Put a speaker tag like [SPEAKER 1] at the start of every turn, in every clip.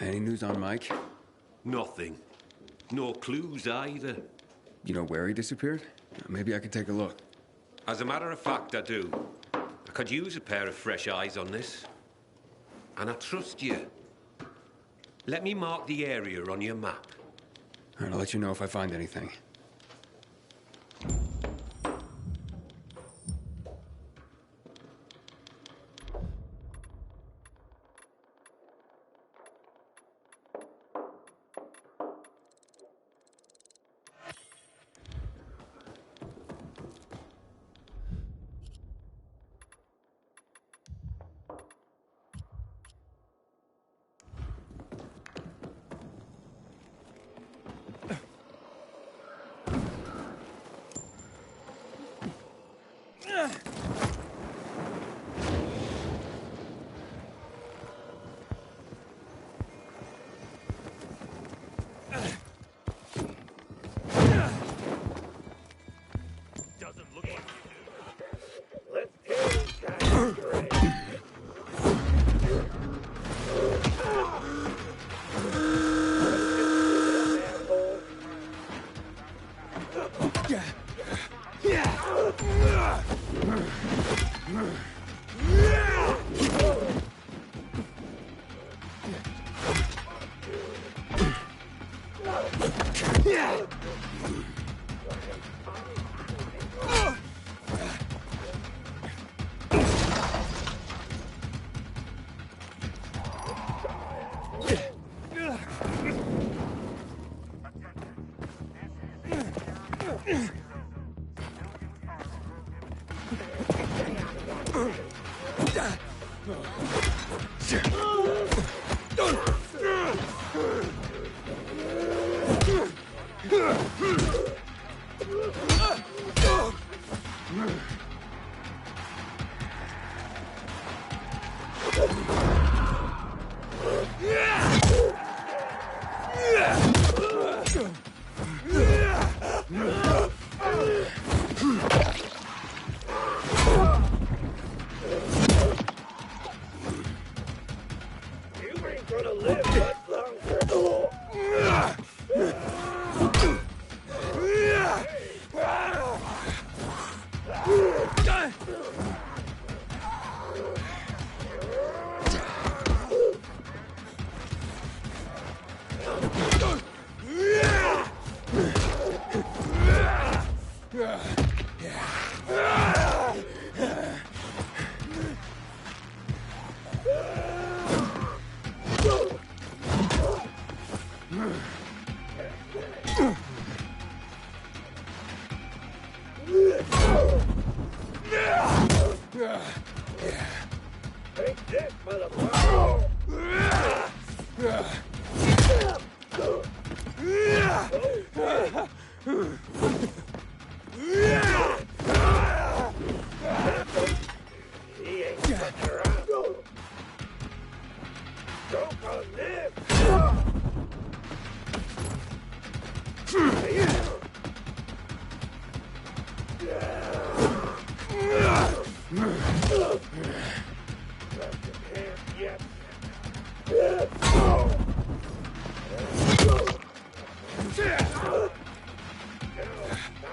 [SPEAKER 1] Any news on Mike?
[SPEAKER 2] Nothing. No clues either.
[SPEAKER 1] You know where he disappeared? Maybe I could take a look.
[SPEAKER 2] As a matter of fact, I do. I could use a pair of fresh eyes on this. And I trust you. Let me mark the area on your map.
[SPEAKER 1] All right, I'll let you know if I find anything.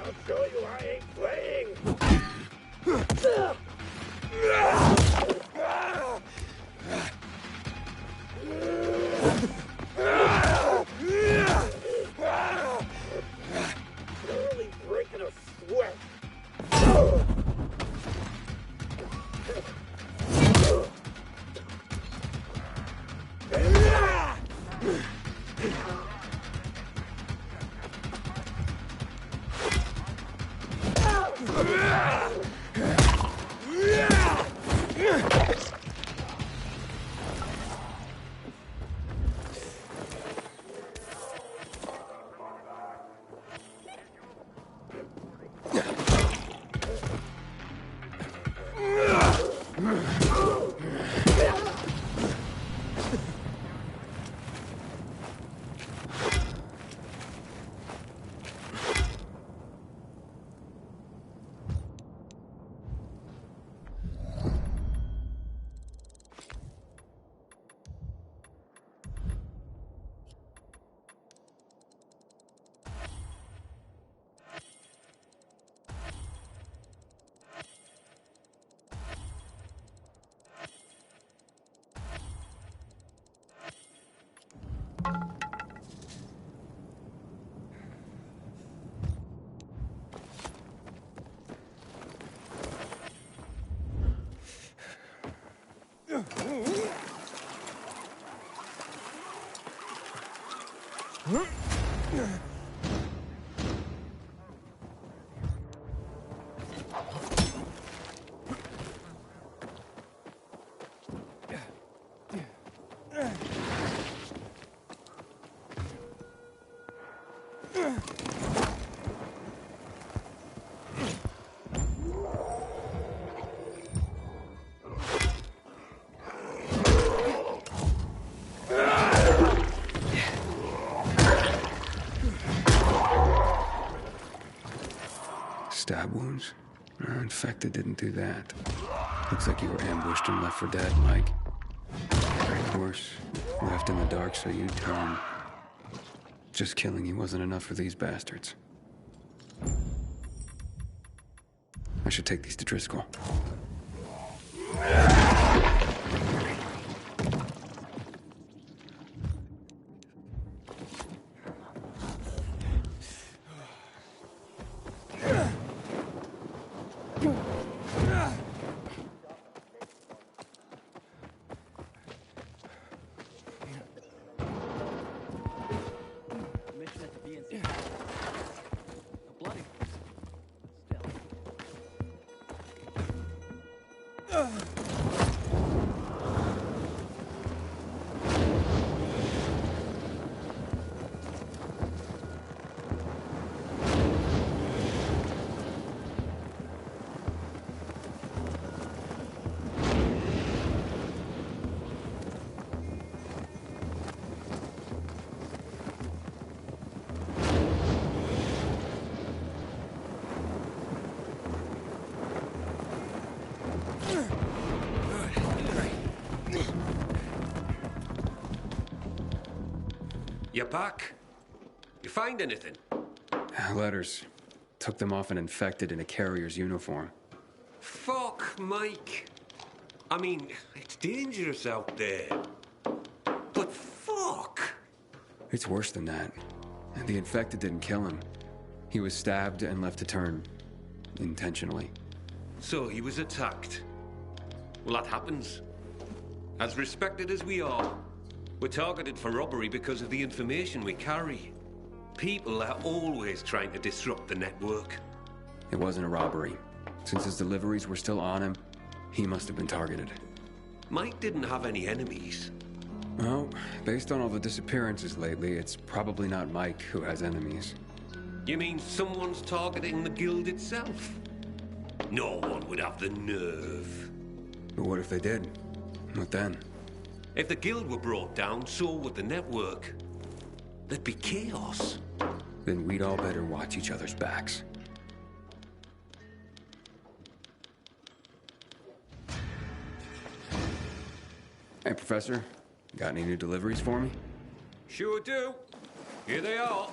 [SPEAKER 3] I'll show you I ain't playing.
[SPEAKER 1] Stab wounds? Infected didn't do that. Looks like you were ambushed and left for dead, Mike. Of course, left in the dark so you'd turn. Just killing you wasn't enough for these bastards. I should take these to Driscoll.
[SPEAKER 2] You back? You find anything?
[SPEAKER 1] Letters. Took them off an infected in a carrier's uniform.
[SPEAKER 2] Fuck, Mike. I mean, it's dangerous out there. But fuck!
[SPEAKER 1] It's worse than that. And the infected didn't kill him. He was stabbed and left to turn. Intentionally.
[SPEAKER 2] So he was attacked. Well, that happens. As respected as we are, we're targeted for robbery because of the information we carry. People are always trying to disrupt the network.
[SPEAKER 1] It wasn't a robbery. Since his deliveries were still on him, he must have been targeted.
[SPEAKER 2] Mike didn't have any enemies.
[SPEAKER 1] Well, based on all the disappearances lately, it's probably not Mike who has enemies.
[SPEAKER 2] You mean someone's targeting the guild itself? No one would have the nerve.
[SPEAKER 1] But what if they did? What then?
[SPEAKER 2] If the guild were brought down, so would the network. There'd be chaos.
[SPEAKER 1] Then we'd all better watch each other's backs. Hey, Professor. Got any new deliveries for me?
[SPEAKER 2] Sure do. Here they are.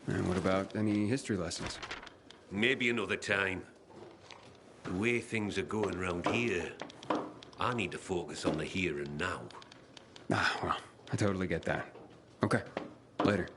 [SPEAKER 1] And what about any history lessons?
[SPEAKER 2] Maybe another time. The way things are going around here, I need to focus on the here and now.
[SPEAKER 1] Ah, well, I totally get that. Okay, later.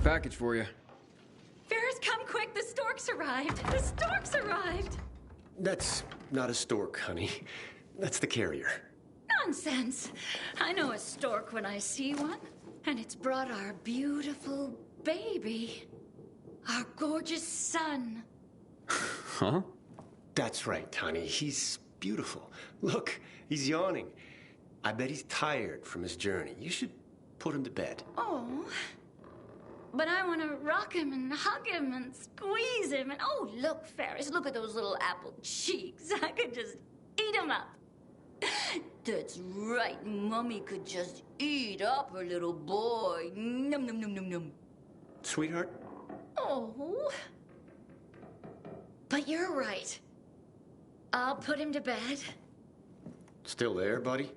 [SPEAKER 1] Package for you.
[SPEAKER 3] Ferris, come quick. The storks arrived. The storks arrived.
[SPEAKER 4] That's not a stork, honey. That's the carrier.
[SPEAKER 3] Nonsense. I know a stork when I see one. And it's brought our beautiful baby. Our gorgeous son.
[SPEAKER 1] Huh?
[SPEAKER 4] That's right, honey. He's beautiful. Look, he's yawning. I bet he's tired from his journey. You should put him to bed.
[SPEAKER 3] Oh. But I want to rock him and hug him and squeeze him. And oh, look, Ferris, look at those little apple cheeks. I could just eat him up. That's right. Mummy could just eat up her little boy. Num, num, num, num, num.
[SPEAKER 4] Sweetheart?
[SPEAKER 3] Oh. But you're right. I'll put him to bed.
[SPEAKER 4] Still there, buddy?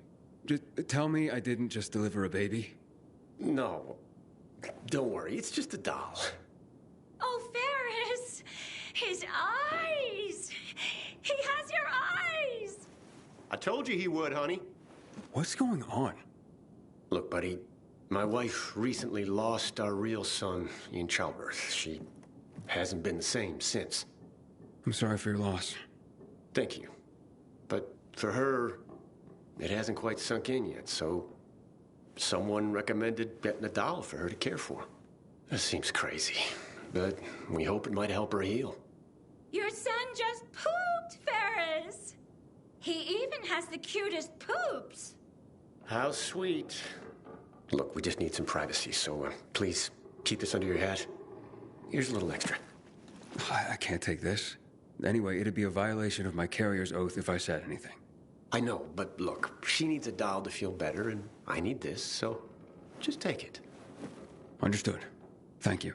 [SPEAKER 1] Just tell me I didn't just deliver a baby.
[SPEAKER 4] No. Don't worry, it's just a doll.
[SPEAKER 3] Oh, Ferris! His eyes! He has your eyes!
[SPEAKER 4] I told you he would, honey.
[SPEAKER 1] What's going on?
[SPEAKER 4] Look, buddy, my wife recently lost our real son in childbirth. She hasn't been the same since.
[SPEAKER 1] I'm sorry for your loss.
[SPEAKER 4] Thank you. But for her, it hasn't quite sunk in yet, so someone recommended getting a doll for her to care for. This seems crazy, but we hope it might help her heal.
[SPEAKER 3] Your son just pooped, Ferris! He even has the cutest poops.
[SPEAKER 4] How sweet. Look, we just need some privacy, so please keep this under your hat. Here's a little extra.
[SPEAKER 1] I can't take this. Anyway, it'd be a violation of my carrier's oath if I said anything.
[SPEAKER 4] I know, but look, she needs a doll to feel better, and I need this, so just take it.
[SPEAKER 1] Understood. Thank you.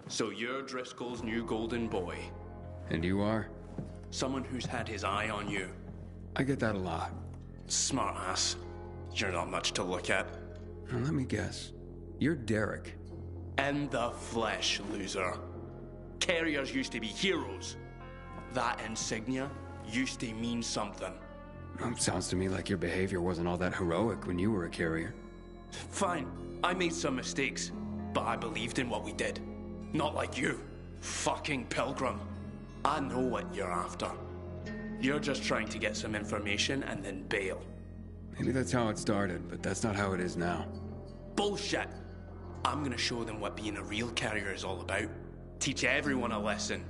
[SPEAKER 5] So you're Driscoll's new golden boy.
[SPEAKER 1] And you are?
[SPEAKER 5] Someone who's had his eye on you.
[SPEAKER 1] I get that a lot.
[SPEAKER 5] Smart ass. You're not much to look at.
[SPEAKER 1] Now, let me guess. You're Derek.
[SPEAKER 5] In the flesh, loser. Carriers used to be heroes. That insignia used to mean something.
[SPEAKER 1] Sounds to me like your behavior wasn't all that heroic when you were a carrier.
[SPEAKER 5] Fine, I made some mistakes, but I believed in what we did. Not like you, fucking pilgrim. I know what you're after. You're just trying to get some information and then bail.
[SPEAKER 1] Maybe that's how it started, but that's not how it is now.
[SPEAKER 5] Bullshit! I'm gonna show them what being a real carrier is all about. Teach everyone a lesson.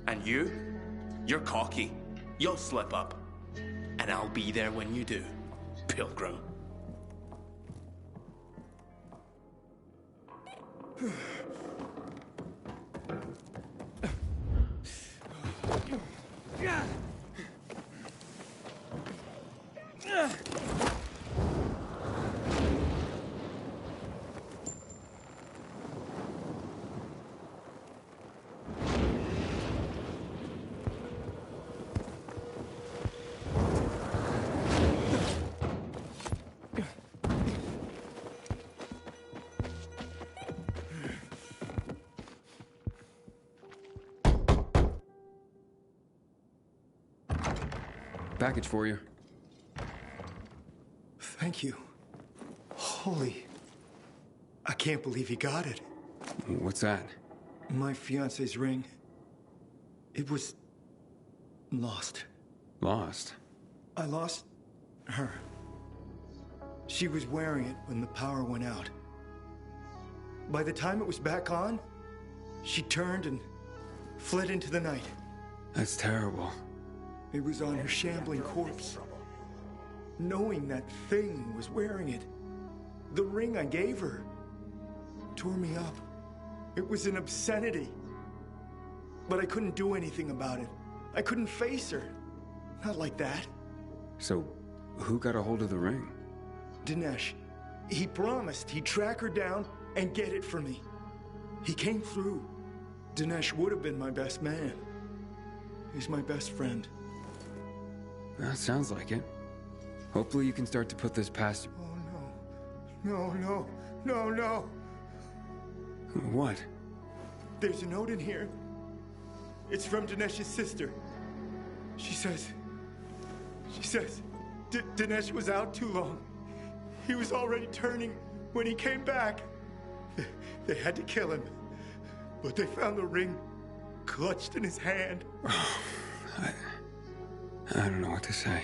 [SPEAKER 5] And you're cocky. You'll slip up. And I'll be there when you do, pilgrim.
[SPEAKER 1] Package for you.
[SPEAKER 6] Thank you. Holy... I can't believe he got it.
[SPEAKER 1] What's that?
[SPEAKER 6] My fiance's ring. It was... lost.
[SPEAKER 1] Lost?
[SPEAKER 6] I lost her. She was wearing it when the power went out. By the time it was back on, she turned and fled into the night.
[SPEAKER 1] That's terrible.
[SPEAKER 6] It was on her shambling corpse. Knowing that thing was wearing it, the ring I gave her, tore me up. It was an obscenity. But I couldn't do anything about it. I couldn't face her. Not like that.
[SPEAKER 1] So, who got a hold of the ring?
[SPEAKER 6] Dinesh. He promised he'd track her down and get it for me. He came through. Dinesh would have been my best man. He's my best friend.
[SPEAKER 1] Well, sounds like it. Hopefully you can start to put this past you.
[SPEAKER 6] Oh, no.
[SPEAKER 1] What?
[SPEAKER 6] There's a note in here. It's from Dinesh's sister. She says, Dinesh was out too long. He was already turning when he came back. They had to kill him, but they found the ring clutched in his hand.
[SPEAKER 1] I don't know what to say.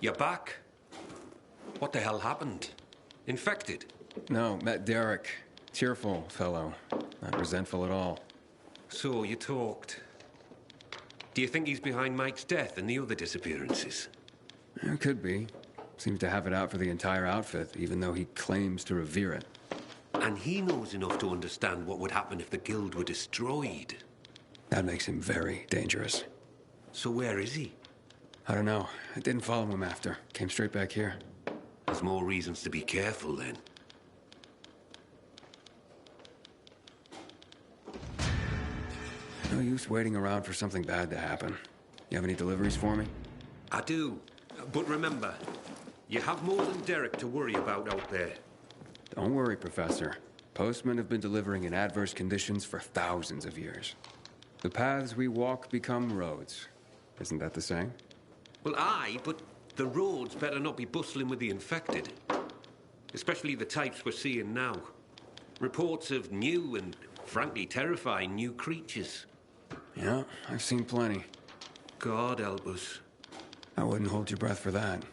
[SPEAKER 2] You're back? What the hell happened? Infected?
[SPEAKER 1] No, met Derek. Cheerful fellow. Not resentful at all.
[SPEAKER 2] So, you talked. Do you think he's behind Mike's death and the other disappearances?
[SPEAKER 1] It could be. Seems to have it out for the entire outfit, even though he claims to revere it.
[SPEAKER 2] And he knows enough to understand what would happen if the guild were destroyed.
[SPEAKER 1] That makes him very dangerous.
[SPEAKER 2] So where is he?
[SPEAKER 1] I don't know. I didn't follow him after. Came straight back here.
[SPEAKER 2] There's more reasons to be careful then.
[SPEAKER 1] No use waiting around for something bad to happen. You have any deliveries for me?
[SPEAKER 2] I do. But remember, you have more than Derek to worry about out there.
[SPEAKER 1] Don't worry, Professor. Postmen have been delivering in adverse conditions for thousands of years. The paths we walk become roads. Isn't that the saying?
[SPEAKER 2] Well, aye, but the roads better not be bustling with the infected. Especially the types we're seeing now. Reports of new and, frankly, terrifying new creatures.
[SPEAKER 1] Yeah, I've seen plenty.
[SPEAKER 2] God help us.
[SPEAKER 1] I wouldn't hold your breath for that.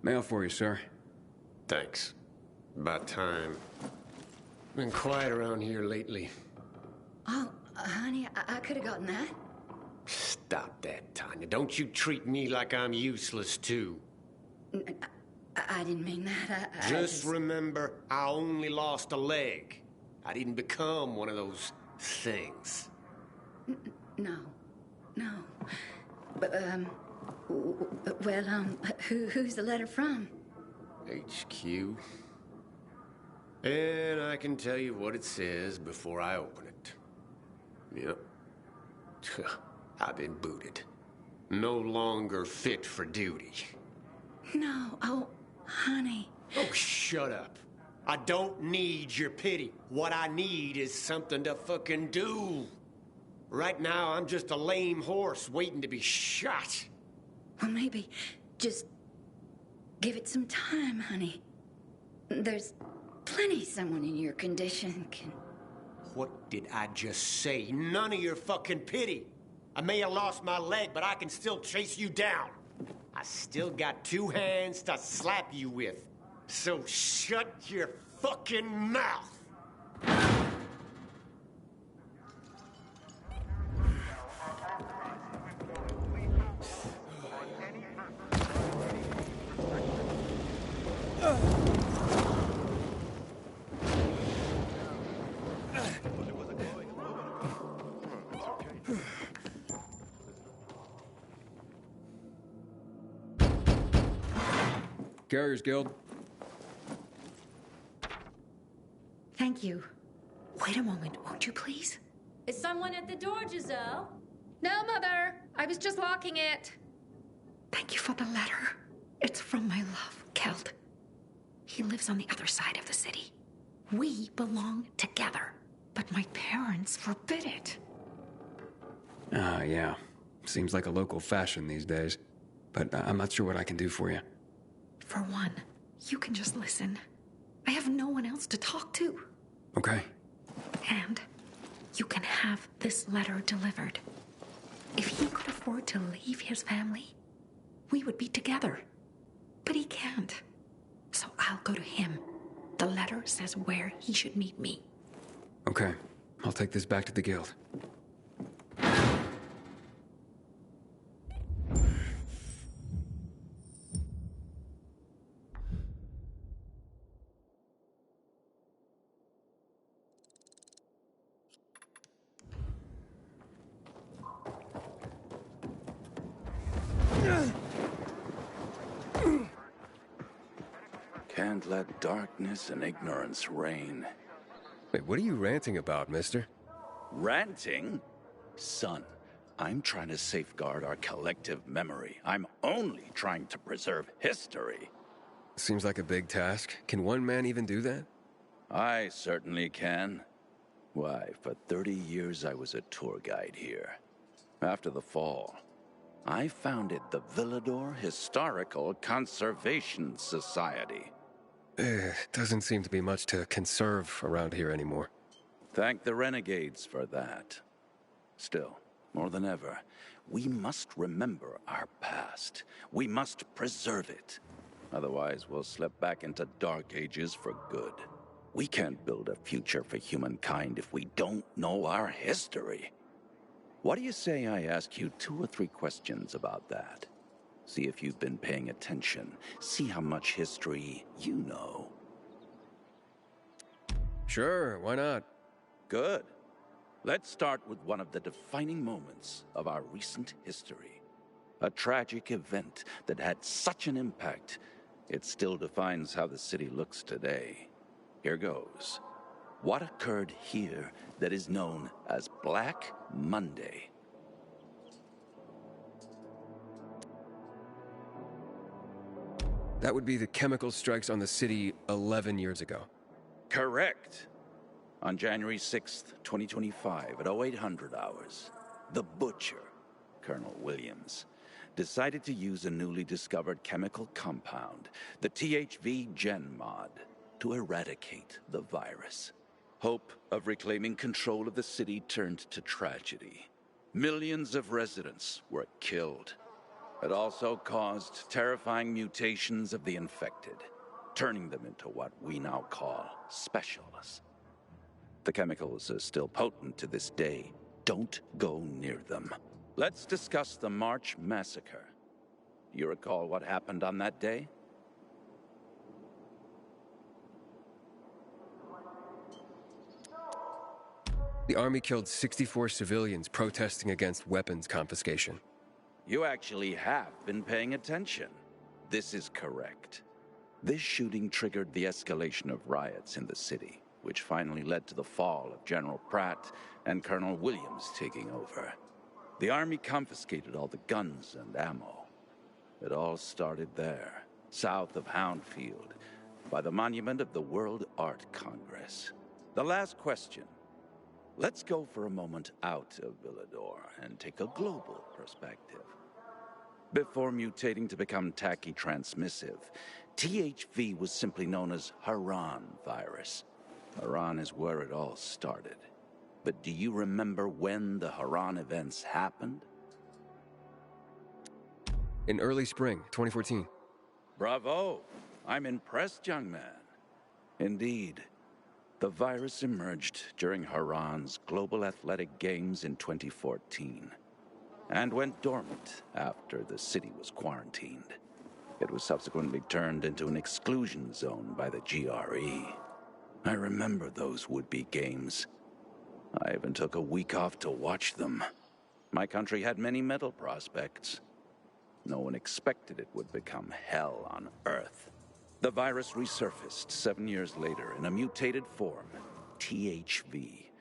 [SPEAKER 1] Mail for you, sir.
[SPEAKER 4] Thanks. About time. Been quiet around here lately.
[SPEAKER 3] Oh, honey, I could have gotten that.
[SPEAKER 4] Stop that, Tanya. Don't you treat me like I'm useless, too.
[SPEAKER 3] I didn't mean that. I
[SPEAKER 4] Just remember, I only lost a leg. I didn't become one of those things.
[SPEAKER 3] No. But, who's the letter from?
[SPEAKER 4] HQ. And I can tell you what it says before I open it. Yep. I've been booted. No longer fit for duty.
[SPEAKER 3] No. Oh, honey.
[SPEAKER 4] Oh, shut up. I don't need your pity. What I need is something to fucking do. Right now, I'm just a lame horse waiting to be shot.
[SPEAKER 3] Well, maybe just give it some time, honey. There's plenty someone in your condition can...
[SPEAKER 4] What did I just say? None of your fucking pity. I may have lost my leg, but I can still chase you down. I still got 2 hands to slap you with. So shut your fucking mouth.
[SPEAKER 1] Carriers Guild.
[SPEAKER 7] Thank you. Wait a moment, won't you please?
[SPEAKER 3] Is someone at the door, Giselle?
[SPEAKER 7] No, Mother. I was just locking it. Thank you for the letter. It's from my love, Kelt. He lives on the other side of the city. We belong together, but my parents forbid it.
[SPEAKER 1] Ah, yeah. Seems like a local fashion these days. But I'm not sure what I can do for you.
[SPEAKER 7] For one, you can just listen. I have no one else to talk to.
[SPEAKER 1] Okay.
[SPEAKER 7] And you can have this letter delivered. If he could afford to leave his family, we would be together. But he can't. So I'll go to him. The letter says where he should meet me.
[SPEAKER 1] Okay. I'll take this back to the guild.
[SPEAKER 8] Can't let darkness and ignorance reign.
[SPEAKER 9] Wait, what are you ranting about, mister?
[SPEAKER 8] Ranting? Son, I'm trying to safeguard our collective memory. I'm only trying to preserve history.
[SPEAKER 9] Seems like a big task. Can one man even do that?
[SPEAKER 8] I certainly can. Why, for 30 years I was a tour guide here. After the fall, I founded the Villador Historical Conservation Society.
[SPEAKER 9] Doesn't seem to be much to conserve around here anymore.
[SPEAKER 8] Thank the renegades for that. Still, more than ever, we must remember our past. We must preserve it. Otherwise, we'll slip back into dark ages for good. We can't build a future for humankind if we don't know our history. What do you say I ask you 2 or 3 questions about that? See if you've been paying attention. See how much history you know.
[SPEAKER 9] Sure, why not?
[SPEAKER 8] Good. Let's start with one of the defining moments of our recent history. A tragic event that had such an impact, it still defines how the city looks today. Here goes. What occurred here that is known as Black Monday?
[SPEAKER 9] That would be the chemical strikes on the city 11 years ago.
[SPEAKER 8] Correct. On January 6th, 2025, at 0800 hours, the Butcher, Colonel Williams, decided to use a newly discovered chemical compound, the THV Gen Mod, to eradicate the virus. Hope of reclaiming control of the city turned to tragedy. Millions of residents were killed. It also caused terrifying mutations of the infected, turning them into what we now call specialists. The chemicals are still potent to this day. Don't go near them. Let's discuss the March Massacre. You recall what happened on that day?
[SPEAKER 9] The army killed 64 civilians protesting against weapons confiscation.
[SPEAKER 8] You actually have been paying attention. This is correct. This shooting triggered the escalation of riots in the city, which finally led to the fall of General Pratt and Colonel Williams taking over. The army confiscated all the guns and ammo. It all started there, south of Houndfield, by the monument of the World Art Congress. The last question. Let's go for a moment out of Villedor and take a global perspective. Before mutating to become tachy-transmissive, THV was simply known as Harran virus. Harran is where it all started. But do you remember when the Harran events happened?
[SPEAKER 9] In early spring, 2014.
[SPEAKER 8] Bravo! I'm impressed, young man. Indeed. The virus emerged during Harran's Global Athletic Games in 2014, and went dormant after the city was quarantined. It was subsequently turned into an exclusion zone by the GRE. I remember those would-be games. I even took a week off to watch them. My country had many medal prospects. No one expected it would become hell on Earth. The virus resurfaced 7 years later in a mutated form, THV,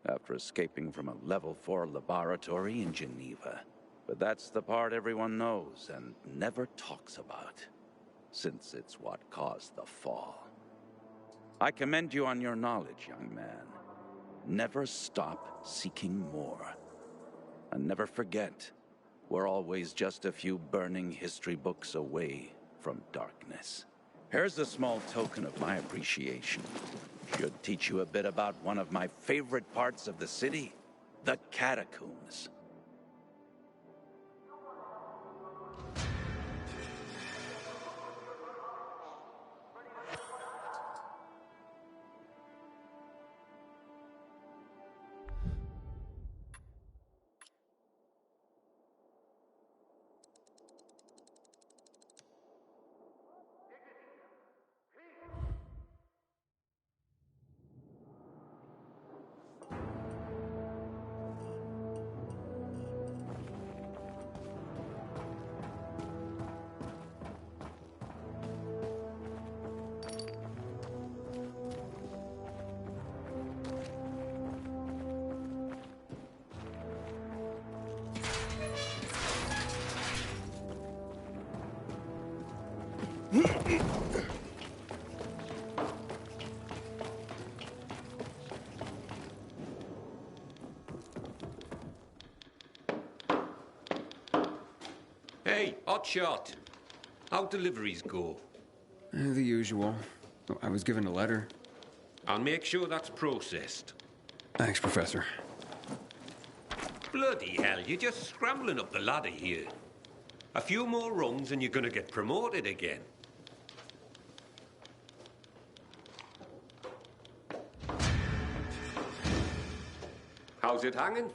[SPEAKER 8] after escaping from a Level 4 laboratory in Geneva. But that's the part everyone knows and never talks about, since it's what caused the fall. I commend you on your knowledge, young man. Never stop seeking more. And never forget, we're always just a few burning history books away from darkness. Here's a small token of my appreciation. Should teach you a bit about one of my favorite parts of the city, the catacombs.
[SPEAKER 2] Hey, Hotshot. How deliveries go?
[SPEAKER 9] The usual. I was given a letter.
[SPEAKER 2] I'll make sure that's processed.
[SPEAKER 9] Thanks, Professor.
[SPEAKER 2] Bloody hell, you're just scrambling up the ladder here. A few more rungs and you're gonna get promoted again. How's it hanging?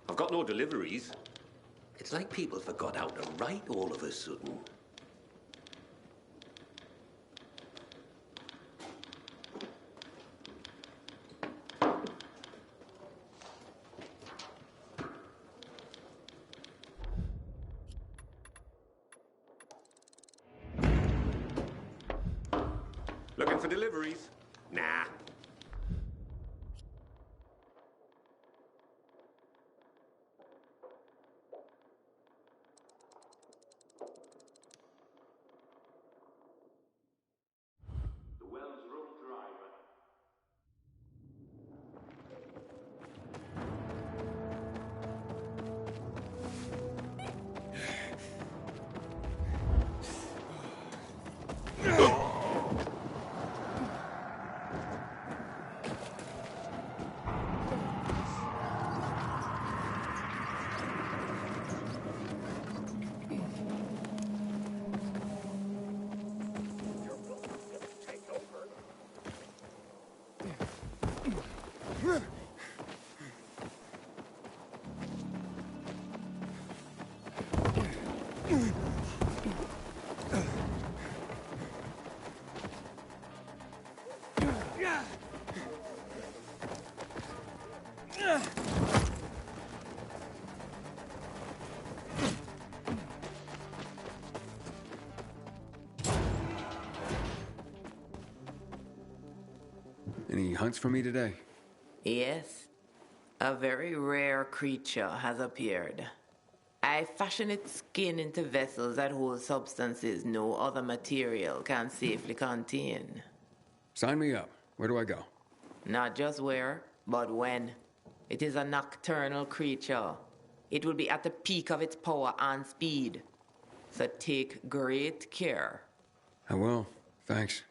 [SPEAKER 2] I've got no deliveries. It's like people forgot how to write all of a sudden. Looking for deliveries? Nah. The well's run dry.
[SPEAKER 1] Any hunts for me today?
[SPEAKER 10] Yes. A very rare creature has appeared. I fashion its skin into vessels that hold substances no other material can safely contain.
[SPEAKER 1] Sign me up. Where do I go?
[SPEAKER 10] Not just where, but when. It is a nocturnal creature. It will be at the peak of its power and speed. So take great care.
[SPEAKER 1] I will. Thanks.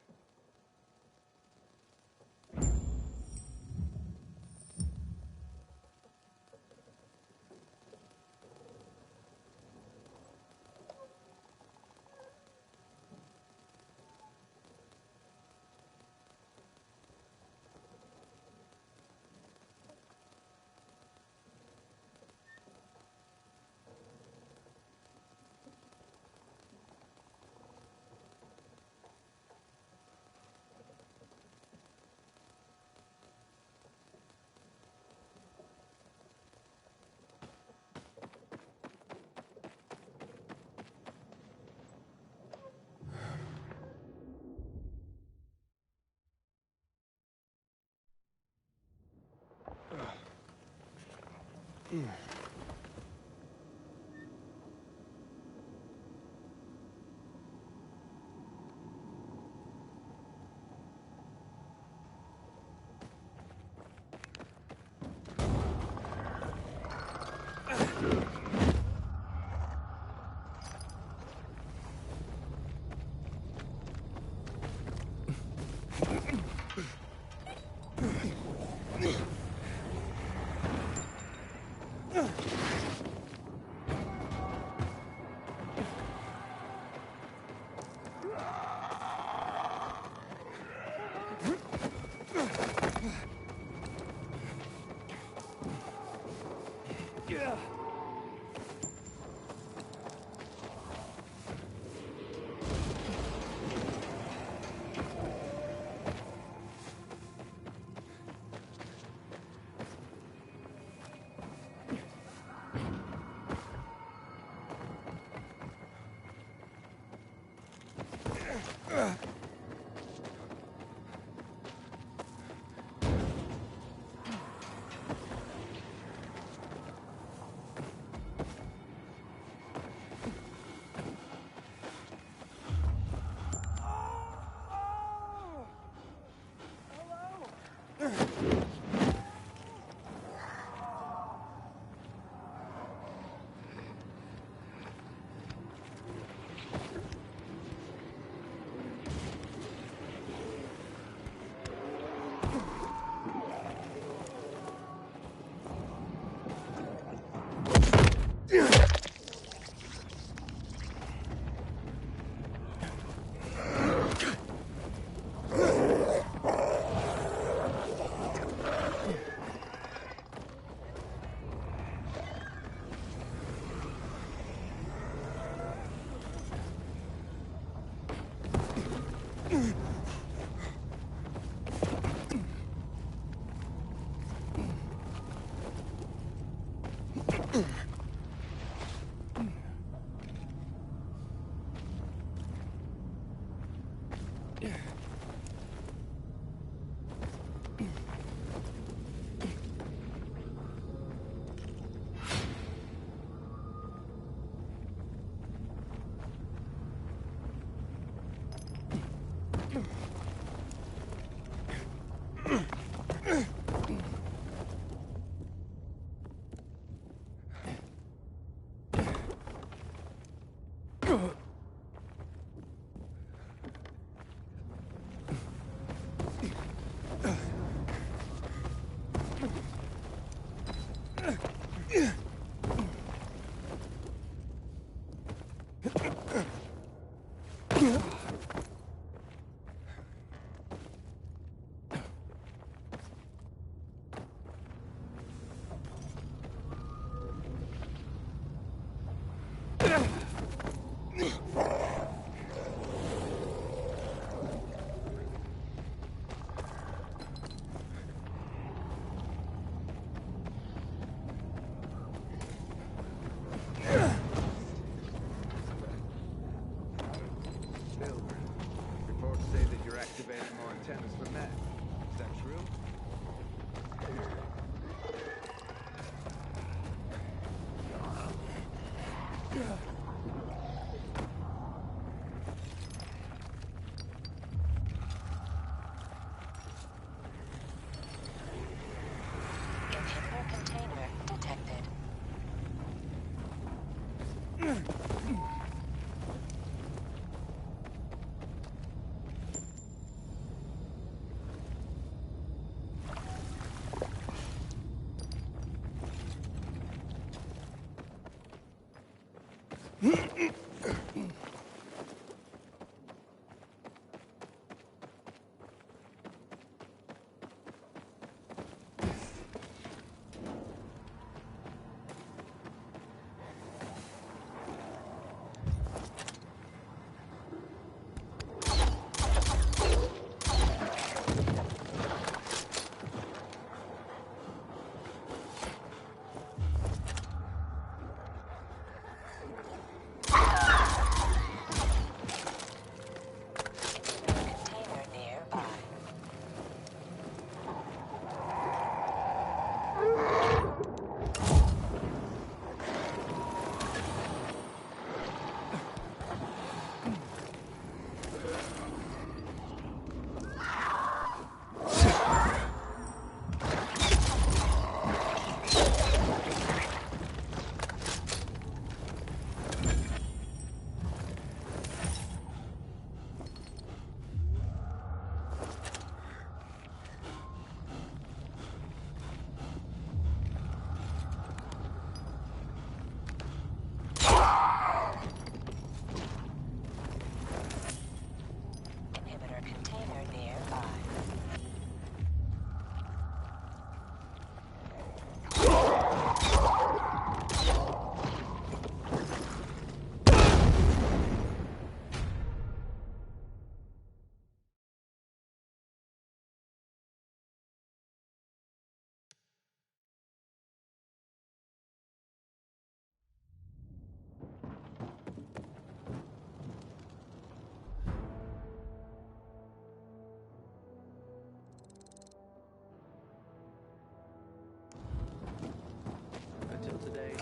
[SPEAKER 11] Inhibitor container detected. Container nearby. Inhibitor container nearby.
[SPEAKER 5] Until today.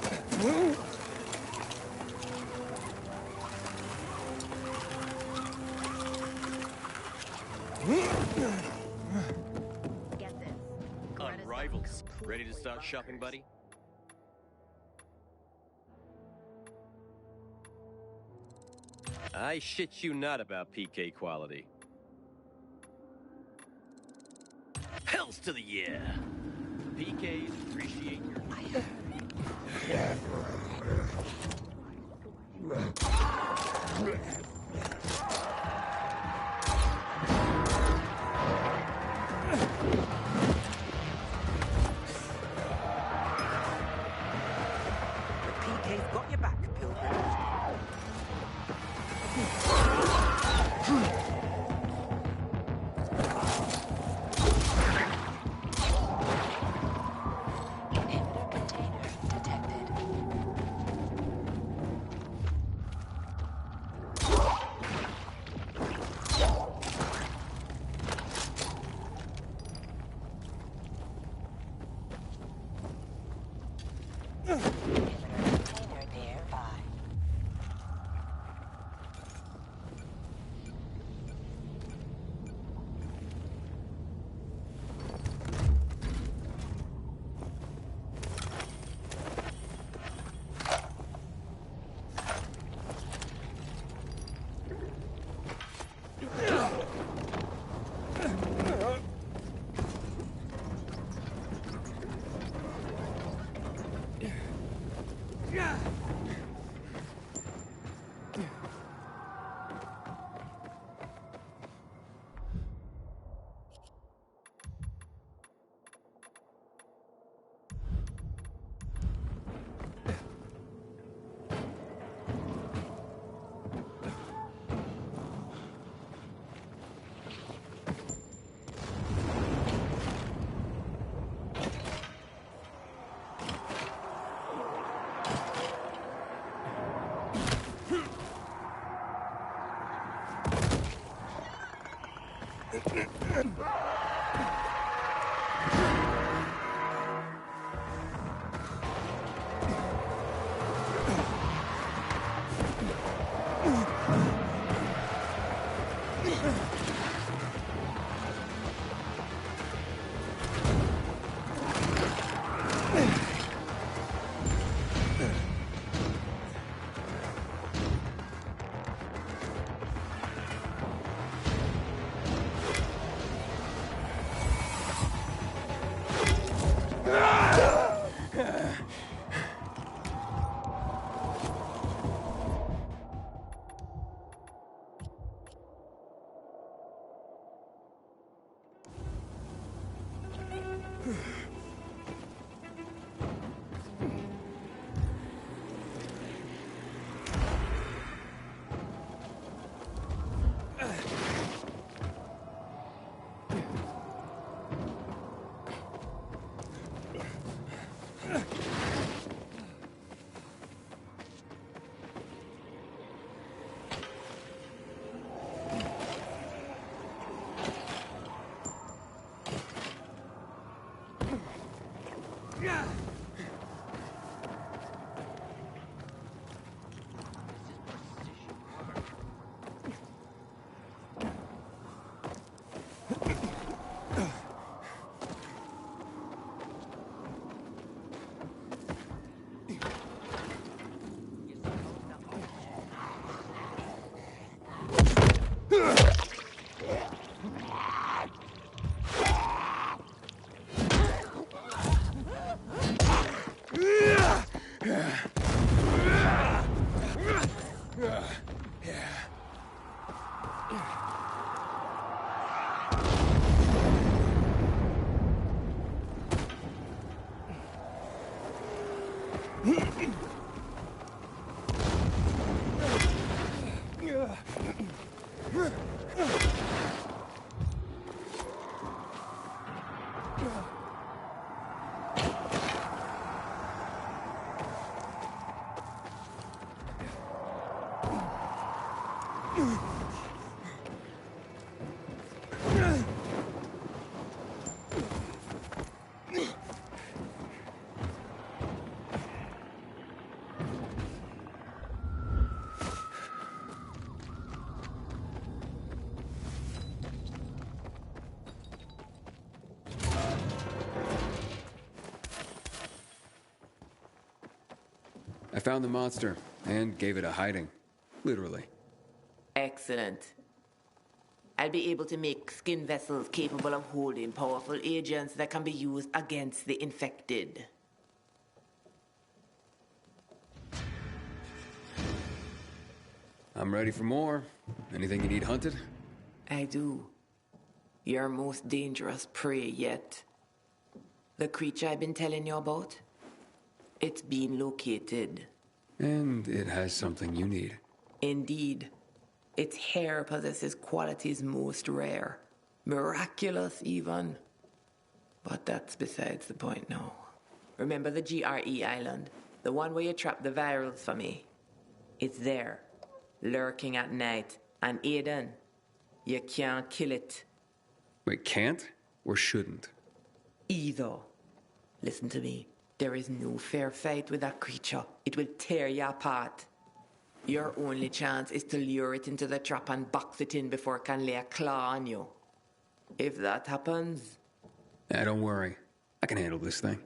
[SPEAKER 11] Get this.
[SPEAKER 12] Unrivaled. Ready to start shopping, buddy? I shit you not about PK quality. Hells to the yeah! PKs appreciate your...
[SPEAKER 13] PK's got your back, Pilgrim.
[SPEAKER 11] Inhibitor container detected. Inhibitor container nearby.
[SPEAKER 1] I found the monster and gave it a hiding. Literally.
[SPEAKER 10] Excellent. I'll be able to make skin vessels capable of holding powerful agents that can be used against the infected.
[SPEAKER 1] I'm ready for more. Anything you need hunted?
[SPEAKER 10] I do. Your most dangerous prey yet. The creature I've been telling you about? It's been located.
[SPEAKER 1] And it has something you need.
[SPEAKER 10] Indeed. Its hair possesses qualities most rare. Miraculous, even. But that's besides the point now. Remember the GRE island? The one where you trapped the virals for me? It's there, lurking at night. And Aiden, you can't kill it.
[SPEAKER 1] Wait, can't? Or shouldn't?
[SPEAKER 10] Either. Listen to me. There is no fair fight with that creature. It will tear you apart. Your only chance is to lure it into the trap and box it in before it can lay a claw on you. If that happens...
[SPEAKER 1] Don't worry. I can handle this thing.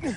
[SPEAKER 14] Oh,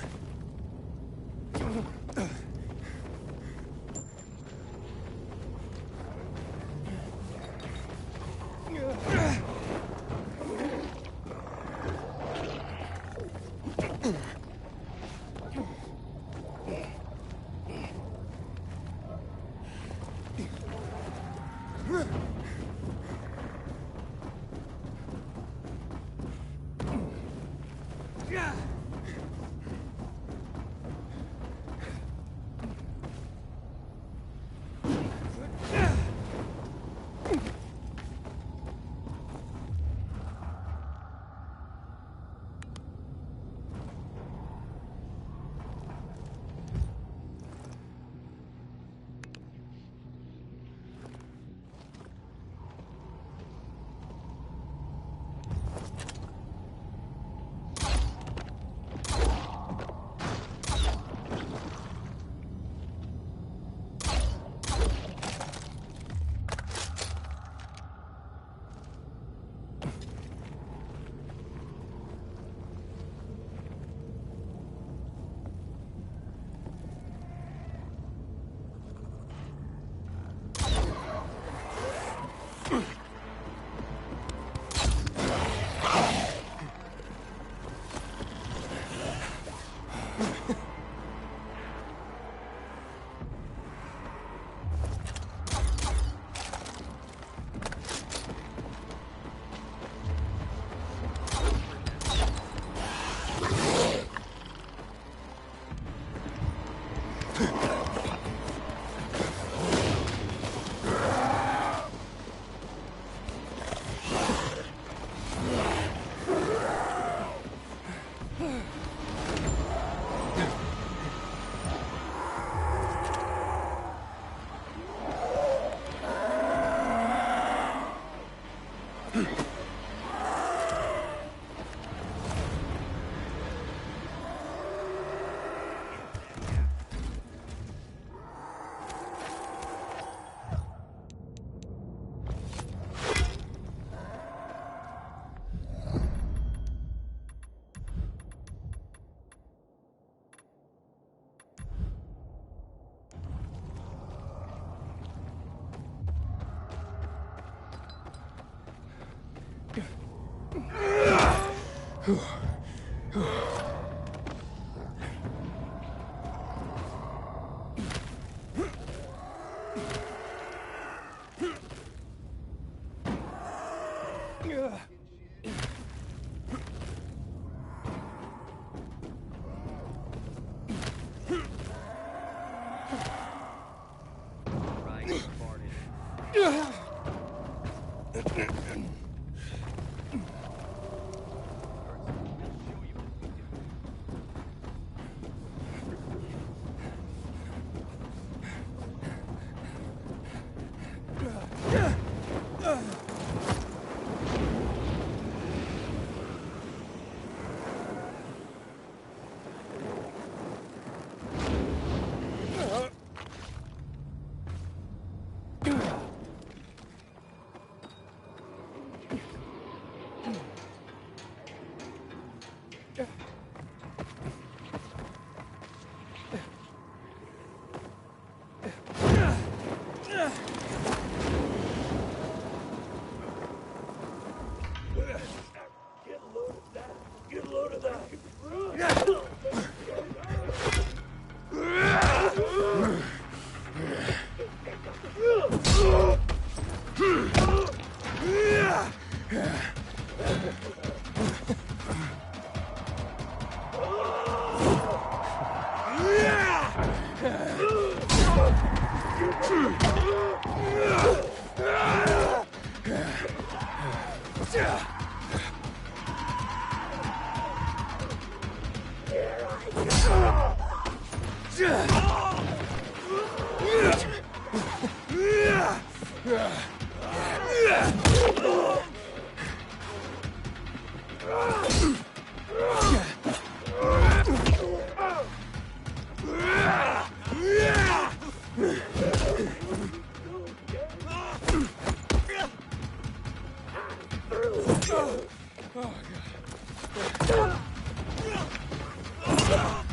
[SPEAKER 14] God.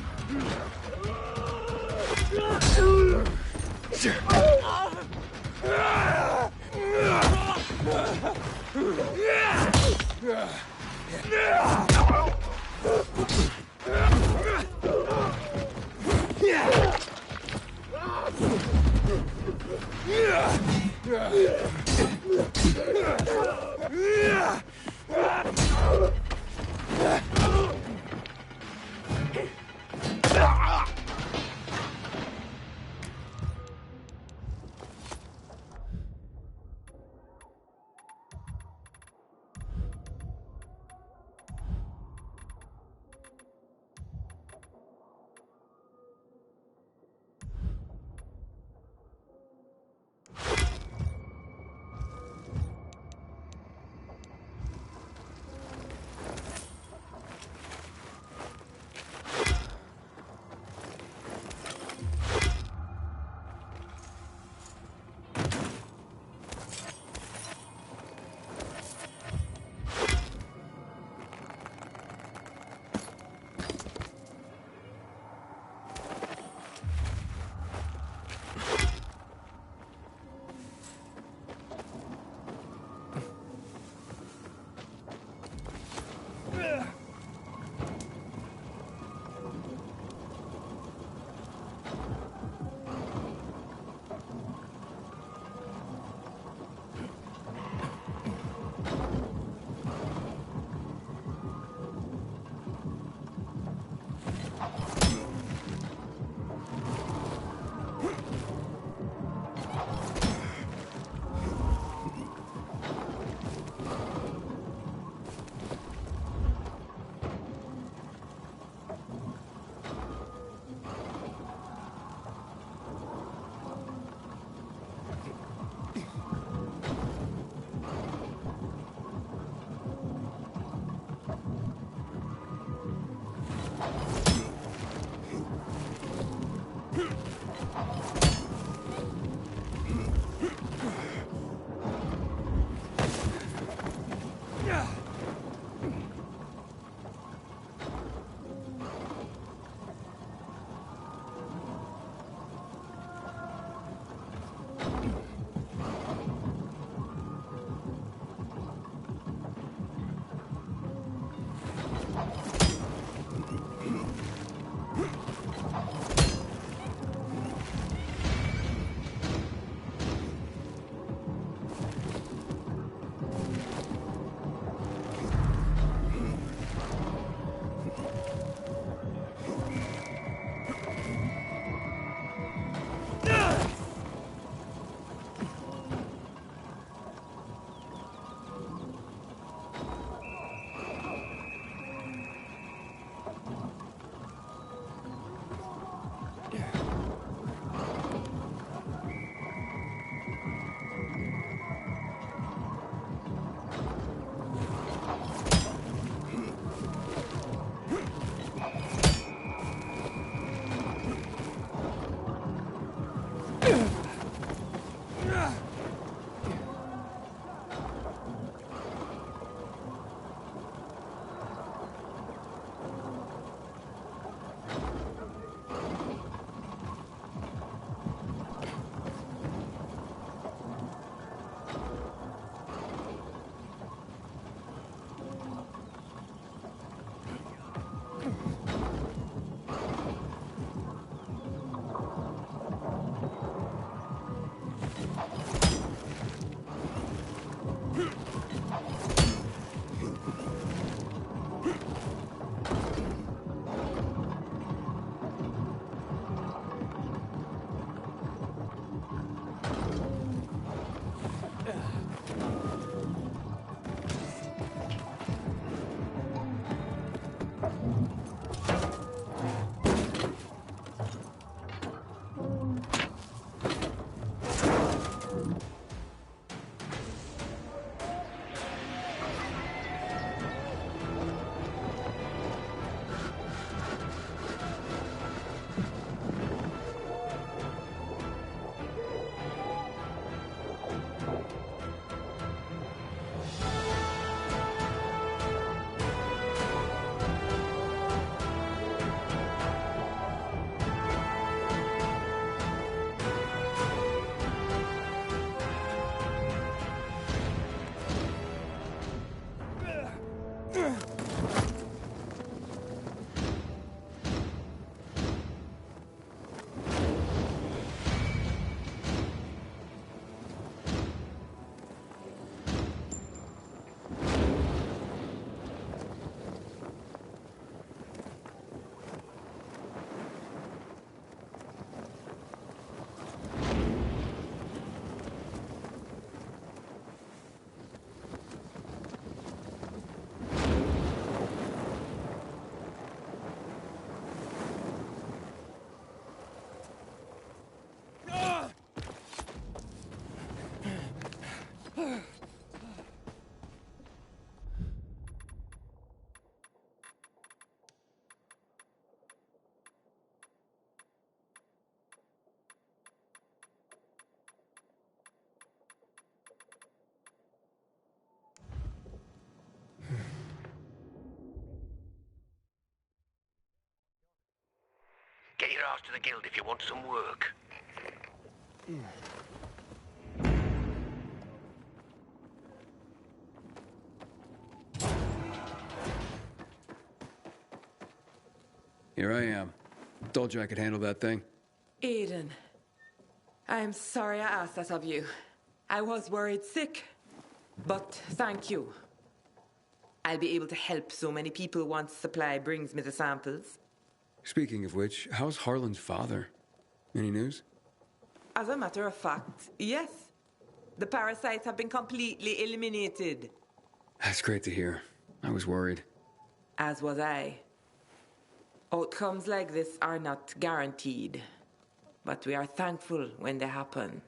[SPEAKER 14] Get your ass to the guild if you want some work.
[SPEAKER 1] Here I am. Told you I could handle that thing.
[SPEAKER 10] Aiden, I'm sorry I asked that of you. I was worried sick, but thank you. I'll be able to help so many people once Supply brings me the samples.
[SPEAKER 1] Speaking of which, how's Harlan's father? Any news?
[SPEAKER 10] As a matter of fact, yes. The parasites have been completely eliminated.
[SPEAKER 1] That's great to hear. I was worried.
[SPEAKER 10] As was I. Outcomes like this are not guaranteed, but we are thankful when they happen.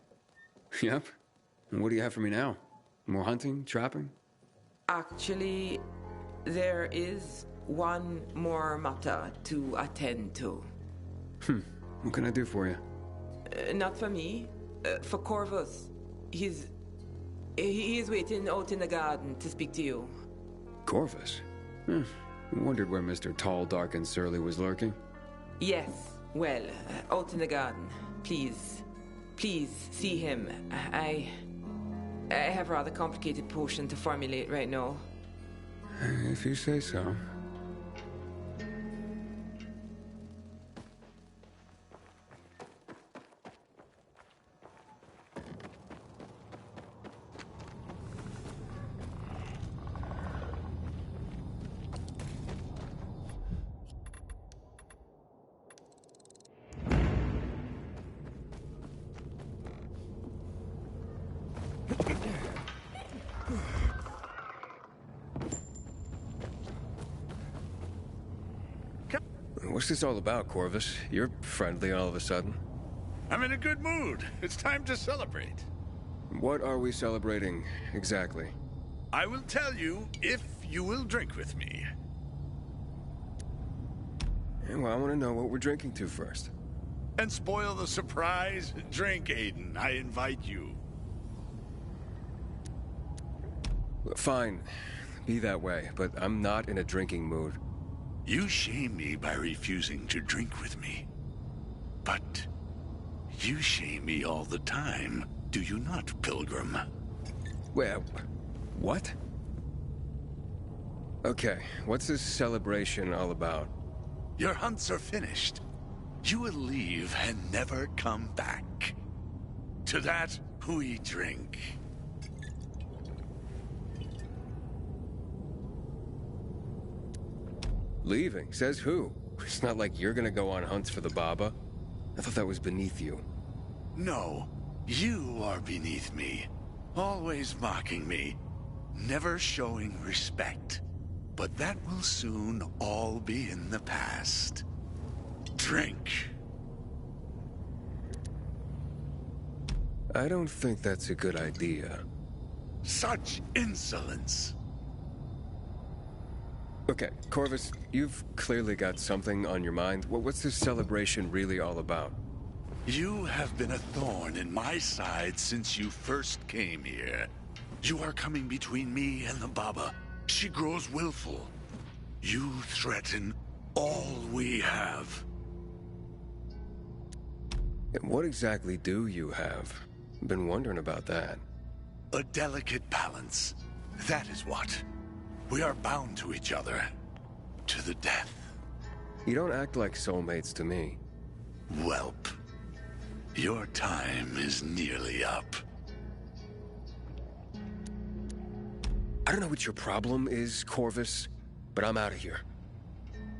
[SPEAKER 1] Yep. And what do you have for me now? More hunting? Trapping?
[SPEAKER 10] Actually, there is one more matter to attend to.
[SPEAKER 1] What can I do for you?
[SPEAKER 10] Not for me. For Corvus. He is waiting out in the garden to speak to you.
[SPEAKER 1] Corvus? Wondered where Mr. Tall, Dark, and Surly was lurking.
[SPEAKER 10] Yes. Well, out in the garden. Please see him. I have a rather complicated potion to formulate right now.
[SPEAKER 1] If you say so.
[SPEAKER 9] What's this all about, Corvus? You're friendly all of a sudden.
[SPEAKER 15] I'm in a good mood. It's time to celebrate.
[SPEAKER 9] What are we celebrating, exactly?
[SPEAKER 15] I will tell you if you will drink with me.
[SPEAKER 9] Well, I want to know what we're drinking to first.
[SPEAKER 15] And spoil the surprise? Drink, Aiden. I invite you.
[SPEAKER 9] Fine. Be that way, but I'm not in a drinking mood.
[SPEAKER 15] You shame me by refusing to drink with me. But you shame me all the time, do you not, Pilgrim?
[SPEAKER 9] Well, what? Okay, what's this celebration all about?
[SPEAKER 15] Your hunts are finished. You will leave and never come back. To that, we drink.
[SPEAKER 9] Leaving? Says who? It's not like you're gonna go on hunts for the Baba. I thought that was beneath you.
[SPEAKER 15] No, you are beneath me. Always mocking me. Never showing respect. But that will soon all be in the past. Drink.
[SPEAKER 9] I don't think that's a good idea.
[SPEAKER 15] Such insolence.
[SPEAKER 9] Okay, Corvus, you've clearly got something on your mind. What's this celebration really all about?
[SPEAKER 15] You have been a thorn in my side since you first came here. You are coming between me and the Baba. She grows willful. You threaten all we have.
[SPEAKER 9] And what exactly do you have? I've been wondering about that.
[SPEAKER 15] A delicate balance. That is what. We are bound to each other. To the death.
[SPEAKER 9] You don't act like soulmates to me.
[SPEAKER 15] Welp. Your time is nearly up.
[SPEAKER 9] I don't know what your problem is, Corvus, but I'm out of here.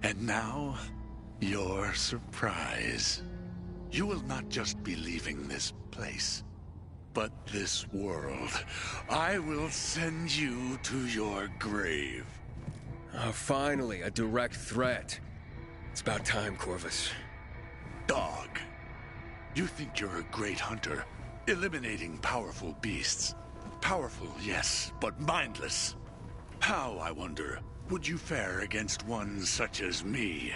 [SPEAKER 15] And now, your surprise. You will not just be leaving this place, but this world. I will send you to your grave.
[SPEAKER 9] Oh, finally, a direct threat. It's about time, Corvus.
[SPEAKER 15] Dog. You think you're a great hunter, eliminating powerful beasts. Powerful, yes, but mindless. How, I wonder, would you fare against one such as me?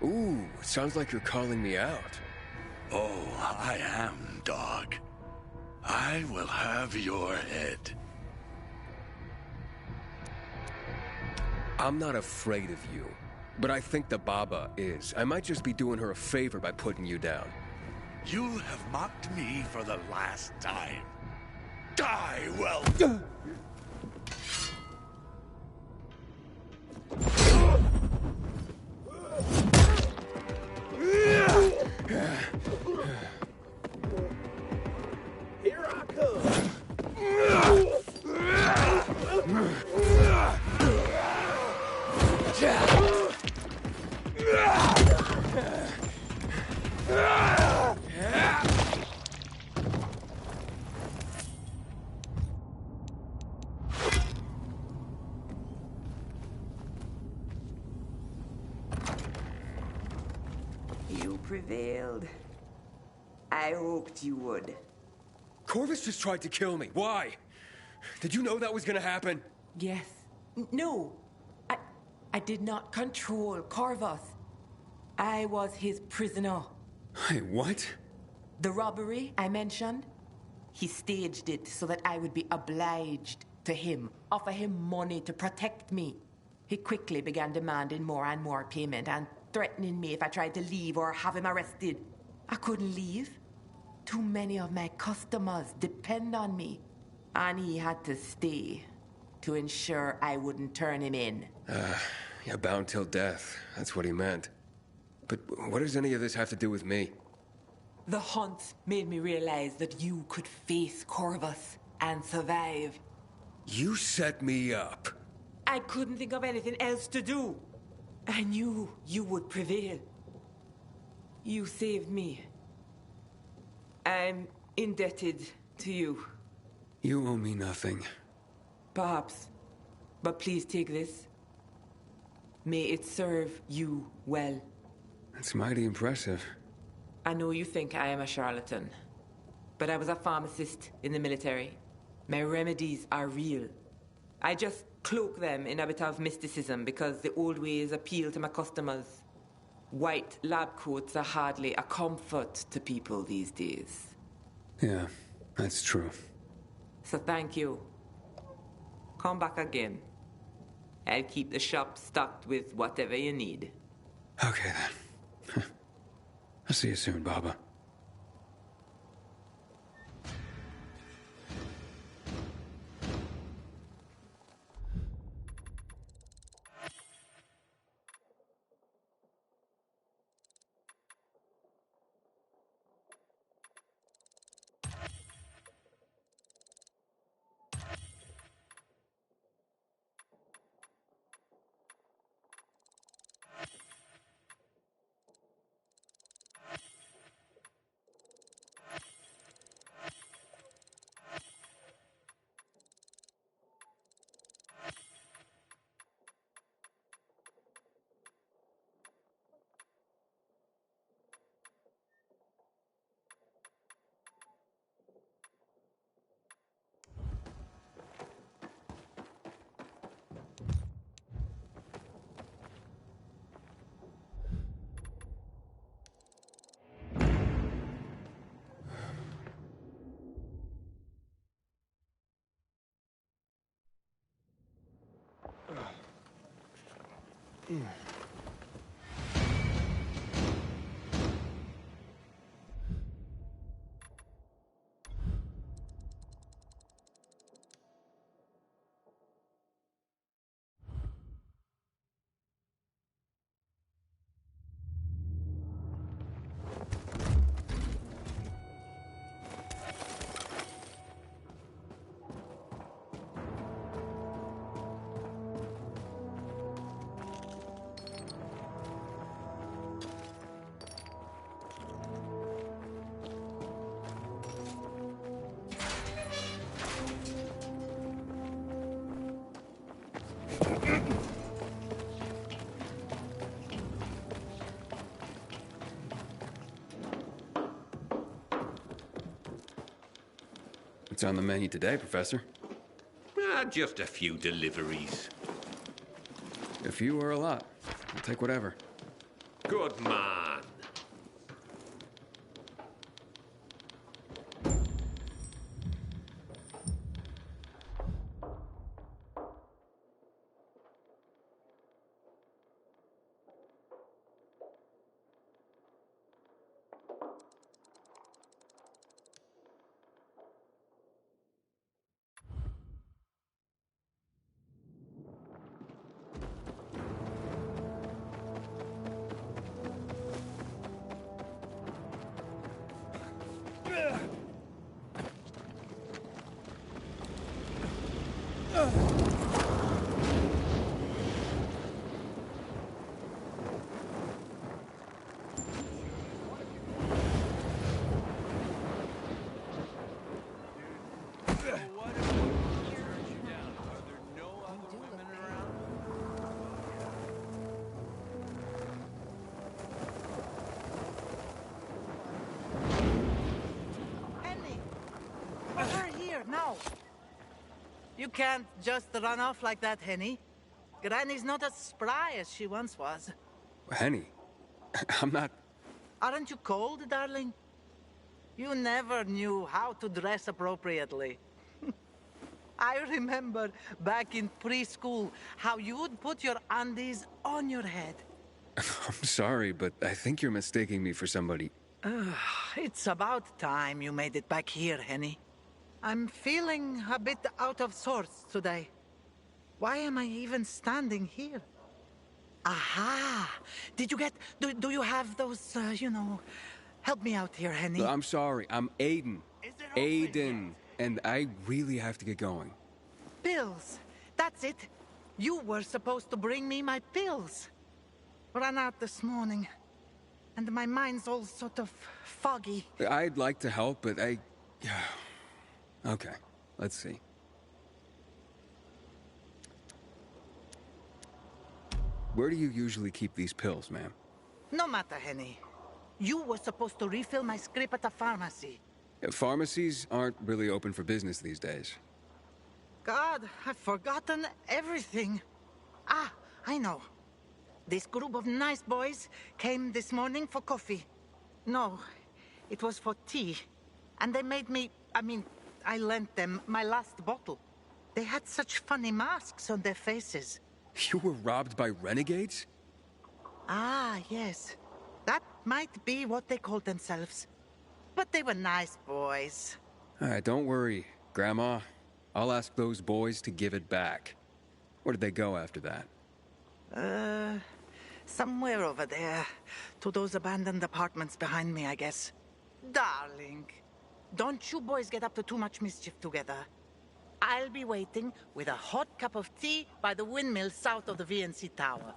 [SPEAKER 9] Ooh, it sounds like you're calling me out.
[SPEAKER 15] Oh, I am, dog. I will have your head.
[SPEAKER 9] I'm not afraid of you, but I think the Baba is. I might just be doing her a favor by putting you down.
[SPEAKER 15] You have mocked me for the last time. Die, well.
[SPEAKER 16] Here I come.
[SPEAKER 13] You prevailed. I hoped you would.
[SPEAKER 9] Corvus just tried to kill me. Why? Did you know that was gonna happen?
[SPEAKER 10] Yes. No. I did not control Corvus. I was his prisoner.
[SPEAKER 9] Hey, what?
[SPEAKER 10] The robbery I mentioned, he staged it so that I would be obliged to him, offer him money to protect me. He quickly began demanding more and more payment and threatening me if I tried to leave or have him arrested. I couldn't leave. Too many of my customers depend on me. And he had to stay to ensure I wouldn't turn him in.
[SPEAKER 9] Yeah, bound till death. That's what he meant. But what does any of this have to do with me?
[SPEAKER 10] The hunt made me realize that you could face Corvus and survive.
[SPEAKER 9] You set me up.
[SPEAKER 10] I couldn't think of anything else to do. I knew you would prevail. You saved me. I'm indebted to you.
[SPEAKER 9] You owe me nothing.
[SPEAKER 10] Perhaps. But please take this. May it serve you well.
[SPEAKER 1] That's mighty impressive.
[SPEAKER 10] I know you think I am a charlatan, but I was a pharmacist in the military. My remedies are real. I just cloak them in a bit of mysticism because the old ways appeal to my customers. White lab coats are hardly a comfort to people these days.
[SPEAKER 1] Yeah, that's true.
[SPEAKER 10] So thank you. Come back again. I'll keep the shop stocked with whatever you need.
[SPEAKER 1] Okay, then. I'll see you soon, Baba. What's on the menu today, Professor?
[SPEAKER 2] Just a few deliveries.
[SPEAKER 1] A few or a lot? I'll take whatever.
[SPEAKER 2] Good man.
[SPEAKER 17] No. You can't just run off like that, Henny. Granny's not as spry as she once was.
[SPEAKER 1] Henny? I'm not...
[SPEAKER 17] Aren't you cold, darling? You never knew how to dress appropriately. I remember back in preschool how you would put your undies on your head.
[SPEAKER 1] I'm sorry, but I think you're mistaking me for somebody.
[SPEAKER 17] It's about time you made it back here, Henny. I'm feeling a bit out of sorts today. Why am I even standing here? Aha! Did you get... Do you have those, Help me out here, Henny.
[SPEAKER 1] I'm sorry. I'm Aiden. Aiden. And I really have to get going.
[SPEAKER 17] Pills. That's it. You were supposed to bring me my pills. Ran out this morning. And my mind's all sort of foggy.
[SPEAKER 1] I'd like to help, but Okay, let's see. Where do you usually keep these pills, ma'am?
[SPEAKER 17] No matter, Henny. You were supposed to refill my script at the pharmacy.
[SPEAKER 1] Pharmacies aren't really open for business these days.
[SPEAKER 17] God, I've forgotten everything. Ah, I know. This group of nice boys came this morning for coffee. No, it was for tea. And they made me... I lent them my last bottle. They had such funny masks on their faces.
[SPEAKER 1] You were robbed by renegades?
[SPEAKER 17] Ah, yes. That might be what they called themselves. But they were nice boys.
[SPEAKER 1] All right, don't worry, Grandma. I'll ask those boys to give it back. Where did they go after that?
[SPEAKER 17] Somewhere over there. To those abandoned apartments behind me, I guess. Darling, don't you boys get up to too much mischief together. I'll be waiting with a hot cup of tea by the windmill south of the VNC Tower.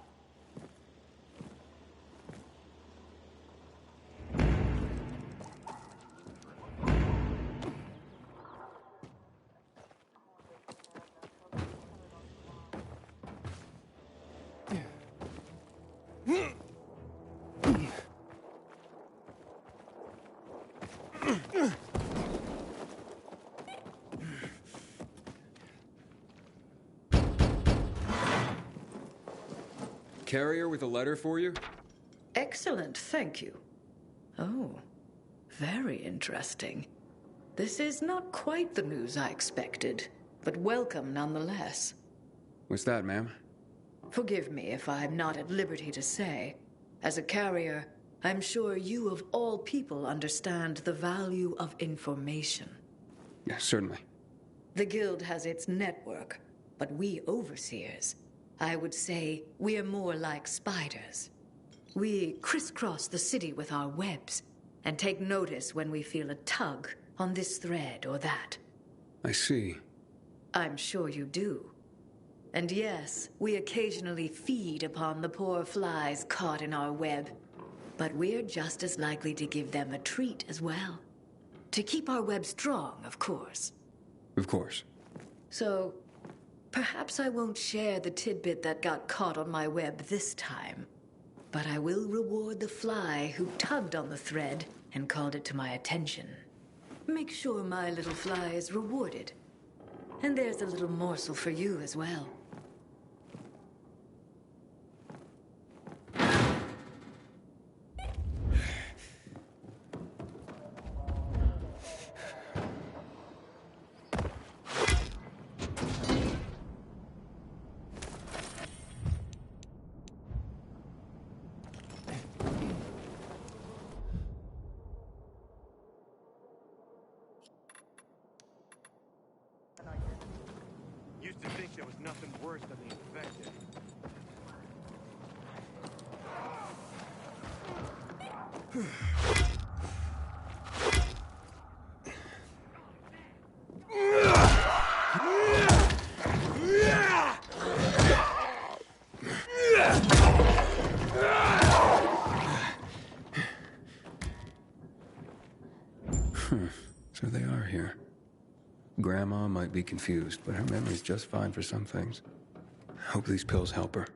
[SPEAKER 1] Carrier with a letter for you?
[SPEAKER 18] Excellent, thank you. Oh, very interesting. This is not quite the news I expected, but welcome nonetheless.
[SPEAKER 1] What's that, ma'am?
[SPEAKER 18] Forgive me if I'm not at liberty to say. As a carrier, I'm sure you of all people understand the value of information.
[SPEAKER 1] Yeah, certainly.
[SPEAKER 18] The Guild has its network, but we overseers, I would say we're more like spiders. We crisscross the city with our webs and take notice when we feel a tug on this thread or that.
[SPEAKER 1] I see.
[SPEAKER 18] I'm sure you do. And yes, we occasionally feed upon the poor flies caught in our web. But we're just as likely to give them a treat as well. To keep our web strong, of course.
[SPEAKER 1] Of course.
[SPEAKER 18] So, perhaps I won't share the tidbit that got caught on my web this time. But I will reward the fly who tugged on the thread and called it to my attention. Make sure my little fly is rewarded. And there's a little morsel for you as well.
[SPEAKER 19] Used to think there was nothing worse than the infected.
[SPEAKER 1] So they are here. Grandma might be confused, but her memory's just fine for some things. Hope these pills help her.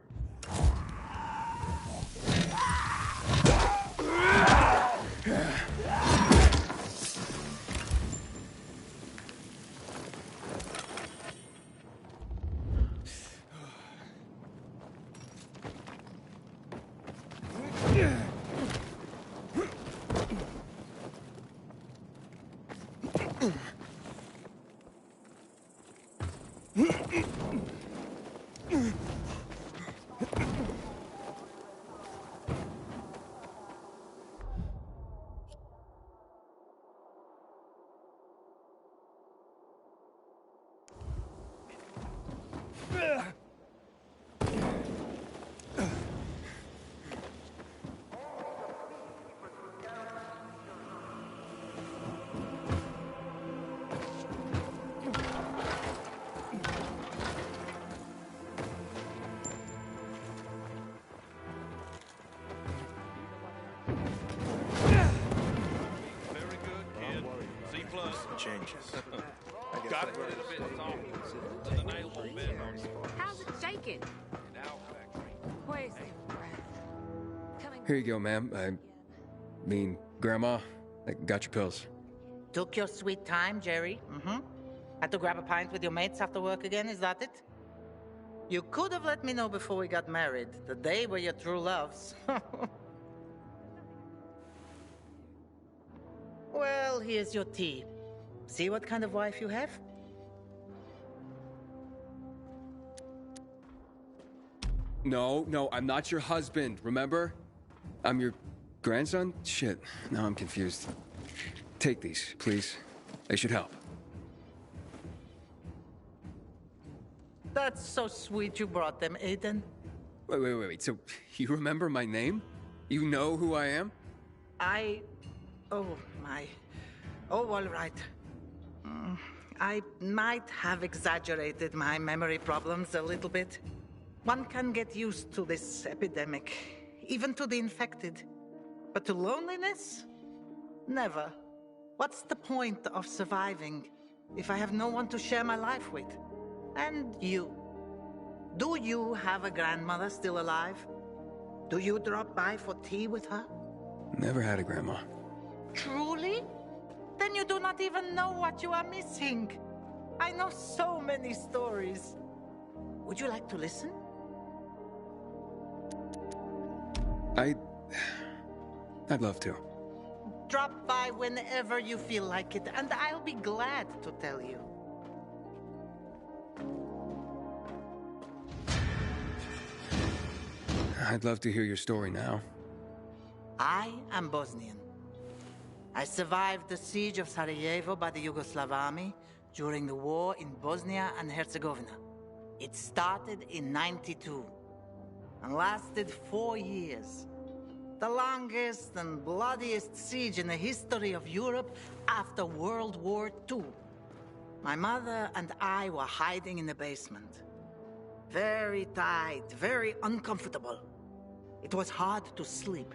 [SPEAKER 19] Changes.
[SPEAKER 12] Got rid of it softness to the nail on bedrock.
[SPEAKER 7] How's it shaking?
[SPEAKER 12] Now factory.
[SPEAKER 7] Where's the breath? Coming
[SPEAKER 9] Here you go, ma'am. I mean, Grandma, I got your pills.
[SPEAKER 17] Took your sweet time, Jerry. Had to grab a pint with your mates after work again, is that it? You could have let me know before we got married. The day were your true loves. Well, here's your tea. See what kind of wife you have?
[SPEAKER 9] No, I'm not your husband, remember? I'm your grandson? Shit, now I'm confused. Take these, please. They should help.
[SPEAKER 17] That's so sweet you brought them, Aiden.
[SPEAKER 9] Wait. So, you remember my name? You know who I am?
[SPEAKER 17] Oh, my. Oh, all right. I might have exaggerated my memory problems a little bit. One can get used to this epidemic, even to the infected. But to loneliness? Never. What's the point of surviving if I have no one to share my life with? And you. Do you have a grandmother still alive? Do you drop by for tea with her?
[SPEAKER 9] Never had a grandma.
[SPEAKER 17] Truly? Then you do not even know what you are missing. I know so many stories. Would you like to listen?
[SPEAKER 9] I'd love to.
[SPEAKER 17] Drop by whenever you feel like it, and I'll be glad to tell you.
[SPEAKER 9] I'd love to hear your story now.
[SPEAKER 17] I am Bosnian. I survived the siege of Sarajevo by the Yugoslav army during the war in Bosnia and Herzegovina. It started in '92 and lasted 4 years. The longest and bloodiest siege in the history of Europe after World War II. My mother and I were hiding in the basement. Very tight, very uncomfortable. It was hard to sleep.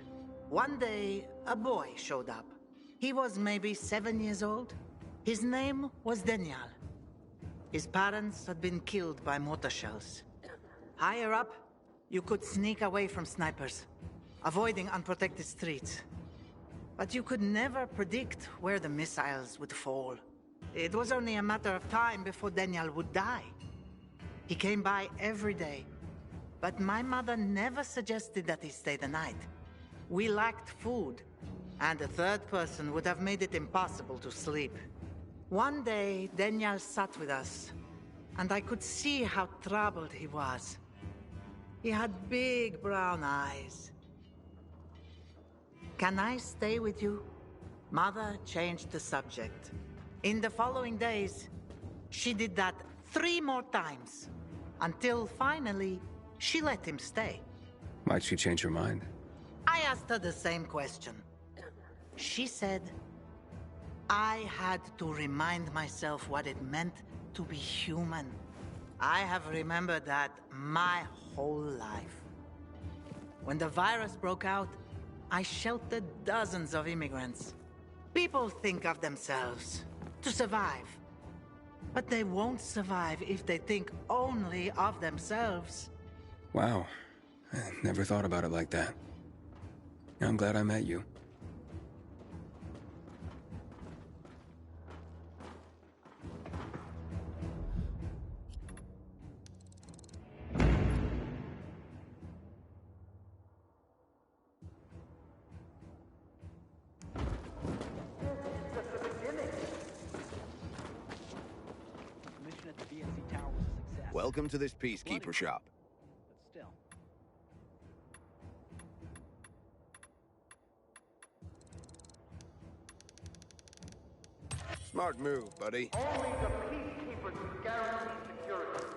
[SPEAKER 17] One day, a boy showed up. He was maybe 7 years old. His name was Daniel. His parents had been killed by mortar shells. Higher up, you could sneak away from snipers, avoiding unprotected streets. But you could never predict where the missiles would fall. It was only a matter of time before Daniel would die. He came by every day, but my mother never suggested that he stay the night. We lacked food, and a third person would have made it impossible to sleep. One day, Daniel sat with us, and I could see how troubled he was. He had big brown eyes. Can I stay with you? Mother changed the subject. In the following days, she did that 3 more times, until finally, she let him stay.
[SPEAKER 9] Why'd she change her mind?
[SPEAKER 17] I asked her the same question. She said, I had to remind myself what it meant to be human. I have remembered that my whole life. When the virus broke out, I sheltered dozens of immigrants. People think of themselves to survive. But they won't survive if they think only of themselves.
[SPEAKER 9] Wow. I never thought about it like that. I'm glad I met you.
[SPEAKER 20] Welcome to this Peacekeeper shop.
[SPEAKER 21] But still.
[SPEAKER 20] Smart move, buddy.
[SPEAKER 22] Only the Peacekeepers guarantee security.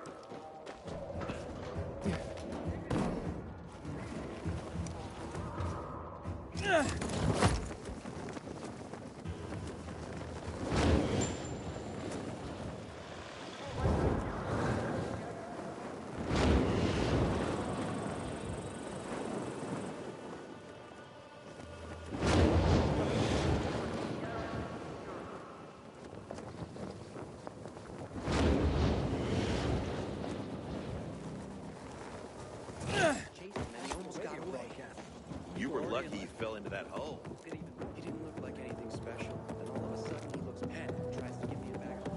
[SPEAKER 6] lucky he fell into that hole.
[SPEAKER 21] He didn't look like anything special. Then all of a sudden he looks panicked and tries to give me a bag of...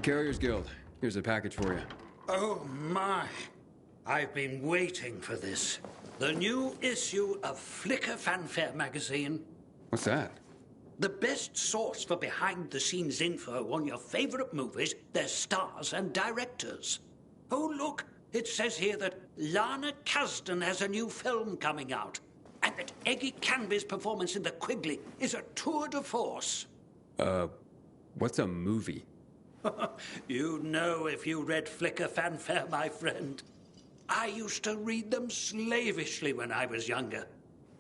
[SPEAKER 9] Carriers Guild. Here's a package for you.
[SPEAKER 4] Oh, my. I've been waiting for this. The new issue of Flicker Fanfare magazine.
[SPEAKER 9] What's that?
[SPEAKER 4] The best source for behind-the-scenes info on your favorite movies, their stars and directors. Oh, look, it says here that Lana Kasdan has a new film coming out, and that Eggy Canby's performance in The Quigley is a tour de force.
[SPEAKER 9] What's a movie?
[SPEAKER 4] You'd know if you read Flicker Fanfare, my friend. I used to read them slavishly when I was younger.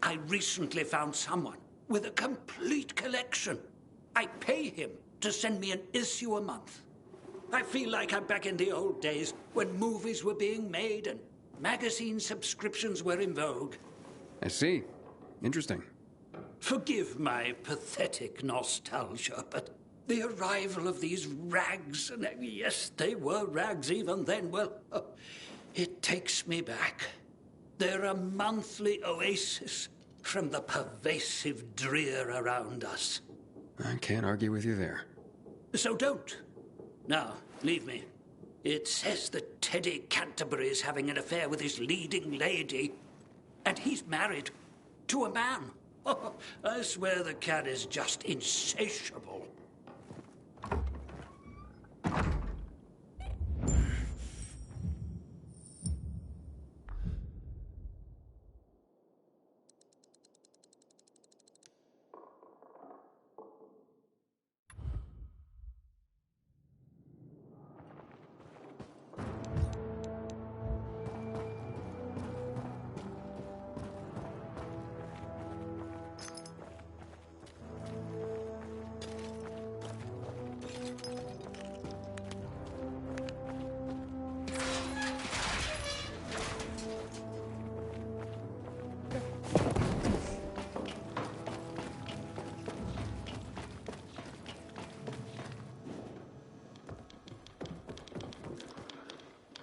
[SPEAKER 4] I recently found someone with a complete collection. I pay him to send me an issue a month. I feel like I'm back in the old days when movies were being made and magazine subscriptions were in vogue.
[SPEAKER 9] I see. Interesting.
[SPEAKER 4] Forgive my pathetic nostalgia, but the arrival of these rags, and yes, they were rags even then, well, it takes me back. They're a monthly oasis from the pervasive drear around us.
[SPEAKER 9] I can't argue with you there.
[SPEAKER 4] So don't. Now, leave me. It says that Teddy Canterbury is having an affair with his leading lady, and he's married to a man. Oh, I swear the cat is just insatiable.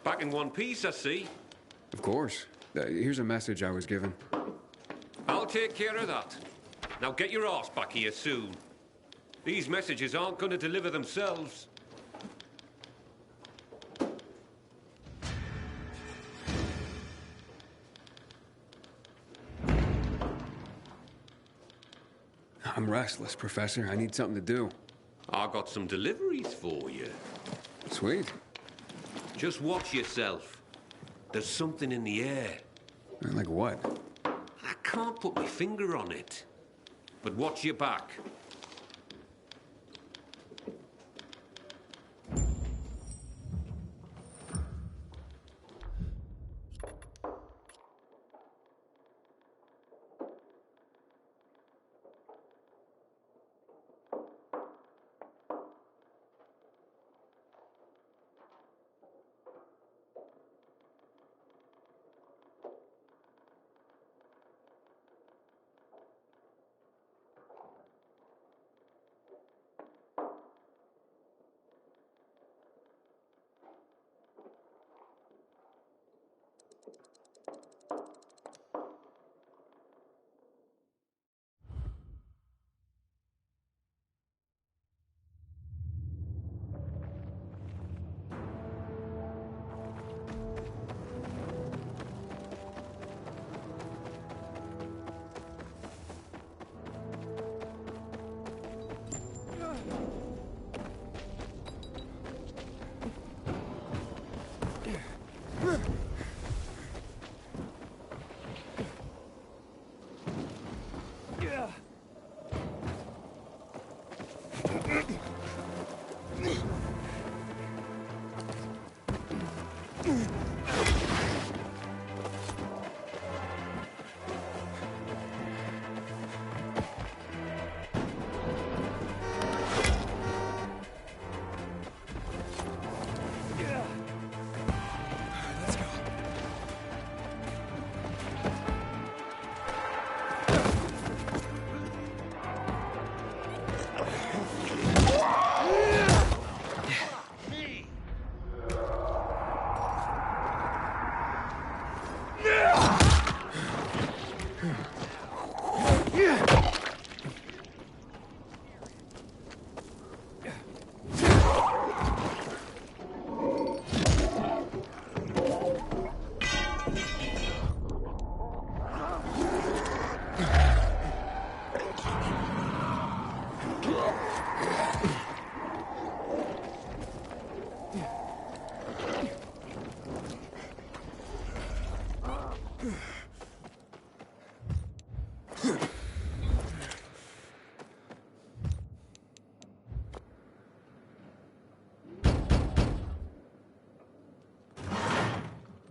[SPEAKER 2] Back in one piece, I see.
[SPEAKER 9] Of course. Here's a message I was given.
[SPEAKER 2] I'll take care of that. Now get your arse back here soon. These messages aren't going to deliver themselves.
[SPEAKER 9] I'm restless, Professor. I need something to do.
[SPEAKER 2] I got some deliveries for you.
[SPEAKER 9] Sweet.
[SPEAKER 2] Just watch yourself. There's something in the air.
[SPEAKER 9] Like what?
[SPEAKER 2] I can't put my finger on it. But watch your back.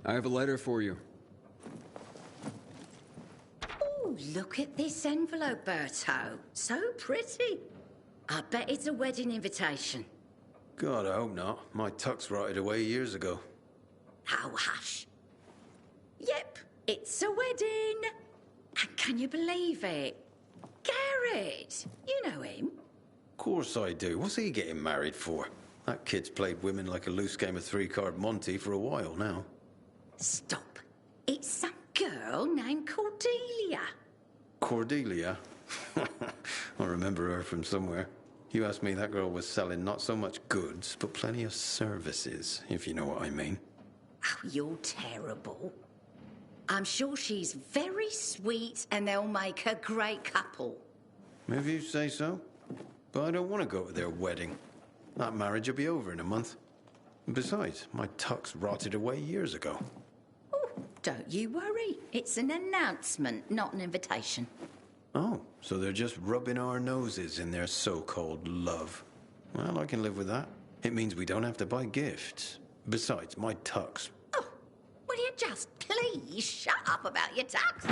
[SPEAKER 9] I have a letter for you.
[SPEAKER 3] Oh, look at this envelope, Berto. So pretty. I bet it's a wedding invitation.
[SPEAKER 1] God, I hope not. My tux rotted away years ago.
[SPEAKER 3] Oh, hush. Yep, it's a wedding. And can you believe it? Garrett, you know him.
[SPEAKER 1] Of course I do. What's he getting married for? That kid's played women like a loose game of three-card Monty for a while now.
[SPEAKER 3] Stop. It's some girl named Cordelia.
[SPEAKER 1] Cordelia? I remember her from somewhere. You asked me, that girl was selling not so much goods, but plenty of services, if you know what I mean.
[SPEAKER 3] Oh, you're terrible. I'm sure she's very sweet and they'll make a great couple.
[SPEAKER 1] If you say so. But I don't want to go to their wedding. That marriage will be over in a month. Besides, my tux rotted away years ago.
[SPEAKER 3] Oh, don't you worry. It's an announcement, not an invitation.
[SPEAKER 1] Oh, so they're just rubbing our noses in their so-called love. Well, I can live with that. It means we don't have to buy gifts. Besides, my tux.
[SPEAKER 3] Oh, will you just please shut up about your tux?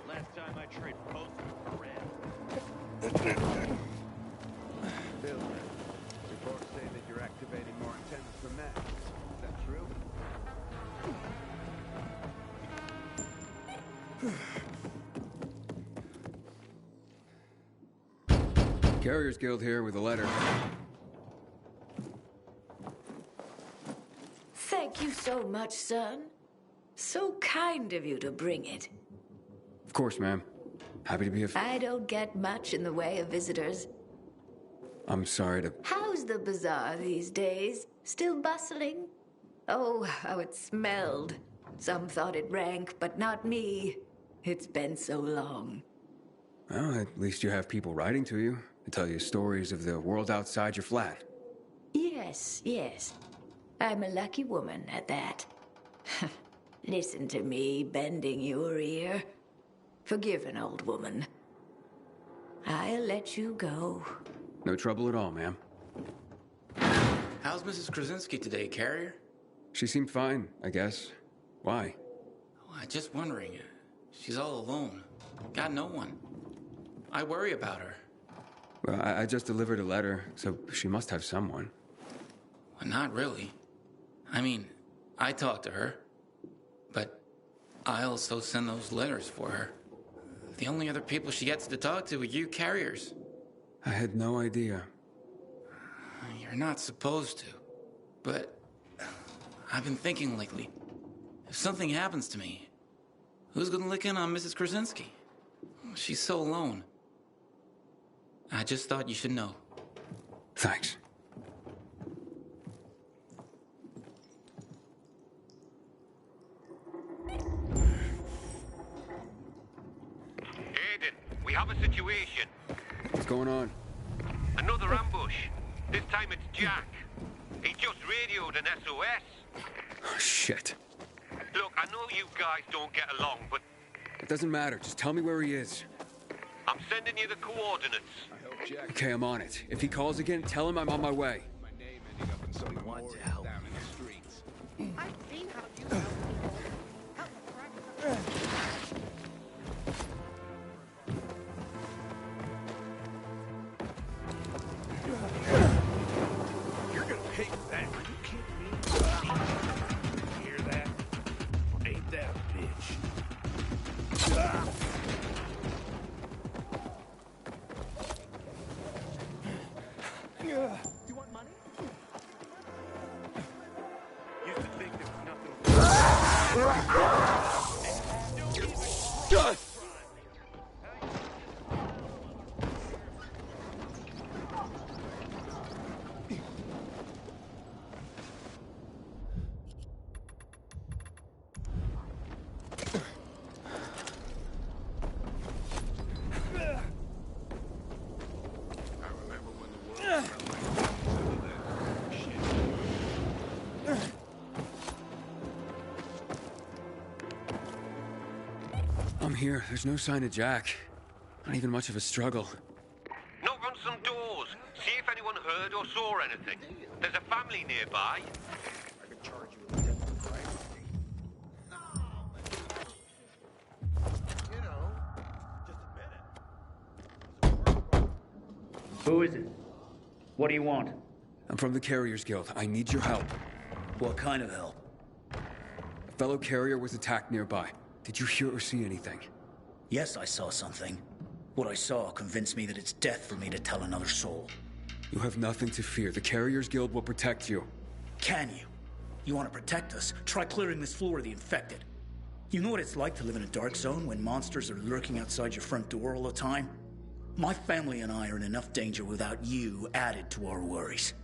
[SPEAKER 19] Last time I traded posters for rent.
[SPEAKER 20] Bill, reports say that you're activating more antennas than that. Is that true?
[SPEAKER 9] Carriers Guild here with a letter.
[SPEAKER 18] Thank you so much, son. So kind of you to bring it.
[SPEAKER 9] Of course, ma'am. Happy to be of...
[SPEAKER 18] I don't get much in the way of visitors.
[SPEAKER 9] I'm sorry to...
[SPEAKER 18] How's the bazaar these days? Still bustling? Oh, how it smelled. Some thought it rank, but not me. It's been so long.
[SPEAKER 9] Well, at least you have people writing to you to tell you stories of the world outside your flat.
[SPEAKER 18] Yes, yes. I'm a lucky woman at that. Listen to me bending your ear. Forgive an old woman. I'll let you go.
[SPEAKER 9] No trouble at all, ma'am.
[SPEAKER 5] How's Mrs. Krasinski today, Carrier?
[SPEAKER 9] She seemed fine, I guess. Why?
[SPEAKER 5] Oh, I'm just wondering. She's all alone. Got no one. I worry about her.
[SPEAKER 9] Well, I just delivered a letter, so she must have someone.
[SPEAKER 5] Well, not really. I mean, I talk to her, but I also send those letters for her. The only other people she gets to talk to are you carriers.
[SPEAKER 9] I had no idea.
[SPEAKER 5] You're not supposed to, but I've been thinking lately, if something happens to me, who's gonna look in on Mrs. Krasinski? She's so alone. I just thought you should know.
[SPEAKER 9] Thanks.
[SPEAKER 14] Aiden, we have a situation.
[SPEAKER 9] What's going on?
[SPEAKER 14] Another ambush. This time it's Jack. He just radioed an SOS.
[SPEAKER 9] Oh, shit.
[SPEAKER 14] Look, I know you guys don't get along, but
[SPEAKER 9] It doesn't matter. Just tell me where he is.
[SPEAKER 14] I'm sending you the coordinates.
[SPEAKER 9] Okay, I'm on it. If he calls again, tell him I'm on my way.
[SPEAKER 20] Want to help down in the streets.
[SPEAKER 22] I've seen how you help people. Help a
[SPEAKER 15] You're gonna hate that. Are you kidding me? You hear that? Ain't that a bitch?
[SPEAKER 19] Do you want money? Used to think there was nothing.
[SPEAKER 1] I'm here. There's no sign of Jack. Not even much of a struggle.
[SPEAKER 14] Knock on some doors. See if anyone heard or saw anything. There's a family nearby.
[SPEAKER 20] I could charge you with death for privacy. You know, just admit it.
[SPEAKER 6] Who is it? What do you want?
[SPEAKER 1] I'm from the Carriers Guild. I need your help.
[SPEAKER 6] What kind of help?
[SPEAKER 1] A fellow carrier was attacked nearby. Did you hear or see anything?
[SPEAKER 6] Yes, I saw something. What I saw convinced me that it's death for me to tell another soul.
[SPEAKER 1] You have nothing to fear. The Carriers Guild will protect you.
[SPEAKER 6] Can you? You want to protect us? Try clearing this floor of the infected. You know what it's like to live in a dark zone when monsters are lurking outside your front door all the time? My family and I are in enough danger without you added to our worries.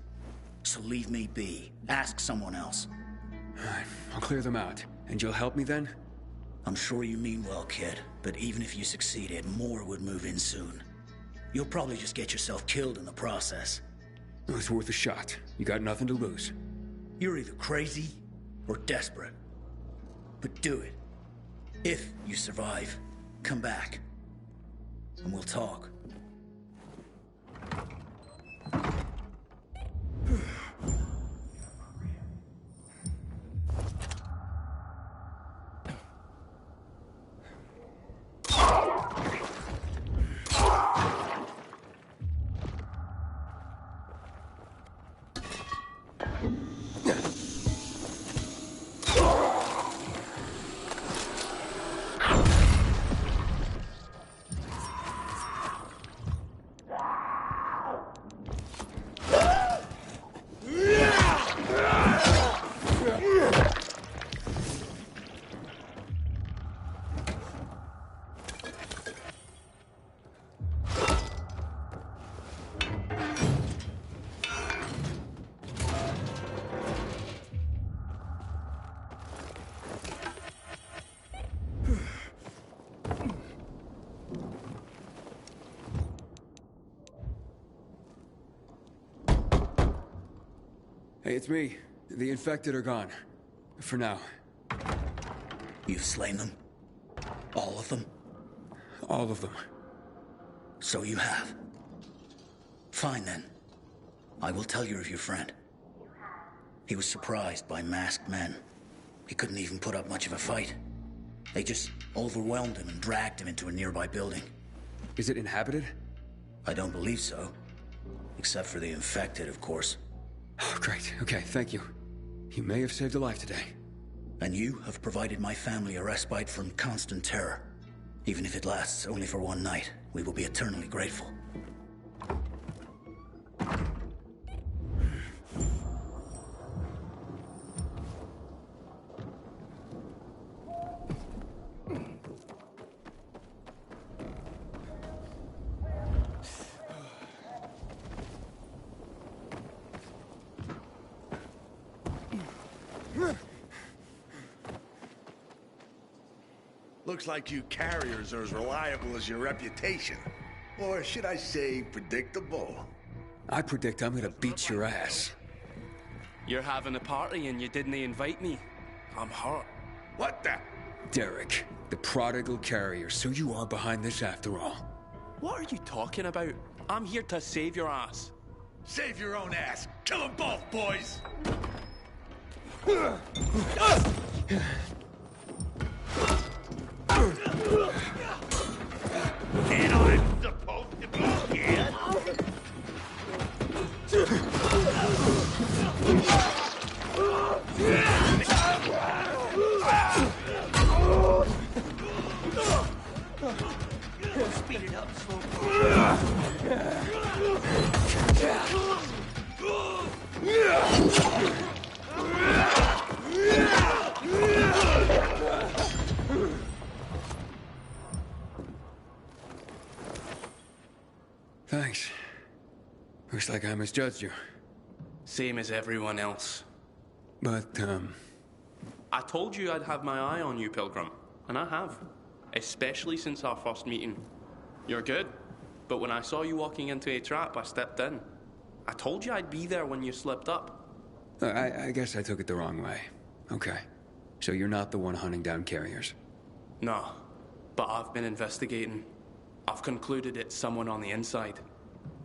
[SPEAKER 6] So leave me be. Ask someone else.
[SPEAKER 1] I'll clear them out. And you'll help me then?
[SPEAKER 6] I'm sure you mean well, kid. But even if you succeeded, more would move in soon. You'll probably just get yourself killed in the process.
[SPEAKER 1] It was worth a shot. You got nothing to lose.
[SPEAKER 6] You're either crazy or desperate. But do it. If you survive, come back. And we'll talk.
[SPEAKER 1] Hey, it's me. The infected are gone. For now.
[SPEAKER 6] You've slain them? All of them?
[SPEAKER 1] All of them.
[SPEAKER 6] So you have. Fine then. I will tell you of your friend. He was surprised by masked men. He couldn't even put up much of a fight. They just overwhelmed him and dragged him into a nearby building.
[SPEAKER 1] Is it inhabited?
[SPEAKER 6] I don't believe so. Except for the infected, of course.
[SPEAKER 1] Oh, great. Okay, thank you. You may have saved a life today.
[SPEAKER 6] And you have provided my family a respite from constant terror. Even if it lasts only for one night, we will be eternally grateful.
[SPEAKER 15] Looks like you carriers are as reliable as your reputation. Or should I say, predictable?
[SPEAKER 1] I predict I'm gonna beat your ass.
[SPEAKER 5] You're having a party and you didn't invite me. I'm hurt.
[SPEAKER 15] What the?
[SPEAKER 1] Derek, the prodigal carrier, so you are behind this after all.
[SPEAKER 5] What are you talking about? I'm here to save your ass.
[SPEAKER 15] Save your own ass. Kill them both, boys!
[SPEAKER 14] And I'm supposed to be scared?
[SPEAKER 4] Speed it up, slow.
[SPEAKER 1] Thanks. Looks like I misjudged you.
[SPEAKER 5] Same as everyone else.
[SPEAKER 1] But,
[SPEAKER 5] I told you I'd have my eye on you, Pilgrim. And I have. Especially since our first meeting. You're good. But when I saw you walking into a trap, I stepped in. I told you I'd be there when you slipped up.
[SPEAKER 1] I guess I took it the wrong way. Okay. So you're not the one hunting down carriers?
[SPEAKER 5] No. but I've been investigating. I've concluded it's someone on the inside.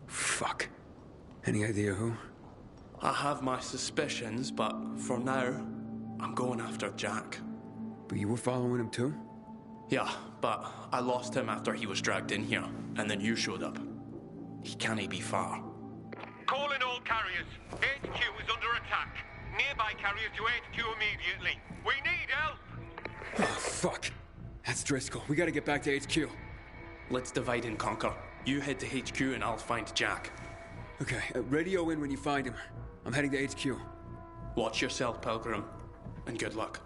[SPEAKER 1] Fuck. Any idea who?
[SPEAKER 5] I have my suspicions, but for now, I'm going after Jack.
[SPEAKER 1] But you were following him too?
[SPEAKER 5] Yeah, but I lost him after he was dragged in here, and then you showed up. He can't be far.
[SPEAKER 14] Calling all carriers. HQ is under attack. Nearby carriers to HQ immediately. We need help!
[SPEAKER 9] Oh, fuck. That's Driscoll. We gotta get back to HQ.
[SPEAKER 5] Let's divide and conquer. You head to HQ and I'll find Jack.
[SPEAKER 9] Okay, radio in when you find him. I'm heading to HQ.
[SPEAKER 5] Watch yourself, Pilgrim, and good luck.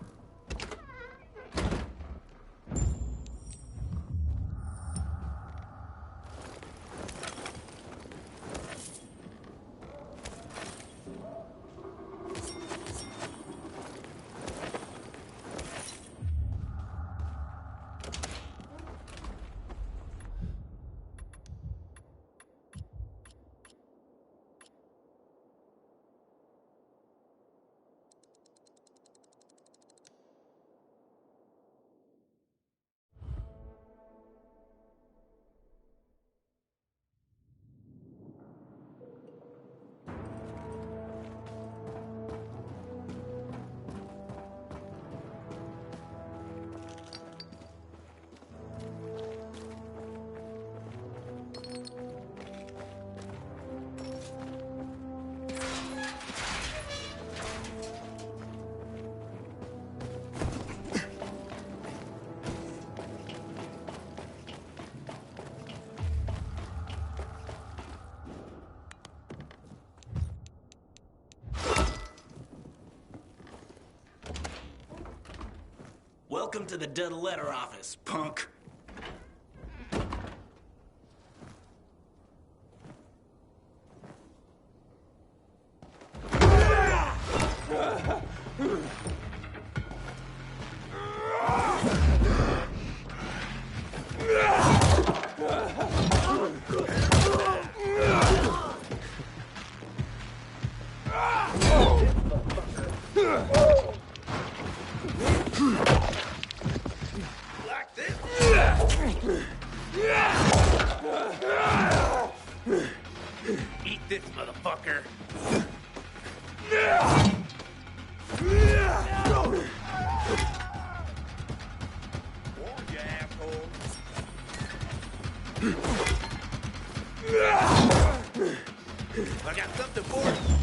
[SPEAKER 6] Welcome to the dead letter office, punk.
[SPEAKER 14] Eat this, motherfucker. I got something for you.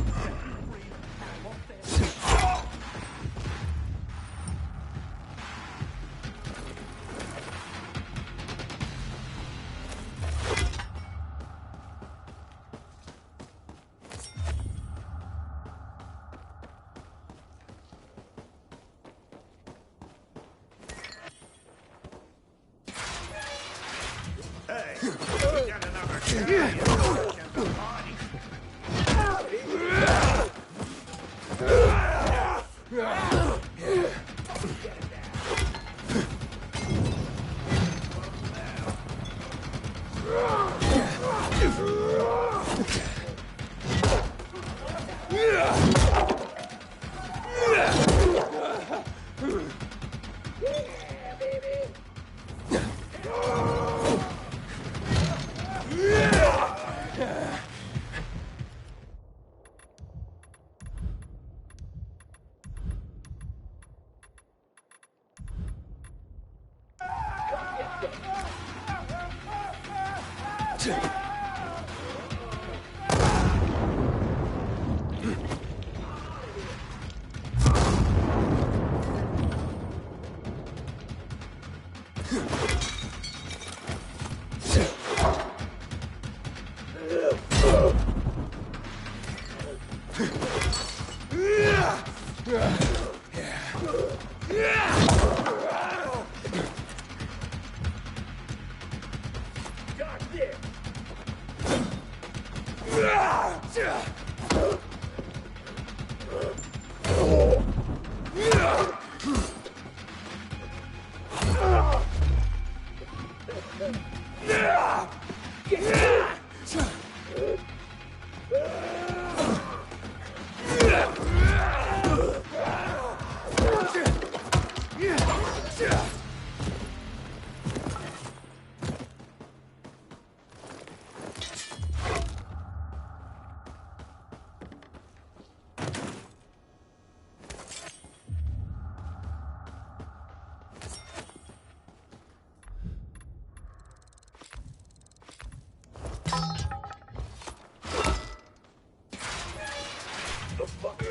[SPEAKER 16] The fuck?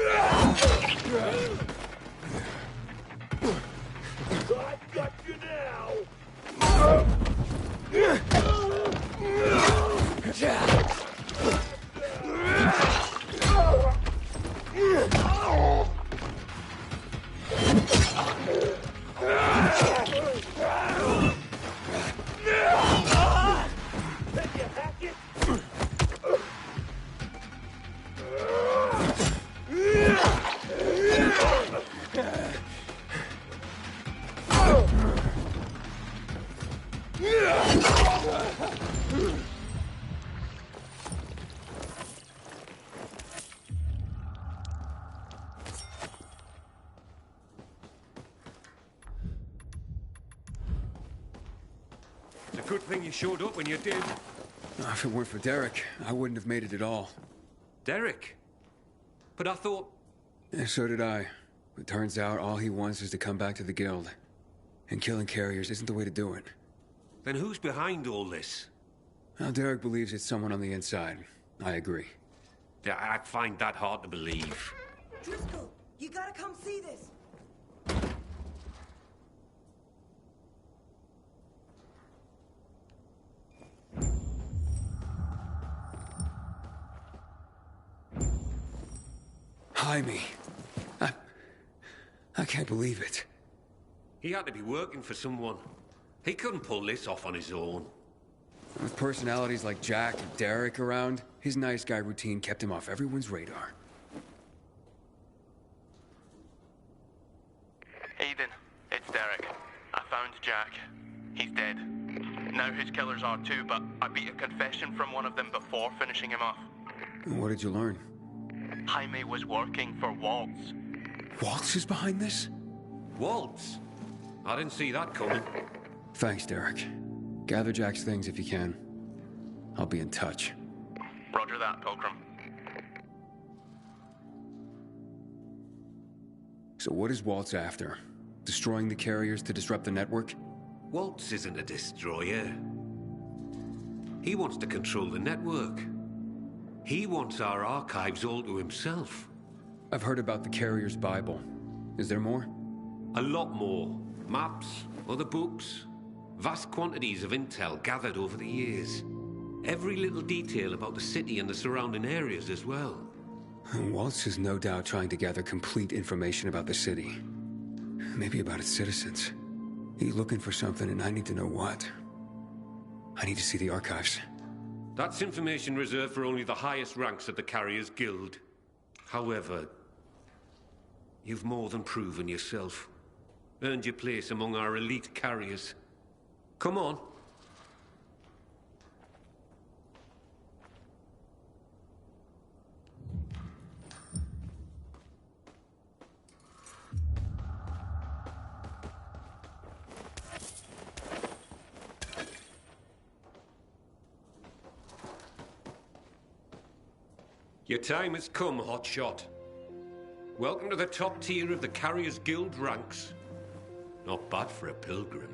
[SPEAKER 16] I've got you now!
[SPEAKER 2] It's a good thing you showed up when you did.
[SPEAKER 1] If it weren't for Derek, I wouldn't have made it at all.
[SPEAKER 2] Derek? But I thought...
[SPEAKER 1] Yeah, so did I. But turns out all he wants is to come back to the guild. And killing carriers isn't the way to do it.
[SPEAKER 2] Then who's behind all this?
[SPEAKER 1] Well, Derek believes it's someone on the inside. I agree.
[SPEAKER 2] Yeah, I find that hard to believe.
[SPEAKER 13] Driscoll, you gotta come see this.
[SPEAKER 1] Jaime. I can't believe it.
[SPEAKER 2] He had to be working for someone. He couldn't pull this off on his own.
[SPEAKER 1] With personalities like Jack and Derek around, his nice guy routine kept him off everyone's radar.
[SPEAKER 5] Aiden, it's Derek. I found Jack. He's dead. Now his killers are too, but I beat a confession from one of them before finishing him off.
[SPEAKER 1] What did you learn?
[SPEAKER 5] Jaime was working for Waltz.
[SPEAKER 1] Waltz is behind this?
[SPEAKER 2] Waltz? I didn't see that coming.
[SPEAKER 1] Thanks, Derek. Gather Jack's things if you can. I'll be in touch.
[SPEAKER 5] Roger that, Pilgrim.
[SPEAKER 1] So what is Waltz after? Destroying the carriers to disrupt the network?
[SPEAKER 2] Waltz isn't a destroyer. He wants to control the network. He wants our archives all to himself.
[SPEAKER 1] I've heard about the Carrier's Bible. Is there more?
[SPEAKER 2] A lot more. Maps, other books, vast quantities of intel gathered over the years. Every little detail about the city and the surrounding areas as well.
[SPEAKER 1] Waltz is no doubt trying to gather complete information about the city. Maybe about its citizens. He's looking for something and I need to know what. I need to see the archives.
[SPEAKER 2] That's information reserved for only the highest ranks of the Carriers Guild. However, you've more than proven yourself. Earned your place among our elite carriers. Come on. Your time has come, Hotshot. Welcome to the top tier of the Carriers Guild ranks. Not bad for a pilgrim.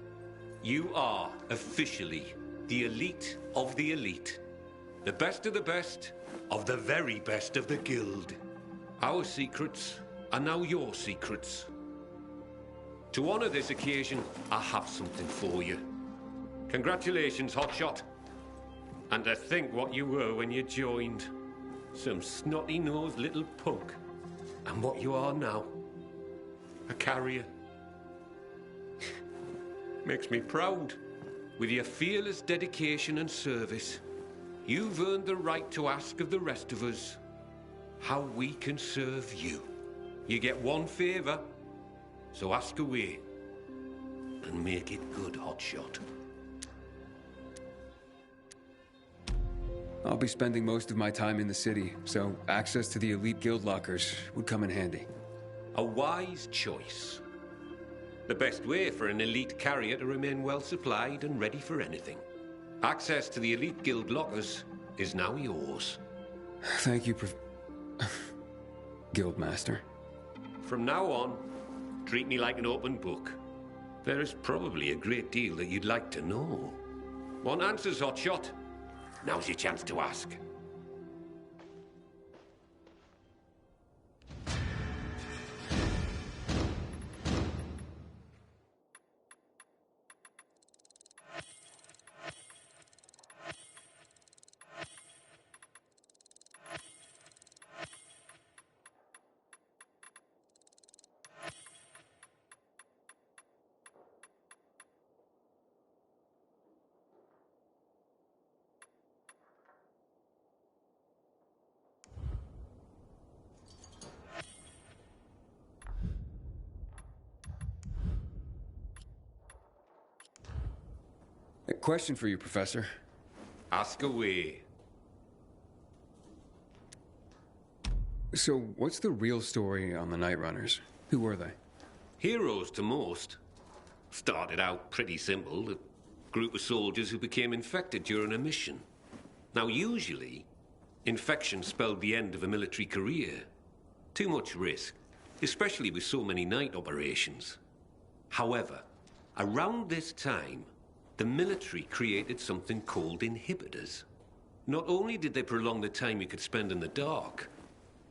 [SPEAKER 2] You are, officially, the elite of the elite. The best of the best of the very best of the Guild. Our secrets are now your secrets. To honor this occasion, I have something for you. Congratulations, Hotshot. And to think what you were when you joined. Some snotty-nosed little punk. And what you are now. A carrier. Makes me proud. With your fearless dedication and service, you've earned the right to ask of the rest of us how we can serve you. You get one favor, so ask away. And make it good, Hotshot.
[SPEAKER 1] I'll be spending most of my time in the city, so access to the elite guild lockers would come in handy.
[SPEAKER 2] A wise choice. The best way for an elite carrier to remain well supplied and ready for anything. Access to the elite guild lockers is now yours.
[SPEAKER 1] Thank you, Guildmaster.
[SPEAKER 2] From now on, treat me like an open book. There is probably a great deal that you'd like to know. Want answers, Hotshot? Now's your chance to ask.
[SPEAKER 9] question for you, Professor.
[SPEAKER 2] Ask away.
[SPEAKER 1] So, what's the real story on the Night Runners? Who were they?
[SPEAKER 2] Heroes to most. Started out pretty simple. A group of soldiers who became infected during a mission. Now, usually, infection spelled the end of a military career. Too much risk, especially with so many night operations. However, around this time, the military created something called inhibitors. Not only did they prolong the time you could spend in the dark,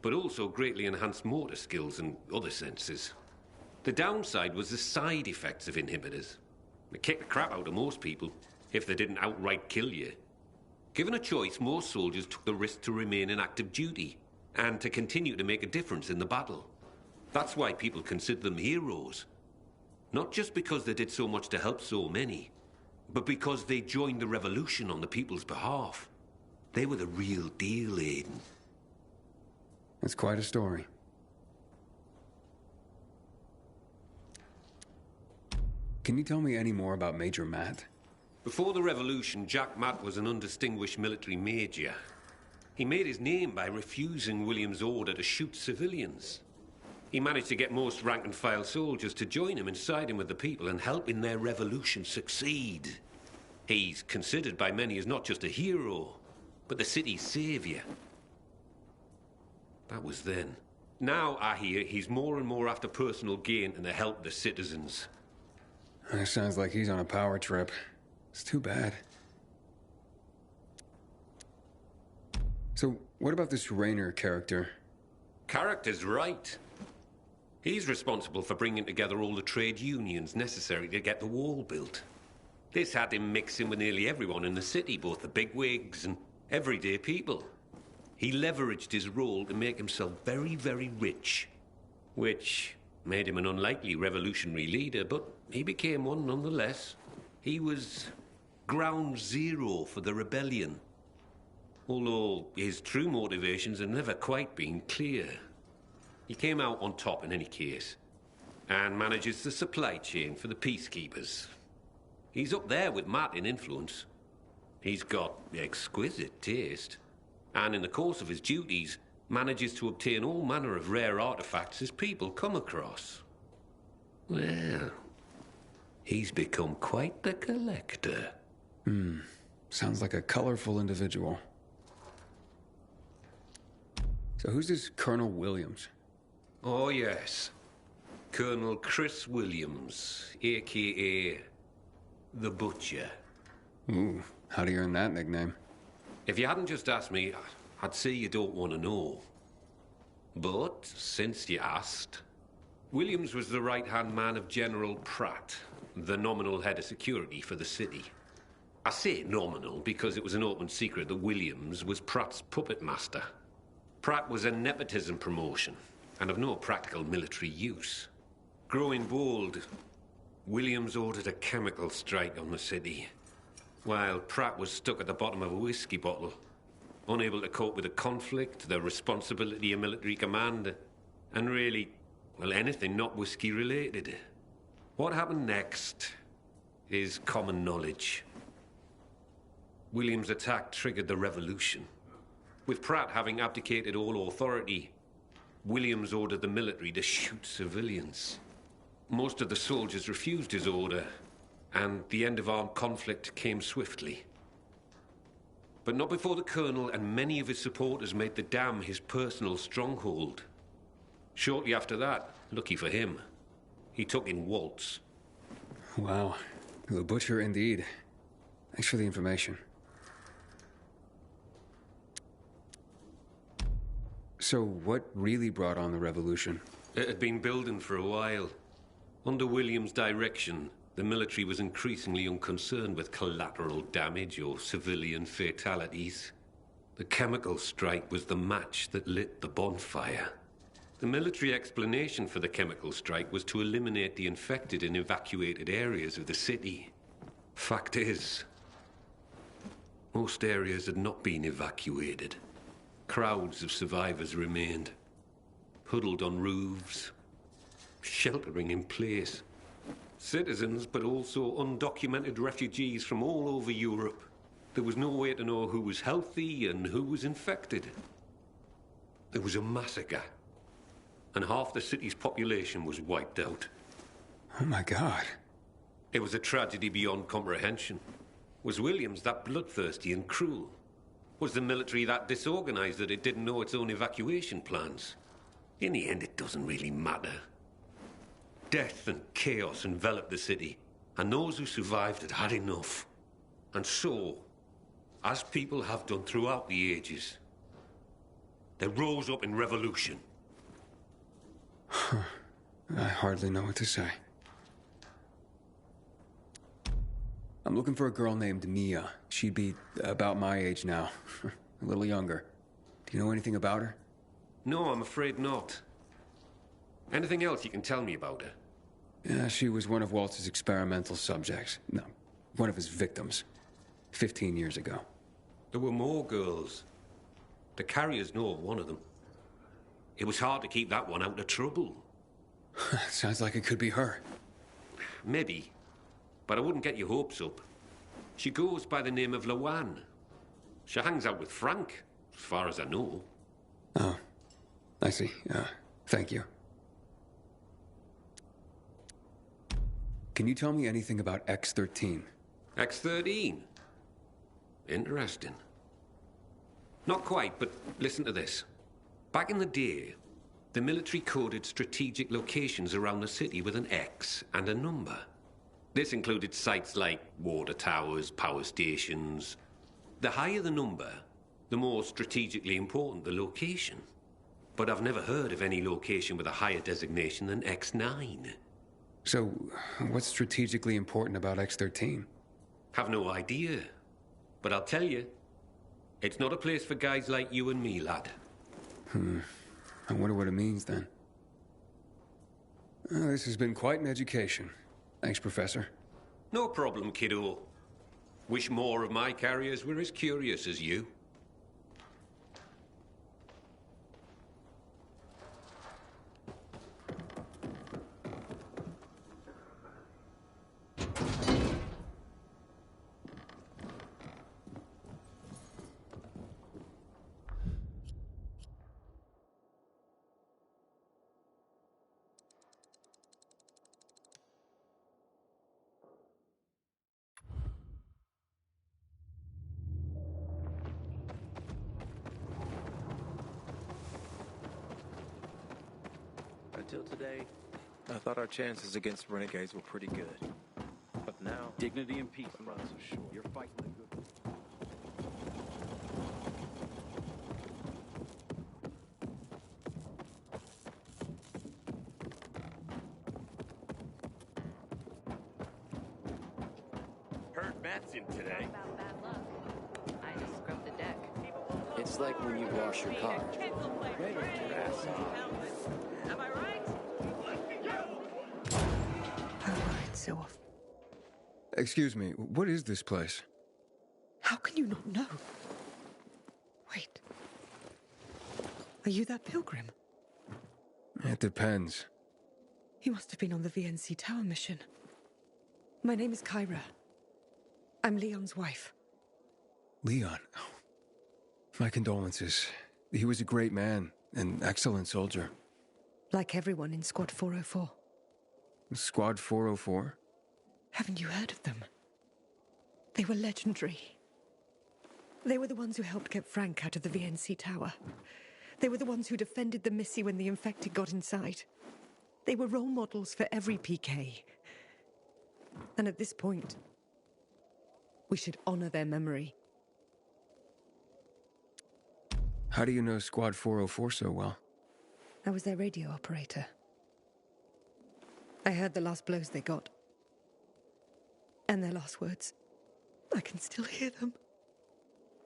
[SPEAKER 2] but also greatly enhanced motor skills and other senses. The downside was the side effects of inhibitors. They kicked the crap out of most people, if they didn't outright kill you. Given a choice, most soldiers took the risk to remain in active duty, and to continue to make a difference in the battle. That's why people consider them heroes. Not just because they did so much to help so many, but because they joined the revolution on the people's behalf. They were the real deal, Aiden.
[SPEAKER 1] That's quite a story. Can you tell me any more about Major Matt?
[SPEAKER 2] Before the revolution, Jack Matt was an undistinguished military major. He made his name by refusing William's order to shoot civilians. He managed to get most rank-and-file soldiers to join him and side him with the people and help in their revolution succeed. He's considered by many as not just a hero, but the city's savior. That was then. Now, I hear, he's more and more after personal gain and the help of the citizens.
[SPEAKER 1] That sounds like he's on a power trip. It's too bad. So, what about this Raynor character?
[SPEAKER 2] Character's right. He's responsible for bringing together all the trade unions necessary to get the wall built. This had him mixing with nearly everyone in the city, both the bigwigs and everyday people. He leveraged his role to make himself very, very rich, which made him an unlikely revolutionary leader, but he became one nonetheless. He was ground zero for the rebellion, although his true motivations have never quite been clear. He came out on top in any case, and manages the supply chain for the peacekeepers. He's up there with Matt in influence. He's got exquisite taste, and in the course of his duties, manages to obtain all manner of rare artifacts his people come across. Well, he's become quite the collector.
[SPEAKER 1] Sounds like a colorful individual. So who's this Colonel Williams?
[SPEAKER 2] Oh, yes. Colonel Chris Williams, a.k.a. The Butcher.
[SPEAKER 1] Ooh, how do you earn that nickname?
[SPEAKER 2] If you hadn't just asked me, I'd say you don't want to know. But, since you asked, Williams was the right-hand man of General Pratt, the nominal head of security for the city. I say nominal because it was an open secret that Williams was Pratt's puppet master. Pratt was a nepotism promotion, and of no practical military use. Growing bold, Williams ordered a chemical strike on the city, while Pratt was stuck at the bottom of a whiskey bottle, unable to cope with the conflict, the responsibility of military command, and really, well, anything not whiskey-related. What happened next is common knowledge. Williams' attack triggered the revolution. With Pratt having abdicated all authority, Williams ordered the military to shoot civilians. Most of the soldiers refused his order, and the end of armed conflict came swiftly. But not before the Colonel and many of his supporters made the dam his personal stronghold. Shortly after that, lucky for him, he took in Waltz.
[SPEAKER 1] Wow, the Butcher indeed. Thanks for the information. So what really brought on the revolution?
[SPEAKER 2] It had been building for a while. Under Williams' direction, the military was increasingly unconcerned with collateral damage or civilian fatalities. The chemical strike was the match that lit the bonfire. The military explanation for the chemical strike was to eliminate the infected in evacuated areas of the city. Fact is, most areas had not been evacuated. Crowds of survivors remained, huddled on roofs, sheltering in place. Citizens, but also undocumented refugees from all over Europe. There was no way to know who was healthy and who was infected. There was a massacre, and half the city's population was wiped out.
[SPEAKER 1] Oh my God.
[SPEAKER 2] It was a tragedy beyond comprehension. Was Williams that bloodthirsty and cruel? Was the military that disorganized that it didn't know its own evacuation plans? In the end, it doesn't really matter. Death and chaos enveloped the city, and those who survived had had enough. And so, as people have done throughout the ages, they rose up in revolution.
[SPEAKER 1] I hardly know what to say. I'm looking for a girl named Mia. She'd be about my age now. A little younger. Do you know anything about her?
[SPEAKER 2] No, I'm afraid not. Anything else you can tell me about her?
[SPEAKER 1] Yeah, she was one of Waltz's experimental subjects. No, one of his victims. 15 years ago.
[SPEAKER 2] There were more girls. The carriers know of one of them. It was hard to keep that one out of trouble.
[SPEAKER 1] Sounds like it could be her.
[SPEAKER 2] Maybe. But I wouldn't get your hopes up. She goes by the name of Lawan. She hangs out with Frank, as far as I know.
[SPEAKER 1] Oh, I see. Thank you. Can you tell me anything about X-13?
[SPEAKER 2] X-13? Interesting. Not quite, but listen to this. Back in the day, the military coded strategic locations around the city with an X and a number. This included sites like water towers, power stations. The higher the number, the more strategically important the location. But I've never heard of any location with a higher designation than X9.
[SPEAKER 1] So, what's strategically important about X-13?
[SPEAKER 2] Have no idea. But I'll tell you, it's not a place for guys like you and me, lad.
[SPEAKER 1] I wonder what it means, then. This has been quite an education. Thanks, Professor.
[SPEAKER 2] No problem, kiddo. Wish more of my carriers were as curious as you.
[SPEAKER 21] Until today, I thought our chances against renegades were pretty good. But now,
[SPEAKER 8] dignity and peace.
[SPEAKER 21] I'm not so sure.
[SPEAKER 8] You're fighting the good.
[SPEAKER 5] Heard Matt's in today.
[SPEAKER 10] I just scrubbed the deck.
[SPEAKER 21] It's like when you wash your car.
[SPEAKER 10] Am I right?
[SPEAKER 11] I worried so often.
[SPEAKER 1] Excuse me, what is this place?
[SPEAKER 11] How can you not know? Wait. Are you that pilgrim?
[SPEAKER 1] It depends.
[SPEAKER 11] You must have been on the VNC Tower mission. My name is Kyra. I'm Leon's wife.
[SPEAKER 1] Leon? Oh. My condolences. He was a great man, an excellent soldier.
[SPEAKER 11] Like everyone in Squad 404.
[SPEAKER 1] Squad 404?
[SPEAKER 11] Haven't you heard of them? They were legendary. They were the ones who helped get Frank out of the VNC Tower. They were the ones who defended the Missy when the infected got inside. They were role models for every PK. And at this point, we should honor their memory.
[SPEAKER 1] How do you know Squad 404 so well?
[SPEAKER 11] I was their radio operator. I heard the last blows they got. And their last words. I can still hear them.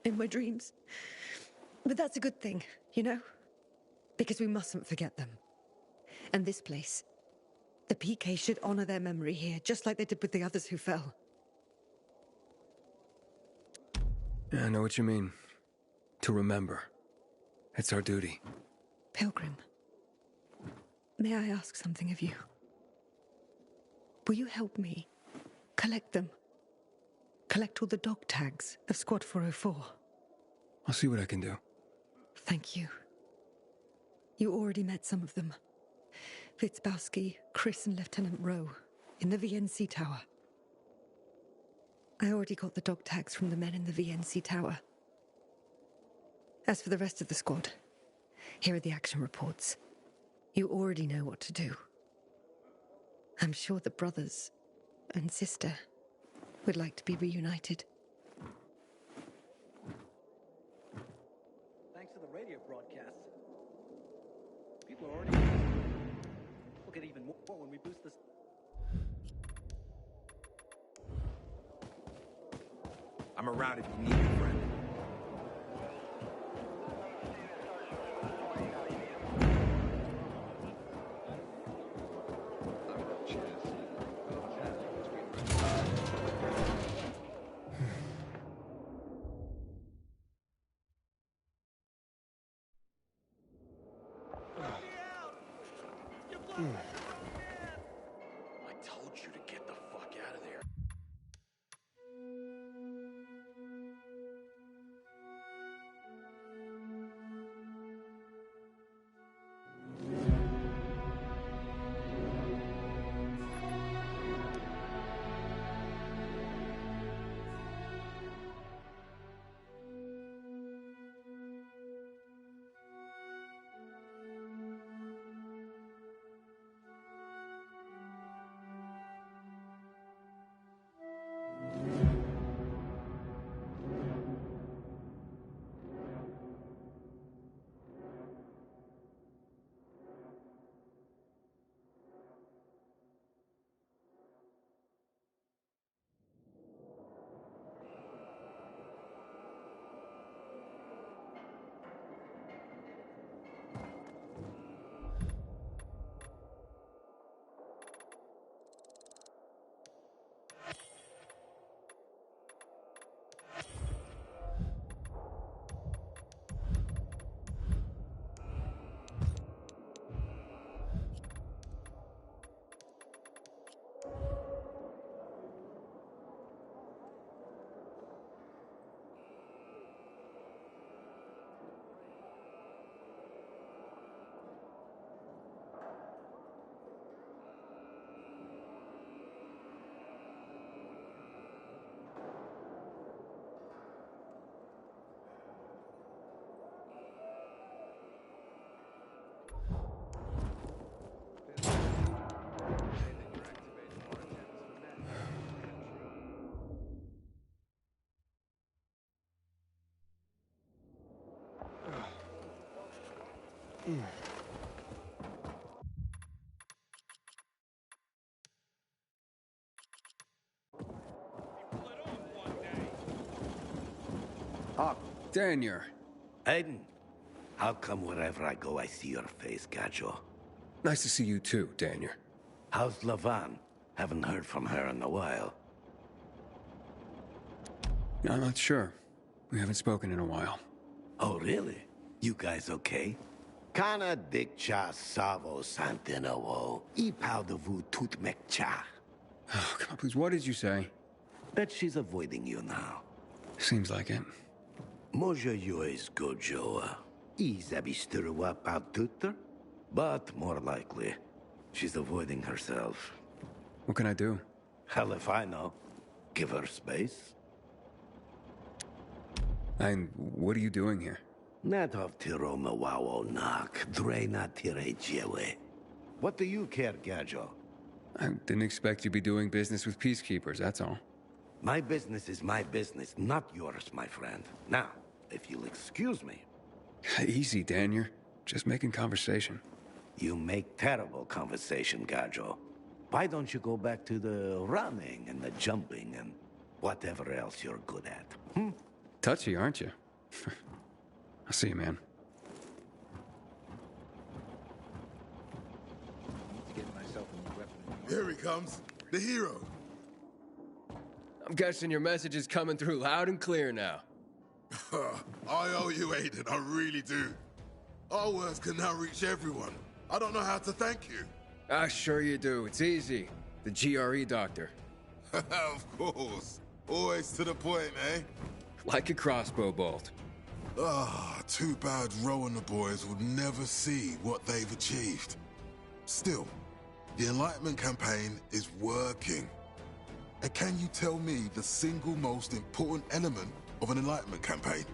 [SPEAKER 11] In my dreams. But that's a good thing, you know? Because we mustn't forget them. And this place, the PK should honor their memory here, just like they did with the others who fell.
[SPEAKER 1] Yeah, I know what you mean. To remember. It's our duty.
[SPEAKER 11] Pilgrim, may I ask something of you? Will you help me? Collect them. Collect all the dog tags of Squad 404.
[SPEAKER 1] I'll see what I can do.
[SPEAKER 11] Thank you. You already met some of them. Fitzbowski, Chris and Lieutenant Rowe in the VNC Tower. I already got the dog tags from the men in the VNC Tower. As for the rest of the squad, here are the action reports. You already know what to do. I'm sure the brothers and sister would like to be reunited.
[SPEAKER 8] Thanks to the radio broadcasts, people are already... We'll get even more when we boost this...
[SPEAKER 12] I'm around if you need me, friend.
[SPEAKER 15] I told you to get the fuck out of there.
[SPEAKER 1] Daniel.
[SPEAKER 23] Aiden, how come wherever I go I see your face, Gajo?
[SPEAKER 1] Nice to see you too, Daniel.
[SPEAKER 23] How's Lavan? Haven't heard from her in a while.
[SPEAKER 1] I'm not sure. We haven't spoken in a while.
[SPEAKER 23] Oh, really? You guys okay? Kana dikcha savo santinawo, ipaudavu tutmekcha.
[SPEAKER 1] Oh, come on, please, what did you say?
[SPEAKER 23] Bet she's avoiding you now.
[SPEAKER 1] Seems like it.
[SPEAKER 23] Moja yois gojoa. Izabisturwa paututter? But more likely, she's avoiding herself.
[SPEAKER 1] What can I do?
[SPEAKER 23] Hell if I know. Give her space.
[SPEAKER 1] And what are you doing here?
[SPEAKER 23] Natov tiroma wawo nak, drena tire jewe. What do you care, Gajo?
[SPEAKER 1] I didn't expect you'd be doing business with peacekeepers, that's all.
[SPEAKER 23] My business is my business, not yours, my friend. Now, if you'll excuse me.
[SPEAKER 1] Easy, Daniel. Just making conversation.
[SPEAKER 23] You make terrible conversation, Gajo. Why don't you go back to the running and the jumping and whatever else you're good at?
[SPEAKER 1] Touchy, aren't you? I'll see you, man.
[SPEAKER 24] Here he comes. The hero.
[SPEAKER 9] I'm guessing your message is coming through loud and clear now.
[SPEAKER 24] I owe you, Aiden. I really do. Our words can now reach everyone. I don't know how to thank you.
[SPEAKER 9] Ah, sure you do. It's easy. the GRE doctor.
[SPEAKER 24] Of course. Always to the point, eh?
[SPEAKER 9] Like a crossbow bolt.
[SPEAKER 24] Ah, too bad Roe and the boys would never see what they've achieved. Still, the Enlightenment campaign is working. And can you tell me the single most important element of an Enlightenment campaign?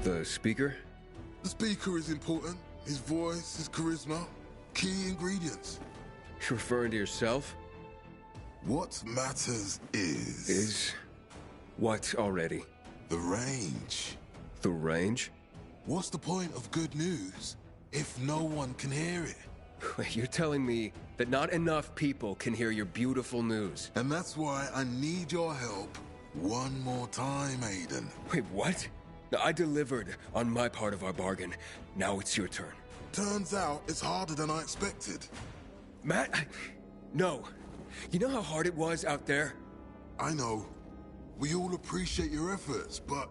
[SPEAKER 9] The speaker?
[SPEAKER 24] The speaker is important. His voice, his charisma, key ingredients.
[SPEAKER 9] You're referring to yourself?
[SPEAKER 24] What matters is...
[SPEAKER 9] Is... what already?
[SPEAKER 24] The range.
[SPEAKER 9] The range?
[SPEAKER 24] What's the point of good news if no one can hear it?
[SPEAKER 9] Wait, you're telling me that not enough people can hear your beautiful news?
[SPEAKER 24] And that's why I need your help one more time, Aiden.
[SPEAKER 9] Wait, what? I delivered on my part of our bargain. Now it's your turn.
[SPEAKER 24] Turns out it's harder than I expected.
[SPEAKER 9] Matt, no. You know how hard it was out there?
[SPEAKER 24] I know. We all appreciate your efforts, but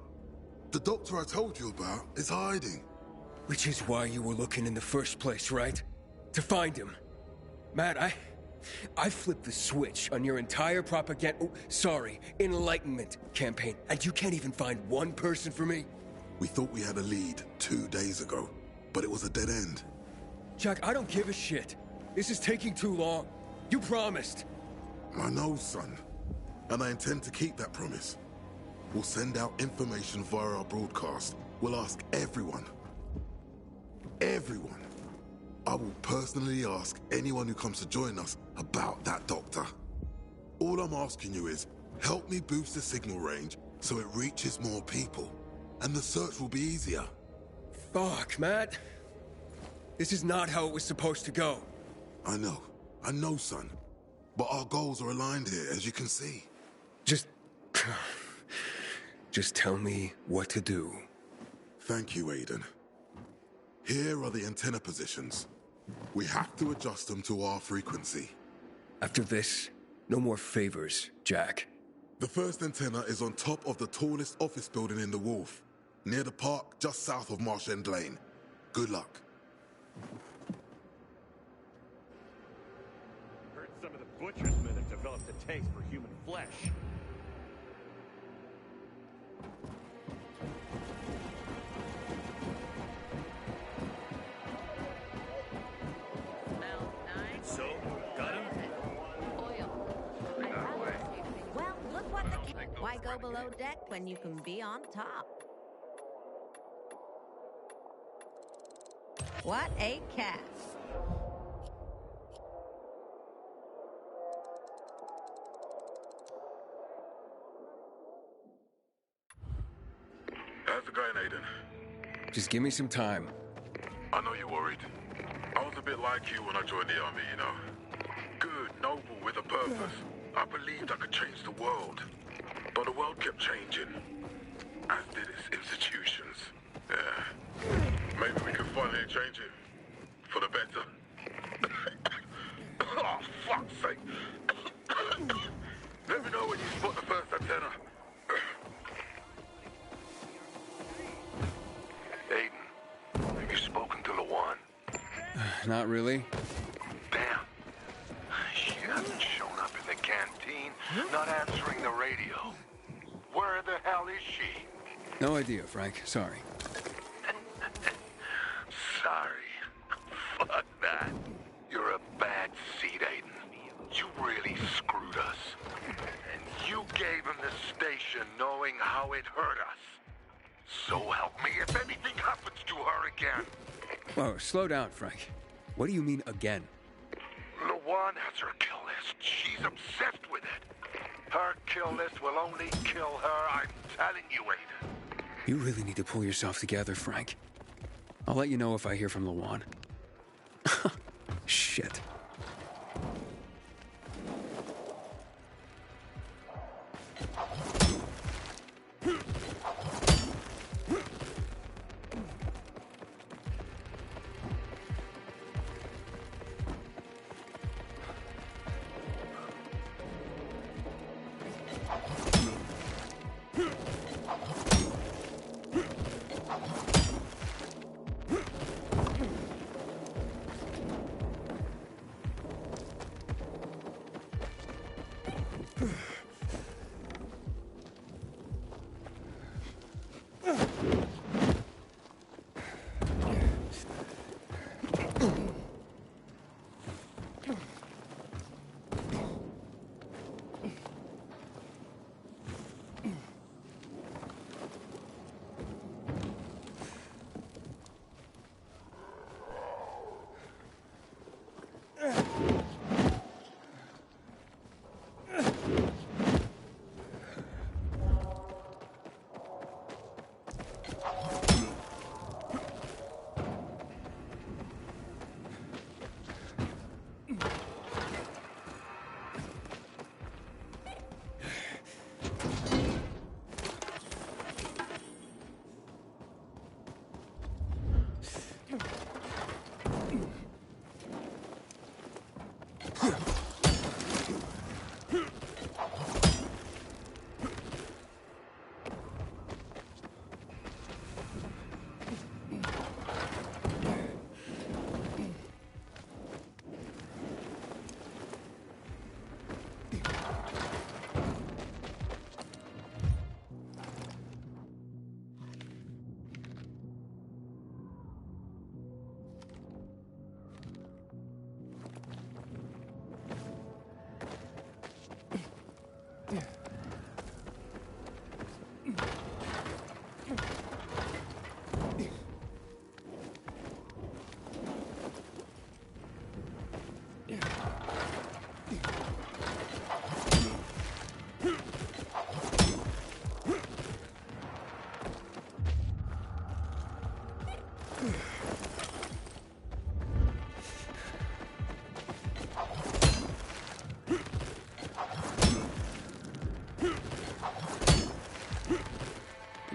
[SPEAKER 24] the doctor I told you about is hiding.
[SPEAKER 9] Which is why you were looking in the first place, right? To find him. Matt, I flipped the switch on your entire Enlightenment campaign, and you can't even find one person for me?
[SPEAKER 24] We thought we had a lead 2 days ago, but it was a dead end.
[SPEAKER 9] Jack, I don't give a shit. This is taking too long. You promised.
[SPEAKER 24] I know, son. And I intend to keep that promise. We'll send out information via our broadcast. We'll ask everyone. Everyone. I will personally ask anyone who comes to join us about that doctor. All I'm asking you is, help me boost the signal range so it reaches more people. And the search will be easier.
[SPEAKER 9] Fuck, Matt. This is not how it was supposed to go.
[SPEAKER 24] I know, son. But our goals are aligned here, as you can see.
[SPEAKER 9] Just tell me what to do.
[SPEAKER 24] Thank you, Aiden. Here are the antenna positions. We have to adjust them to our frequency.
[SPEAKER 9] After this, no more favors, Jack.
[SPEAKER 24] The first antenna is on top of the tallest office building in the Wharf, near the park just south of Marsh End Lane. Good luck.
[SPEAKER 19] Heard some of the butcher's men have developed a taste for human flesh.
[SPEAKER 2] So, got him?
[SPEAKER 3] Well, look what the... Why go below deck when you can be on top? What a cast.
[SPEAKER 24] How's it going, Aiden?
[SPEAKER 9] Just give me some time.
[SPEAKER 24] I know you're worried. I was a bit like you when I joined the army, you know. Good, noble, with a purpose. I believed I could change the world. But the world kept changing. As did its institutions. Yeah. Maybe we can finally change it. For the better. Oh, fuck's sake. Let me know when you spot the first antenna. Aiden, have you spoken to Lawan?
[SPEAKER 9] Not really.
[SPEAKER 24] Damn. She hasn't shown up in the canteen, not answering the radio. Where the hell is she?
[SPEAKER 9] No idea, Frank. Sorry.
[SPEAKER 24] Sorry. Fuck that. You're a bad seed, Aiden. You really screwed us. And you gave him the station knowing how it hurt us. So help me if anything happens to her again.
[SPEAKER 9] Whoa, slow down, Frank. What do you mean, again?
[SPEAKER 24] Lawan has her kill list. She's obsessed with it. Her kill list will only kill her, I'm telling you, Aiden.
[SPEAKER 9] You really need to pull yourself together, Frank. I'll let you know if I hear from Lawan. Shit.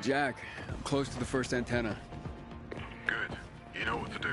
[SPEAKER 9] Jack. I'm close to the first antenna.
[SPEAKER 24] Good. You know what to do.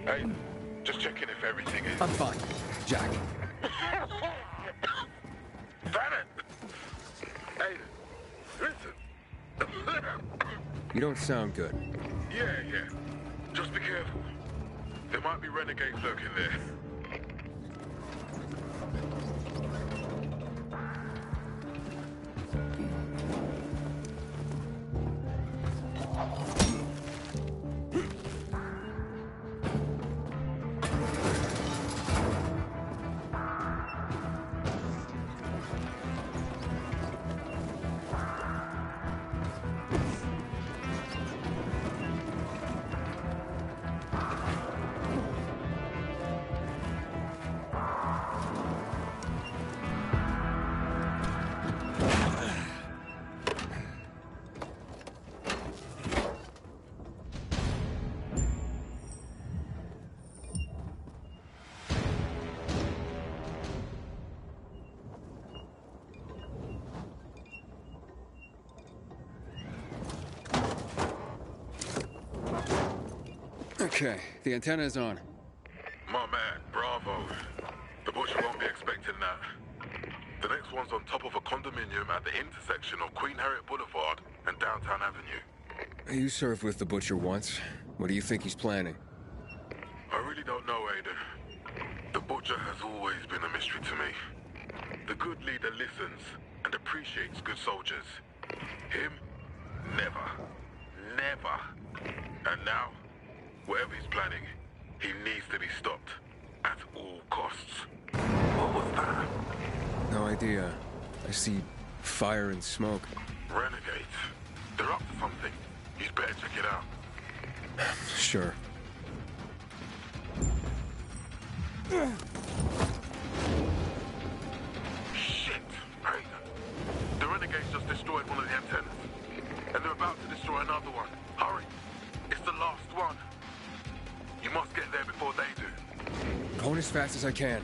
[SPEAKER 24] Hey, just checking if everything is...
[SPEAKER 9] I'm fine, Jack.
[SPEAKER 24] Damn it! Hey, listen.
[SPEAKER 9] You don't sound good.
[SPEAKER 24] Yeah. Just be careful. There might be renegades lurking there.
[SPEAKER 9] Okay, the antenna is on.
[SPEAKER 24] My man, bravo. The butcher won't be expecting that. The next one's on top of a condominium at the intersection of Queen Harriet Boulevard and Downtown Avenue.
[SPEAKER 9] You served with the butcher once. What do you think he's planning?
[SPEAKER 24] I really don't know, Aiden. The butcher has always been a mystery to me. The good leader listens and appreciates good soldiers. Him, never. Never. And now, whatever he's planning, he needs to be stopped at all costs. What was that?
[SPEAKER 9] No idea. I see fire and smoke.
[SPEAKER 24] Renegades. They're up to something. You'd better check it out.
[SPEAKER 9] Sure.
[SPEAKER 24] Shit! Hey, the renegades just destroyed one of the antennas. And they're about to destroy another one. Hurry! It's the last one. You must get there before they do.
[SPEAKER 9] Going as fast as I can.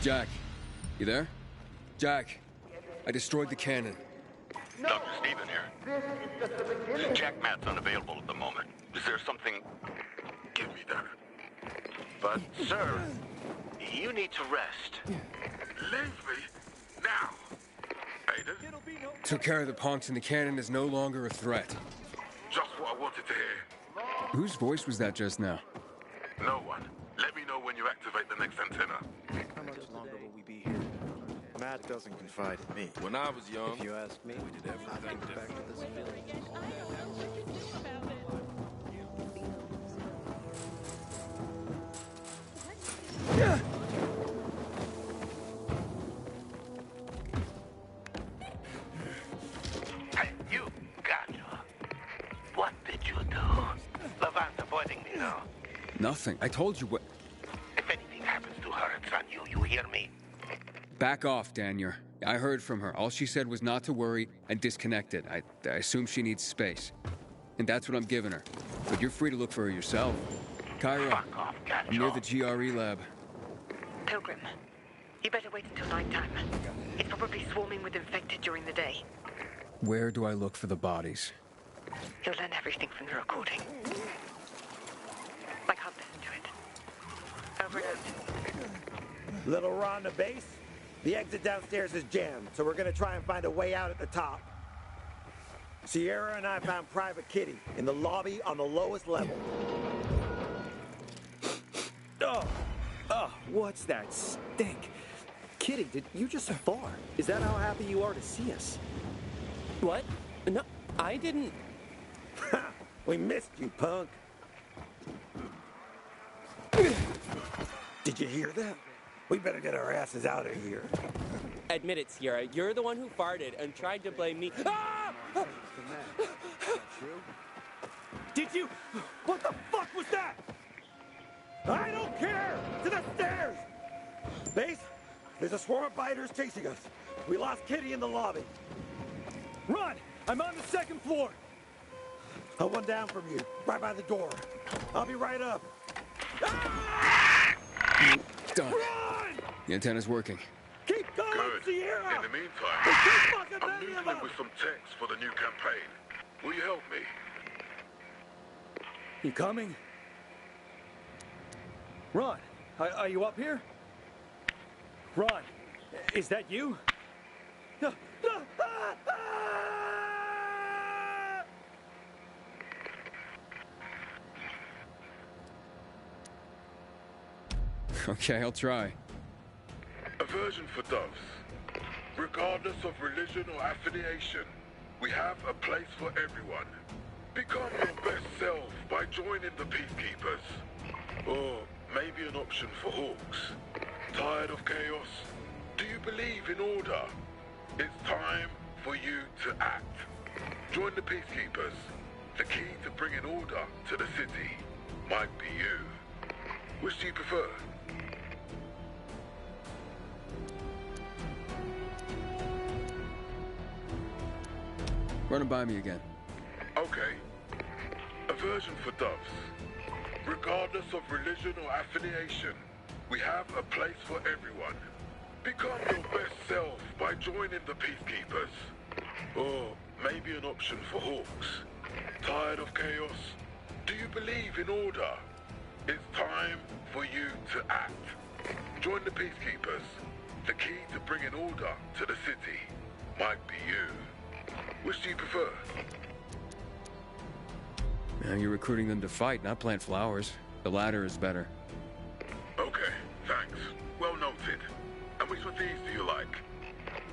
[SPEAKER 9] Jack, you there? Jack, I destroyed the cannon.
[SPEAKER 7] Dr. Stephen here. Jack Matt's unavailable at the moment. Is there something...
[SPEAKER 24] Give me that.
[SPEAKER 7] But, sir, you need to rest.
[SPEAKER 24] Leave me now. Aiden?
[SPEAKER 9] Took care of the punks and the cannon is no longer a threat.
[SPEAKER 24] Just what I wanted to hear.
[SPEAKER 9] Whose voice was that just now?
[SPEAKER 24] No one. Let me know when you activate the next antenna.
[SPEAKER 21] How much longer will we be here? Matt doesn't confide in me.
[SPEAKER 24] When I was young,
[SPEAKER 21] If you ask me,
[SPEAKER 24] we did everything
[SPEAKER 21] back to
[SPEAKER 24] different.
[SPEAKER 21] this feeling.
[SPEAKER 23] Hey, you, Gajo. What did you do? Levant's avoiding me now.
[SPEAKER 9] Nothing. I told you what...
[SPEAKER 23] If anything happens to her, it's on you. You hear me?
[SPEAKER 9] Back off, Daniel. I heard from her. All she said was not to worry and disconnected. I assume she needs space. And that's what I'm giving her. But you're free to look for her yourself. Kyra,
[SPEAKER 23] Fuck off, Gajo.
[SPEAKER 9] I'm near the GRE lab.
[SPEAKER 11] Pilgrim, you better wait until nighttime. It's probably swarming with infected during the day.
[SPEAKER 9] Where do I look for the bodies?
[SPEAKER 11] You'll learn everything from the recording. I can't listen to it. Over and out.
[SPEAKER 16] Little Ron to base? The exit downstairs is jammed, so we're gonna try and find a way out at the top. Sierra and I found Private Kitty in the lobby on the lowest level.
[SPEAKER 8] Oh, what's that stink? Kitty, did you just fart? Is that how happy you are to see us?
[SPEAKER 17] What? No, I didn't.
[SPEAKER 16] We missed you, punk. Did you hear that? We better get our asses out of here.
[SPEAKER 17] Admit it, Sierra. You're the one who farted and tried to blame me. Ah!
[SPEAKER 16] Did you? What the fuck was that? I don't care! To the stairs! Base, there's a swarm of biters chasing us. We lost Kitty in the lobby. Run! I'm on the second floor. One down from you, right by the door. I'll be right up.
[SPEAKER 9] Done.
[SPEAKER 16] Run!
[SPEAKER 9] The antenna's working.
[SPEAKER 16] Keep going,
[SPEAKER 24] Good.
[SPEAKER 16] Sierra!
[SPEAKER 24] In the meantime,
[SPEAKER 16] There's too fucking
[SPEAKER 24] I'm
[SPEAKER 16] many of
[SPEAKER 24] noodling
[SPEAKER 16] them!
[SPEAKER 24] with some text for the new campaign. Will you help me?
[SPEAKER 8] You coming? Ron, are you up here? Ron, is that you?
[SPEAKER 9] Okay, I'll try.
[SPEAKER 24] Aversion for doves. Regardless of religion or affiliation, we have a place for everyone. Become your best self by joining the Peacekeepers. Or maybe an option for Hawks. Tired of chaos? Do you believe in order? It's time for you to act. Join the Peacekeepers. The key to bringing order to the city might be you. Which do you prefer?
[SPEAKER 9] Run them by me again.
[SPEAKER 24] Okay. Aversion for doves. Regardless of religion or affiliation, we have a place for everyone. Become your best self by joining the Peacekeepers. Or maybe an option for Hawks. Tired of chaos? Do you believe in order? It's time for you to act. Join the Peacekeepers. The key to bringing order to the city might be you. Which do you prefer?
[SPEAKER 9] Now you're recruiting them to fight, not plant flowers. The latter is better.
[SPEAKER 24] Okay, thanks. Well noted. And which of these do you like?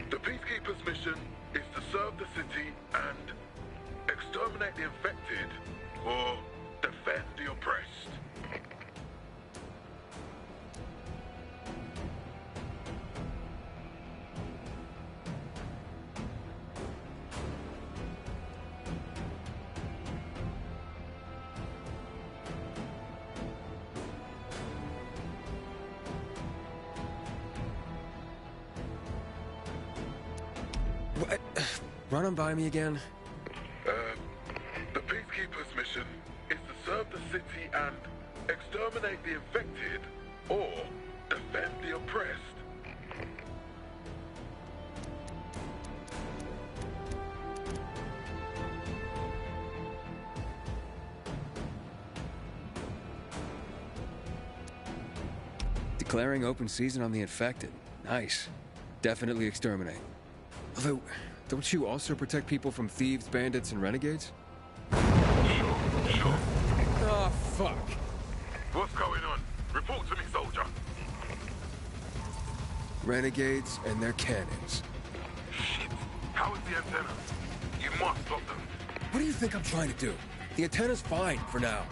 [SPEAKER 24] The Peacekeepers' mission is to serve the city and exterminate the infected, or defend the oppressed.
[SPEAKER 9] What? Run them by me again?
[SPEAKER 24] The Peacekeepers' mission is to serve the city and exterminate the infected, or defend the oppressed.
[SPEAKER 9] Declaring open season on the infected. Nice. Definitely exterminate. Although, don't you also protect people from thieves, bandits, and renegades?
[SPEAKER 24] Sure.
[SPEAKER 9] Oh, fuck?
[SPEAKER 24] What's going on? Report to me, soldier.
[SPEAKER 9] Renegades and their cannons.
[SPEAKER 24] Shit. How is the antenna? You must stop them.
[SPEAKER 9] What do you think I'm trying to do? The antenna's fine for now.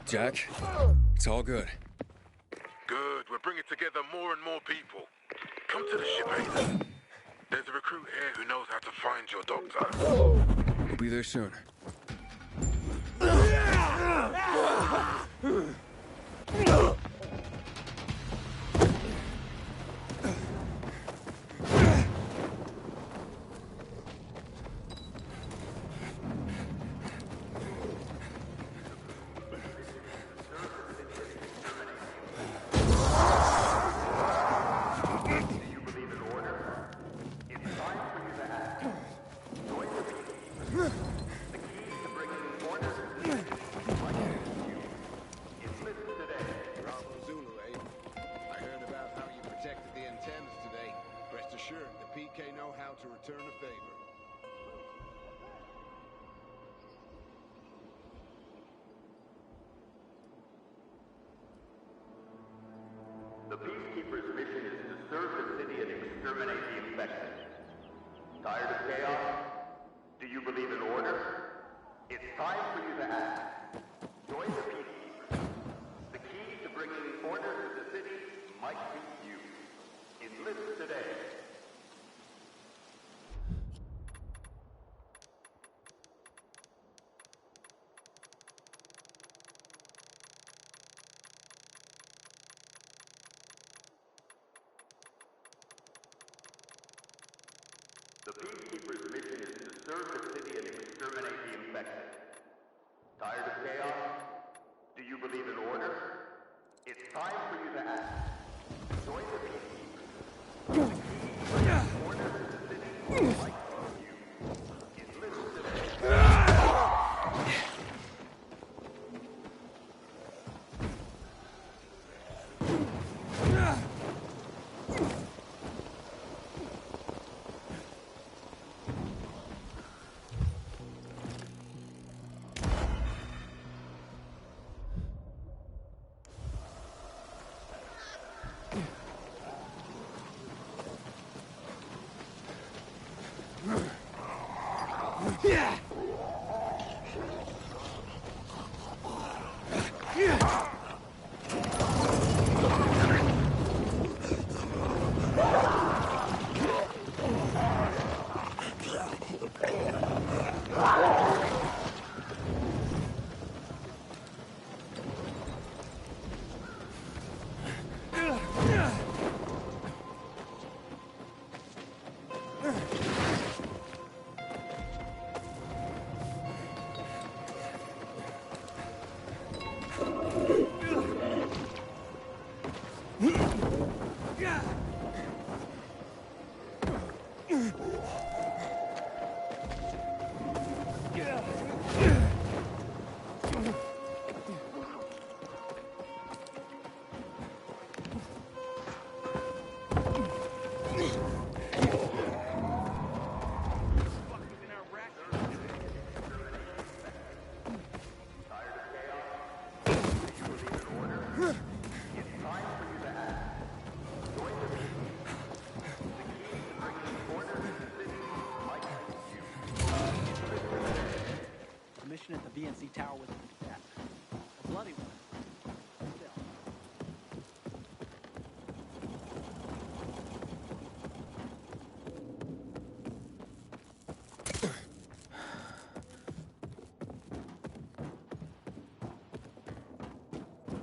[SPEAKER 9] Jack, it's all good.
[SPEAKER 24] Good. We're bringing together more and more people. Come to the ship, Aiden. There's a recruit here who knows how to find your doctor.
[SPEAKER 9] We'll be there soon.
[SPEAKER 7] The Peacekeeper's mission is to serve the city and exterminate the infected. Tired of chaos? Do you believe in order? It's time for you to act. Join the Peacekeepers. The key to bringing order to the city might be you. Enlist today. The Peacekeeper's mission is to serve the city and exterminate the infected. Tired of chaos? Do you believe in order? It's time for you to act. Join the Peacekeepers. The key to bringing order to the city might be you. Enlist today. It's time for you to act. Join the team. The key to bringing order to the city might be you.
[SPEAKER 4] The mission at the VNC Tower was a bloody one.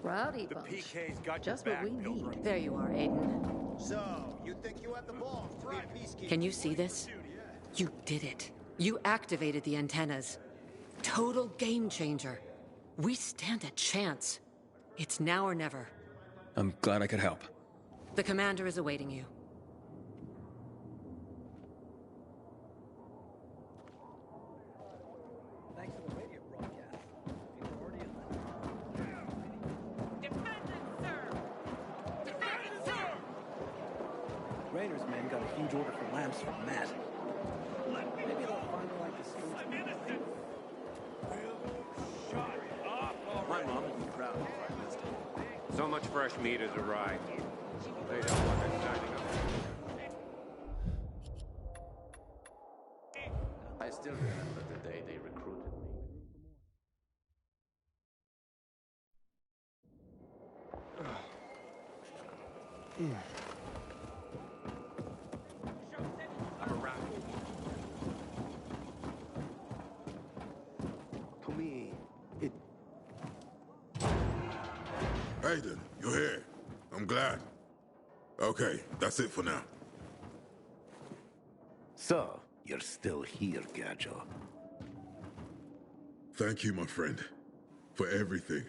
[SPEAKER 3] Rowdy
[SPEAKER 19] The
[SPEAKER 3] bunch.
[SPEAKER 19] PK's got
[SPEAKER 3] Just
[SPEAKER 19] your
[SPEAKER 3] what
[SPEAKER 19] back,
[SPEAKER 3] we
[SPEAKER 19] Pilgrim.
[SPEAKER 3] need. There you are, Aiden.
[SPEAKER 18] So, you think you have the balls to be a peacekeeper?
[SPEAKER 11] Can you see this? You did it. You activated the antennas. Total game changer. We stand a chance. It's now or never.
[SPEAKER 9] I'm glad I could help.
[SPEAKER 11] The commander is awaiting you.
[SPEAKER 4] Thanks to the radio broadcast. People are already in Raiders men got a huge order for lamps from Matt. Maybe they'll finally like the streets. I'm innocent!
[SPEAKER 14] Shut up
[SPEAKER 21] My mom would be proud if I missed it.
[SPEAKER 14] So much fresh meat has arrived. They don't want us signing up.
[SPEAKER 21] I still remember the day they recruited me. I'm around.
[SPEAKER 23] To me, it...
[SPEAKER 24] Aiden, you're here. I'm glad. Okay, that's it for now.
[SPEAKER 23] So, you're still here, Gadjo.
[SPEAKER 24] Thank you, my friend, for everything.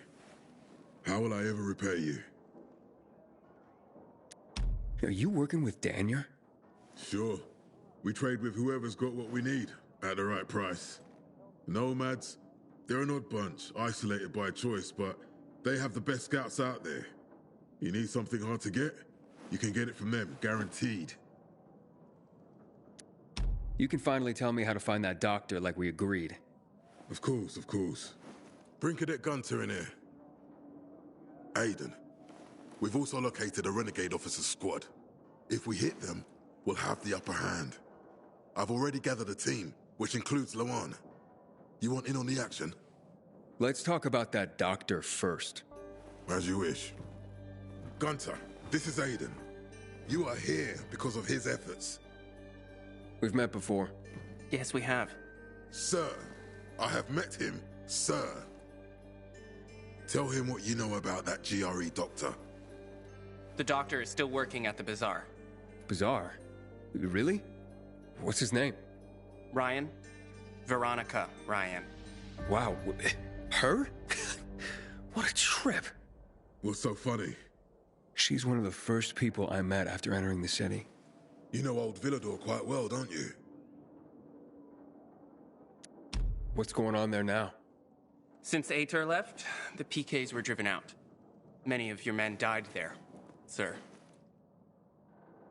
[SPEAKER 24] How will I ever repay you?
[SPEAKER 9] Are you working with Daniel?
[SPEAKER 24] Sure. We trade with whoever's got what we need, at the right price. Nomads, they're an odd bunch, isolated by choice, but they have the best scouts out there. You need something hard to get? You can get it from them, guaranteed.
[SPEAKER 9] You can finally tell me how to find that doctor like we agreed.
[SPEAKER 24] Of course, of course. Bring Cadet Gunter in here. Aiden, we've also located a Renegade officer's squad. If we hit them, we'll have the upper hand. I've already gathered a team, which includes Lawan. You want in on the action?
[SPEAKER 9] Let's talk about that doctor first.
[SPEAKER 24] As you wish. Gunter, this is Aiden. You are here because of his efforts.
[SPEAKER 9] We've met before.
[SPEAKER 5] Yes, we have.
[SPEAKER 24] Sir, I have met him, sir. Tell him what you know about that GRE doctor.
[SPEAKER 5] The doctor is still working at the bazaar.
[SPEAKER 9] Bazaar? Really? What's his name?
[SPEAKER 5] Ryan. Veronica Ryan.
[SPEAKER 9] Wow. Her? What a trip.
[SPEAKER 24] What's so funny?
[SPEAKER 9] She's one of the first people I met after entering the city.
[SPEAKER 24] You know old Villador quite well, don't you?
[SPEAKER 9] What's going on there now?
[SPEAKER 5] Since Ater left, the PKs were driven out. Many of your men died there, sir.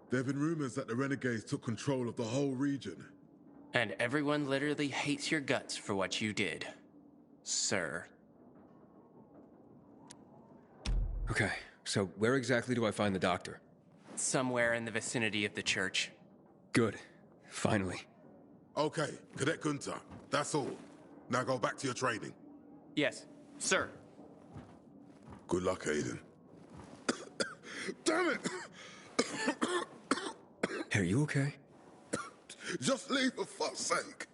[SPEAKER 24] There have been rumors that the Renegades took control of the whole region.
[SPEAKER 5] And everyone literally hates your guts for what you did, sir.
[SPEAKER 9] Okay, so where exactly do I find the doctor?
[SPEAKER 5] Somewhere in the vicinity of the church.
[SPEAKER 9] Good. Finally.
[SPEAKER 24] Okay, Cadet Gunter, that's all. Now go back to your training.
[SPEAKER 5] Yes, sir.
[SPEAKER 24] Good luck, Aiden. Damn it!
[SPEAKER 9] Are you okay?
[SPEAKER 24] Just leave for fuck's sake.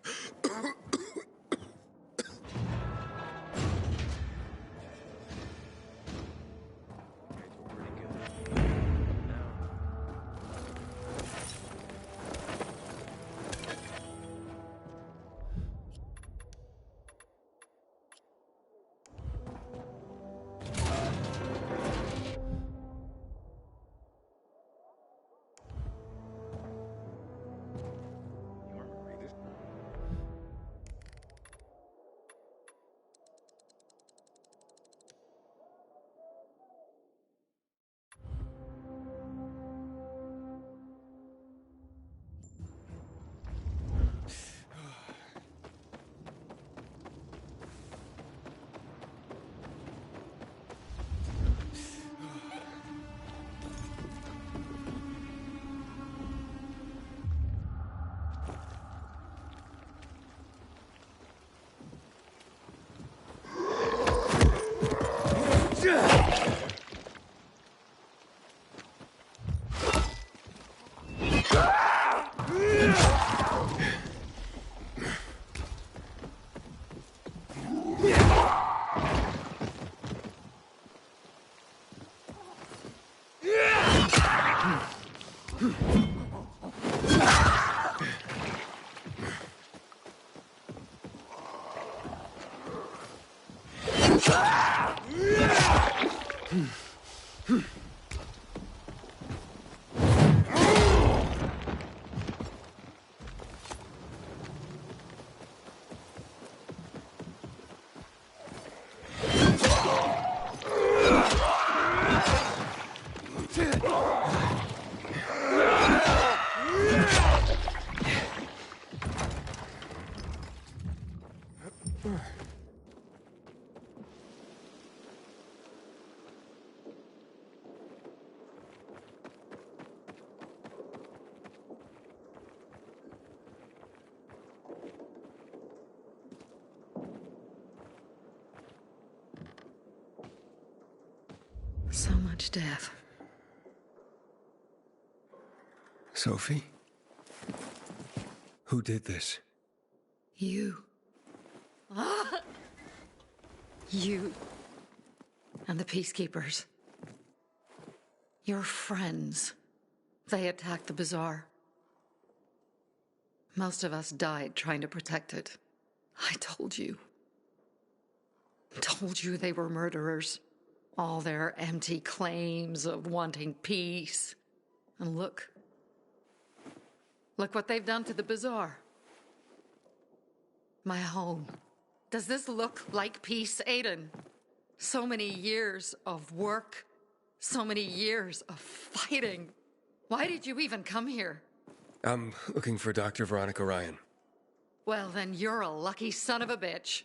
[SPEAKER 11] So much death.
[SPEAKER 1] Sophie? Who did this?
[SPEAKER 11] You. You. And the Peacekeepers. Your friends. They attacked the bazaar. Most of us died trying to protect it. I told you. Told you they were murderers. All their empty claims of wanting peace. And look. Look what they've done to the bazaar. My home. Does this look like peace, Aiden? So many years of work. So many years of fighting. Why did you even come here?
[SPEAKER 1] I'm looking for Dr. Veronica Ryan.
[SPEAKER 11] Well, then you're a lucky son of a bitch.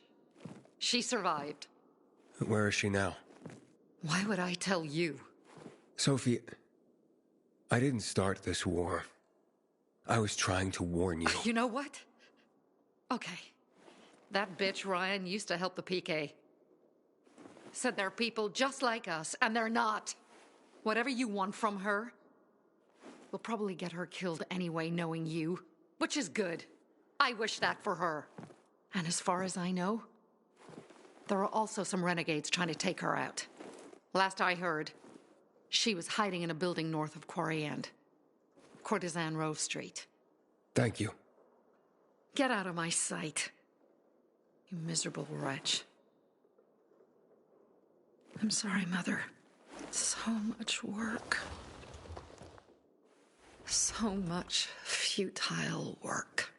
[SPEAKER 11] She survived.
[SPEAKER 1] Where is she now?
[SPEAKER 11] Why would I tell you?
[SPEAKER 1] Sophie, I didn't start this war. I was trying to warn you.
[SPEAKER 11] You know what? Okay. That bitch Ryan used to help the PK. Said they're people just like us, and they're not. Whatever you want from her, will probably get her killed anyway, knowing you. Which is good. I wish that for her. And as far as I know, there are also some renegades trying to take her out. Last I heard, she was hiding in a building north of Quarry End. Courtesan Rove Street.
[SPEAKER 1] Thank you.
[SPEAKER 11] Get out of my sight. You miserable wretch. I'm sorry, Mother. So much work. So much futile work.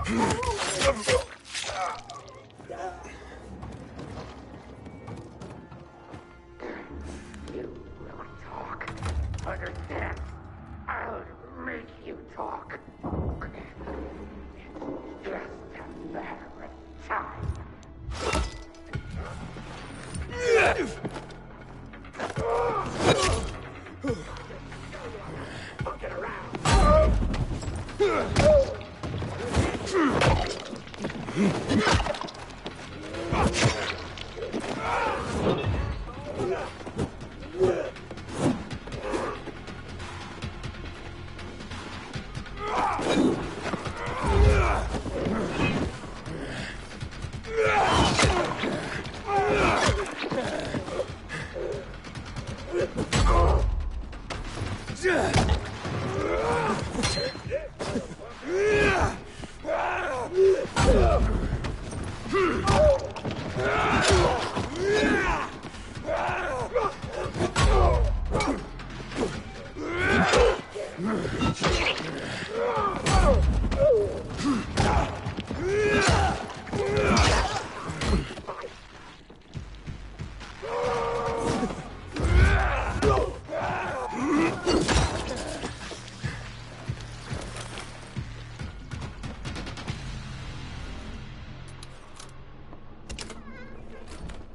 [SPEAKER 7] will talk. Understand? I'll make you talk. It's just a matter of time. Get around.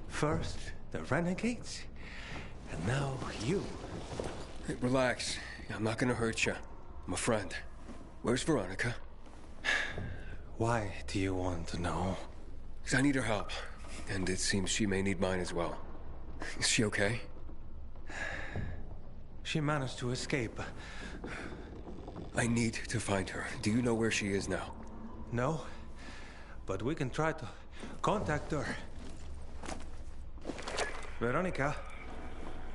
[SPEAKER 6] First, the renegades, and now you.
[SPEAKER 9] Hey, relax. I'm not gonna hurt you. I'm a friend. Where's Veronica?
[SPEAKER 6] Why do you want to know?
[SPEAKER 9] 'Cause I need her help, and it seems she may need mine as well. Is she okay?
[SPEAKER 6] She managed to escape.
[SPEAKER 9] I need to find her. Do you know where she is now?
[SPEAKER 6] No, but we can try to contact her. Veronica?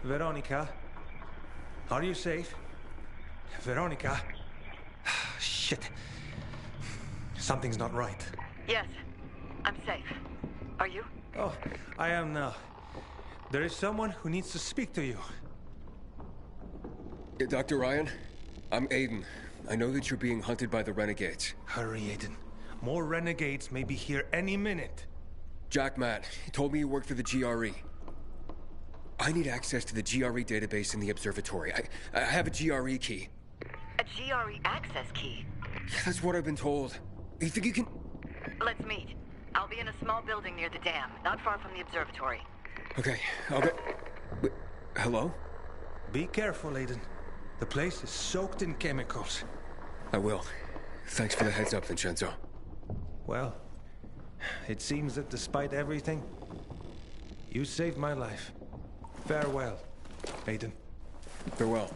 [SPEAKER 6] Veronica? Are you safe? Veronica? Shit. Something's not right.
[SPEAKER 13] Yes, I'm safe. Are you?
[SPEAKER 6] Oh, I am now. There is someone who needs to speak to you.
[SPEAKER 9] Dr. Ryan, I'm Aiden. I know that you're being hunted by the renegades.
[SPEAKER 6] Hurry, Aiden. More renegades may be here any minute.
[SPEAKER 9] Jack Matt, he told me you work for the GRE. I need access to the GRE database in the observatory. I have a GRE key.
[SPEAKER 13] A GRE access key?
[SPEAKER 9] Yeah, that's what I've been told. You think you can...
[SPEAKER 13] Let's meet. I'll be in a small building near the dam, not far from the observatory.
[SPEAKER 9] Okay, I'll go... Wait, hello?
[SPEAKER 6] Be careful, Aiden. The place is soaked in chemicals.
[SPEAKER 9] I will. Thanks for the heads up, Vincenzo.
[SPEAKER 6] Well, it seems that despite everything, you saved my life. Farewell, Aiden.
[SPEAKER 9] Farewell.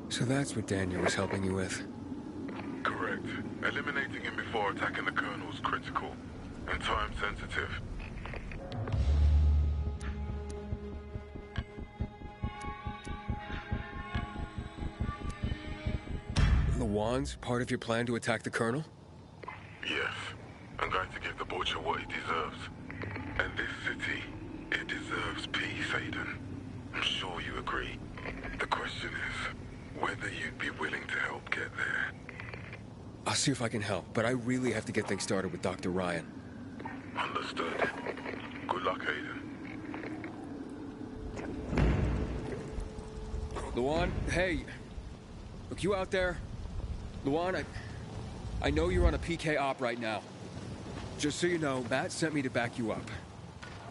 [SPEAKER 9] So that's what Daniel was helping you with.
[SPEAKER 24] Correct. Eliminating him before attacking the Colonel is critical and time sensitive.
[SPEAKER 9] The Wands part of your plan to attack the Colonel?
[SPEAKER 24] Yes. I'm going to give the Butcher what he deserves. And this city, it deserves peace, Aiden. I'm sure you agree. The question is whether you'd be willing to help get there.
[SPEAKER 9] I'll see if I can help, but I really have to get things started with Dr. Ryan.
[SPEAKER 24] Understood. Good luck, Aiden.
[SPEAKER 9] Luan, hey. Look, you out there? Luan, I know you're on a PK op right now. Just so you know, Matt sent me to back you up.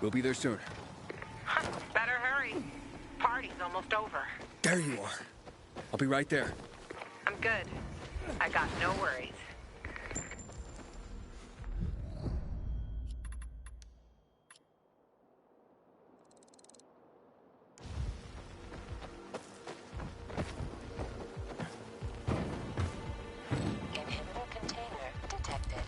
[SPEAKER 9] We'll be there soon.
[SPEAKER 13] Better hurry. Party's almost over.
[SPEAKER 9] There you are. I'll be right there.
[SPEAKER 13] I'm good. I got no worries.
[SPEAKER 10] Inhibitor container detected.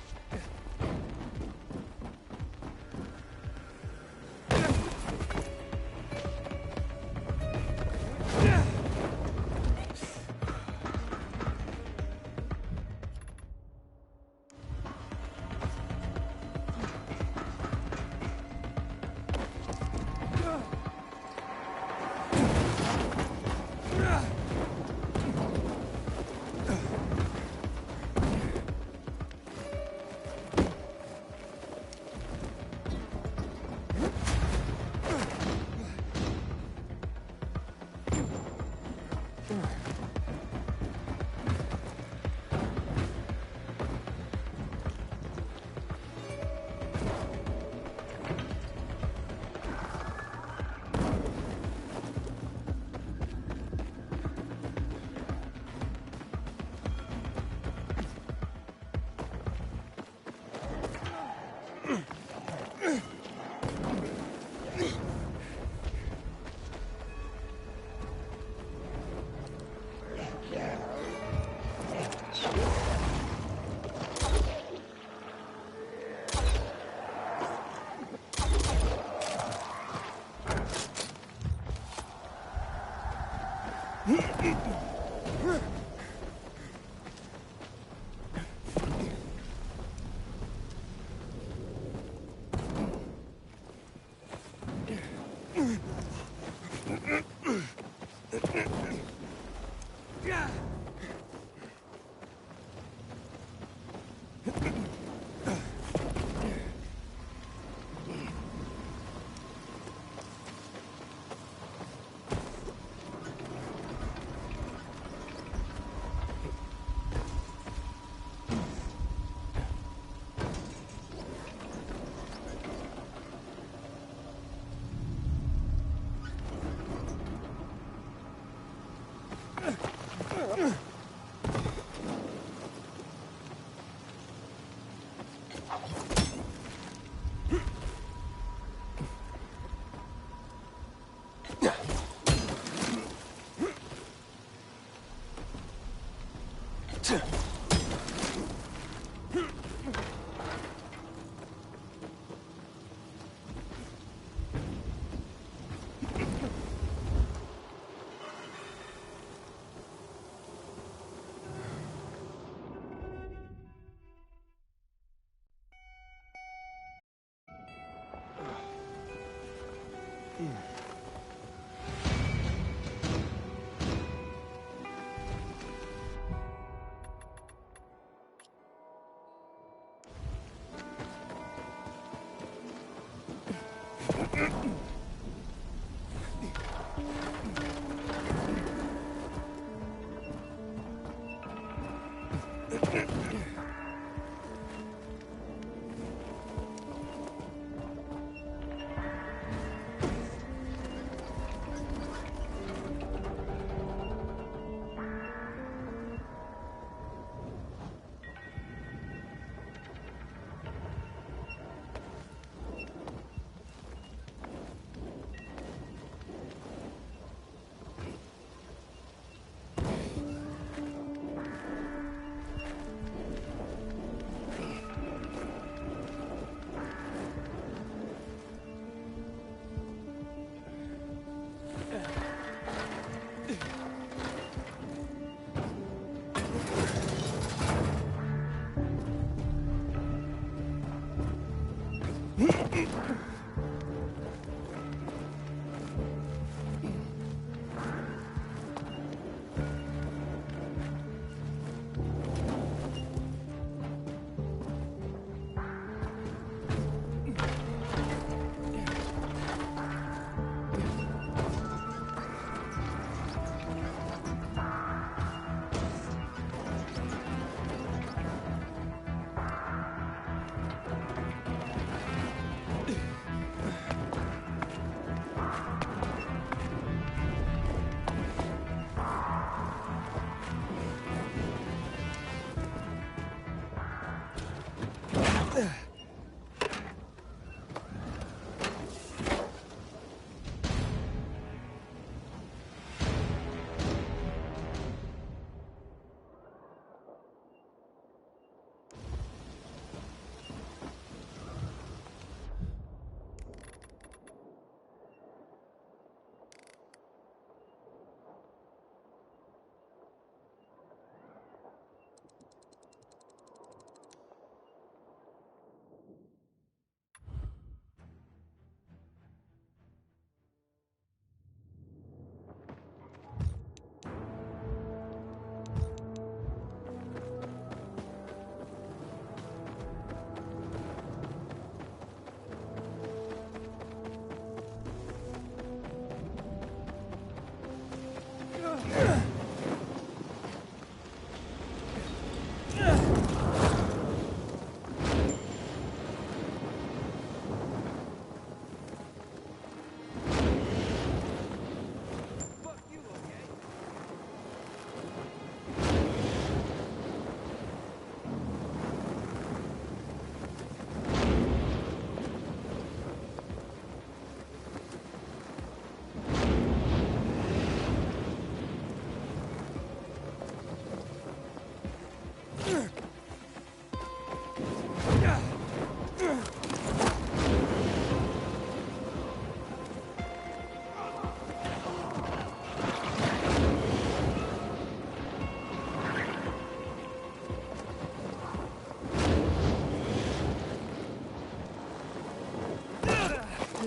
[SPEAKER 8] The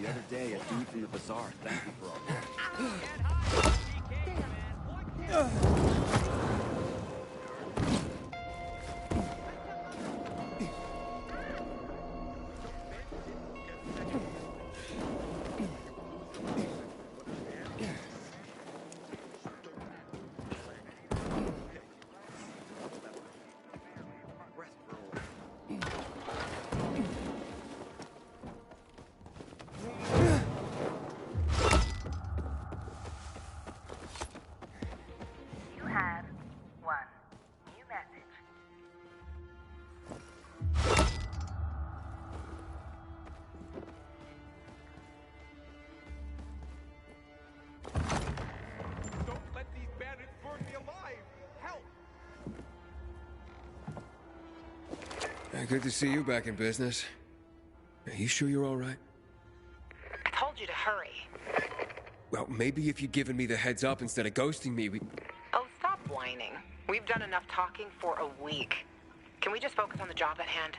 [SPEAKER 8] other day, a dude from the bazaar thanked me for all that.
[SPEAKER 9] Good to see you back in business. Are you sure you're all right?
[SPEAKER 13] I told you to hurry.
[SPEAKER 9] Well, maybe if you'd given me the heads up instead of ghosting me, we...
[SPEAKER 13] Oh, stop whining. We've done enough talking for a week. Can we just focus on the job at hand?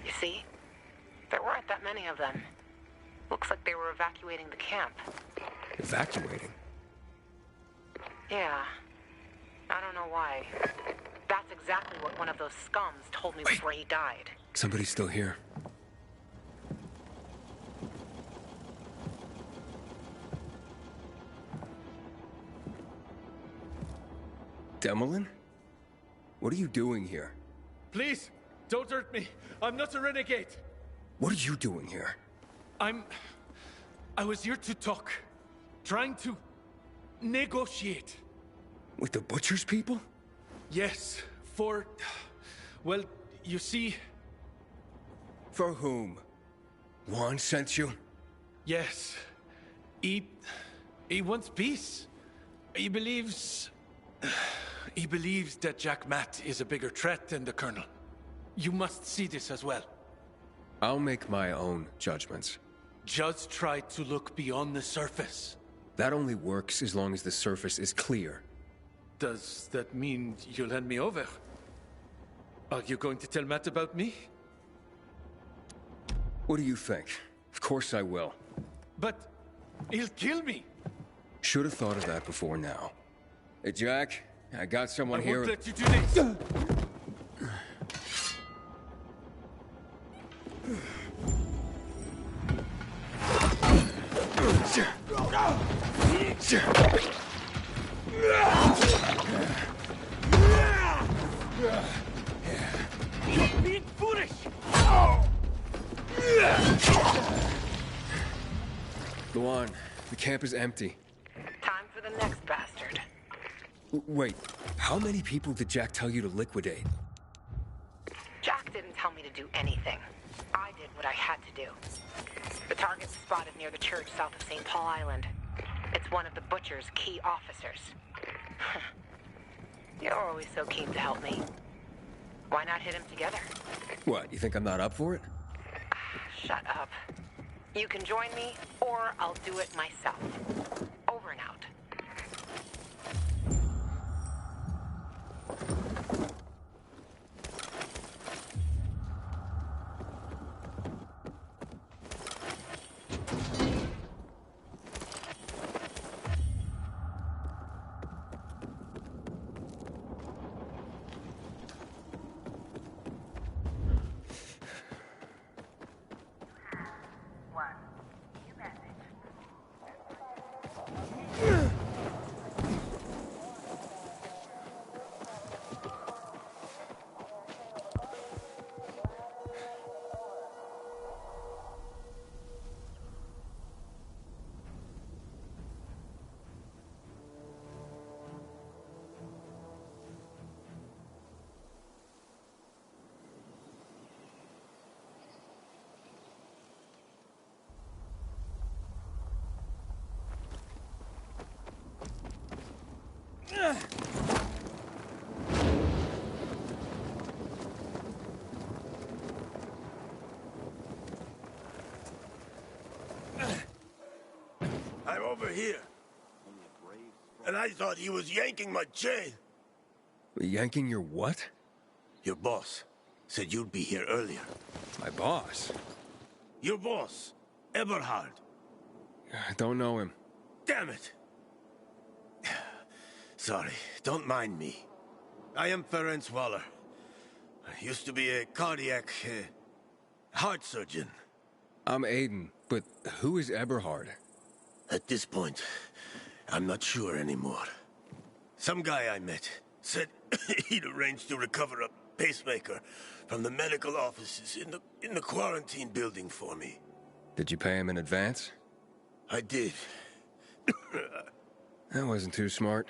[SPEAKER 13] You see? There weren't that many of them. Looks like they were evacuating the camp.
[SPEAKER 9] Evacuating?
[SPEAKER 13] Yeah. I don't know why. That's exactly what one of those scums told me before he died.
[SPEAKER 9] Somebody's still here. Demolin? What are you doing here?
[SPEAKER 12] Please, don't hurt me. I'm not a renegade.
[SPEAKER 9] What are you doing here?
[SPEAKER 12] I was here to talk. Trying to negotiate.
[SPEAKER 9] With the Butcher's people?
[SPEAKER 12] Yes, well, you see...
[SPEAKER 9] For whom? Juan sent you?
[SPEAKER 12] Yes. He wants peace. He believes that Jack Matt is a bigger threat than the Colonel. You must see this as well.
[SPEAKER 9] I'll make my own judgments.
[SPEAKER 12] Just try to look beyond the surface.
[SPEAKER 9] That only works as long as the surface is clear.
[SPEAKER 12] Does that mean you'll hand me over? Are you going to tell Matt about me?
[SPEAKER 9] What do you think? Of course I will.
[SPEAKER 12] But he'll kill me.
[SPEAKER 9] Should have thought of that before now. Hey, Jack, I got someone here.
[SPEAKER 12] I won't let you do this. You're being foolish!
[SPEAKER 9] Luan, the camp is empty.
[SPEAKER 13] Time for the next bastard.
[SPEAKER 9] Wait, how many people did Jack tell you to liquidate?
[SPEAKER 13] Jack didn't tell me to do anything. I did what I had to do. The target's spotted near the church south of St. Paul Island. It's one of the Butcher's key officers. You're always so keen to help me. Why not hit him together?
[SPEAKER 9] What, you think I'm not up for it?
[SPEAKER 13] Shut up. You can join me, or I'll do it myself. Over and out.
[SPEAKER 12] One. New message.
[SPEAKER 2] over here. And I thought he was yanking my chain.
[SPEAKER 9] Yanking your what?
[SPEAKER 2] Your boss said you'd be here earlier.
[SPEAKER 9] My boss?
[SPEAKER 2] Your boss, Eberhard.
[SPEAKER 9] I don't know him.
[SPEAKER 2] Damn it! Sorry, don't mind me. I am Ferenc Waller. I used to be a cardiac... heart surgeon.
[SPEAKER 9] I'm Aiden, but who is Eberhard?
[SPEAKER 2] At this point, I'm not sure anymore. Some guy I met said he'd arranged to recover a pacemaker from the medical offices in the quarantine building for me.
[SPEAKER 9] Did you pay him in advance?
[SPEAKER 2] I did.
[SPEAKER 9] That wasn't too smart.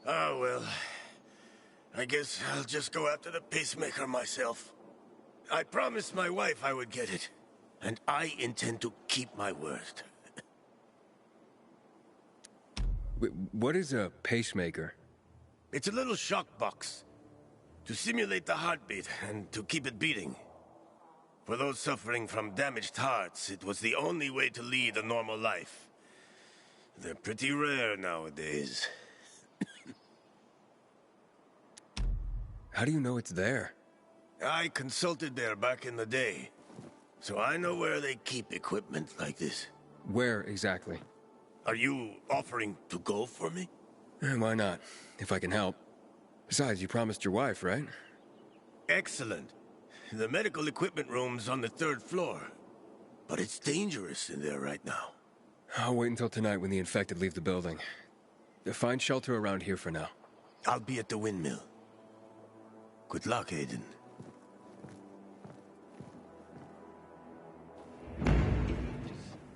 [SPEAKER 2] Ah, well... I guess I'll just go after the pacemaker myself. I promised my wife I would get it, and I intend to keep my word.
[SPEAKER 9] What is a pacemaker?
[SPEAKER 2] It's a little shock box to simulate the heartbeat and to keep it beating. For those suffering from damaged hearts, it was the only way to lead a normal life. They're pretty rare nowadays.
[SPEAKER 9] How do you know it's there?
[SPEAKER 2] I consulted there back in the day, so I know where they keep equipment like this.
[SPEAKER 9] Where exactly?
[SPEAKER 2] Are you offering to go for me?
[SPEAKER 9] Why not, if I can help. Besides, you promised your wife, right?
[SPEAKER 2] Excellent. The medical equipment room's on the 3rd floor, but it's dangerous in there right now.
[SPEAKER 9] I'll wait until tonight when the infected leave the building. Find shelter around here for now.
[SPEAKER 2] I'll be at the windmill. Good luck, Aiden.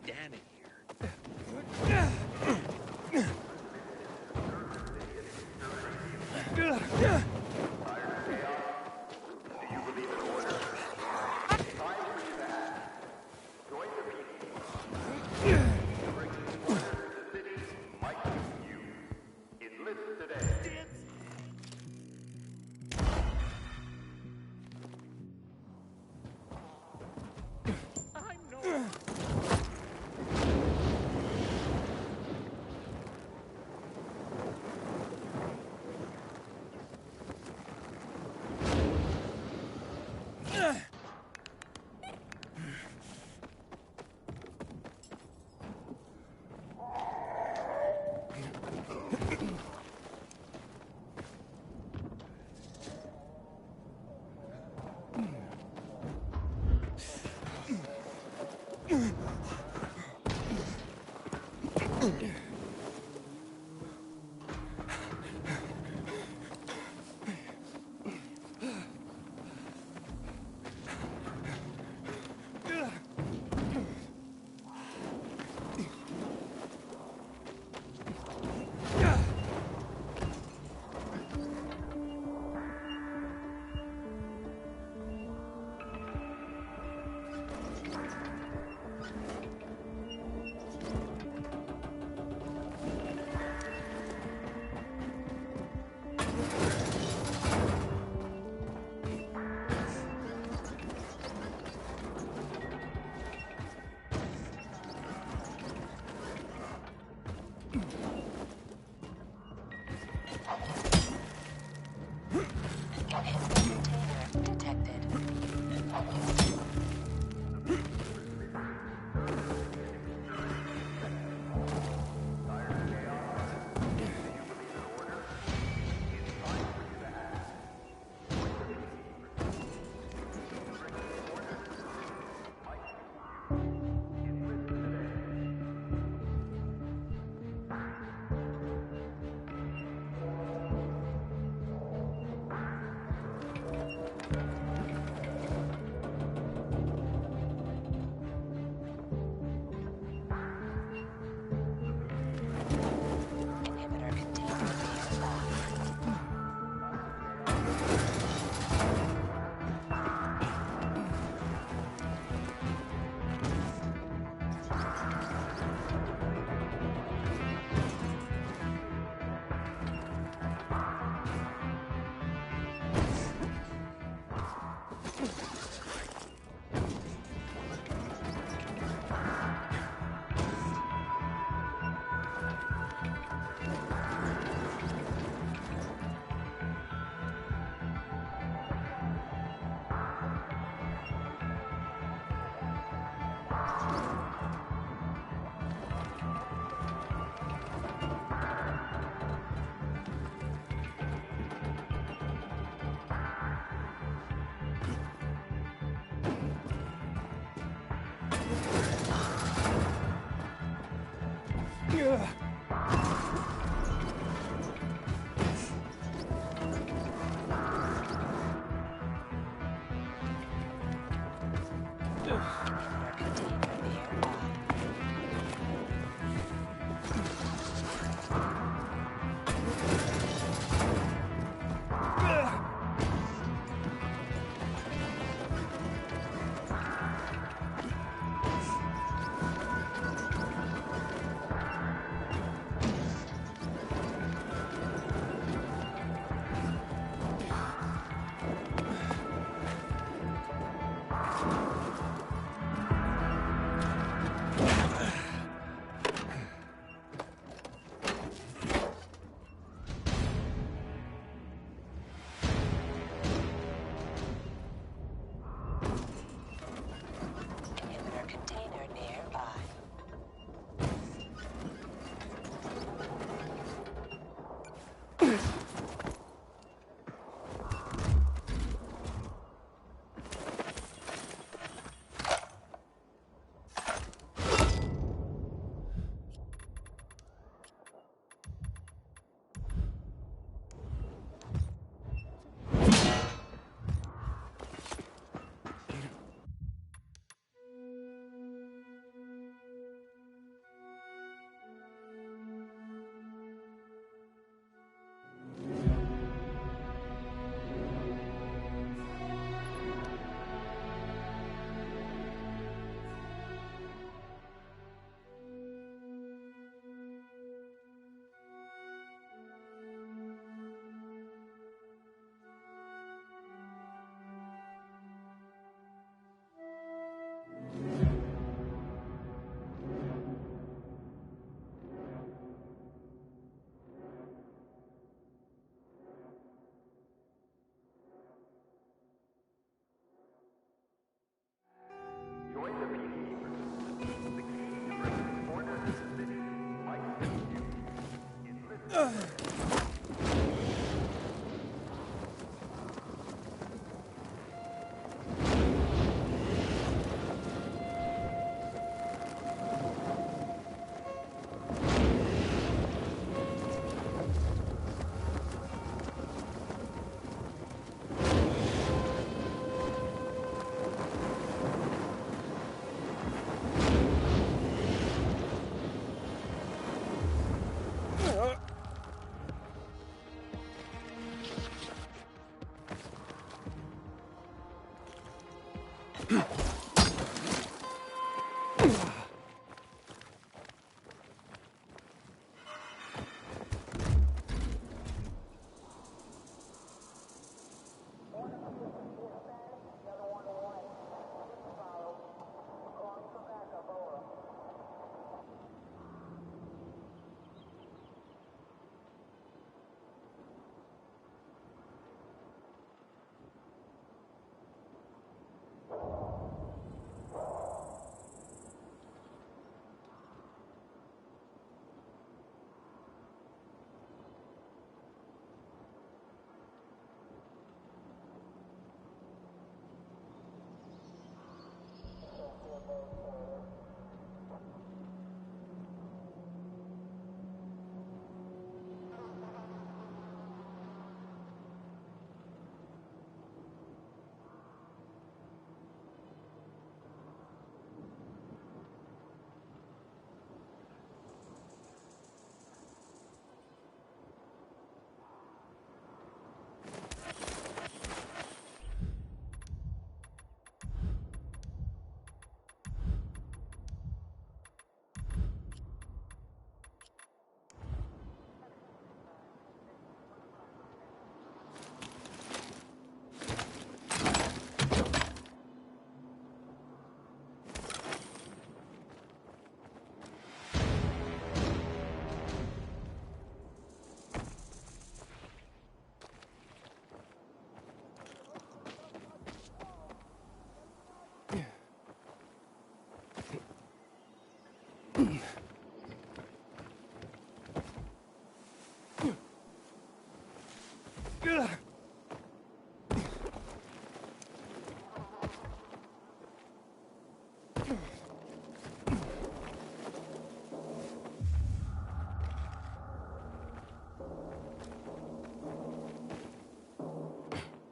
[SPEAKER 8] Standing here.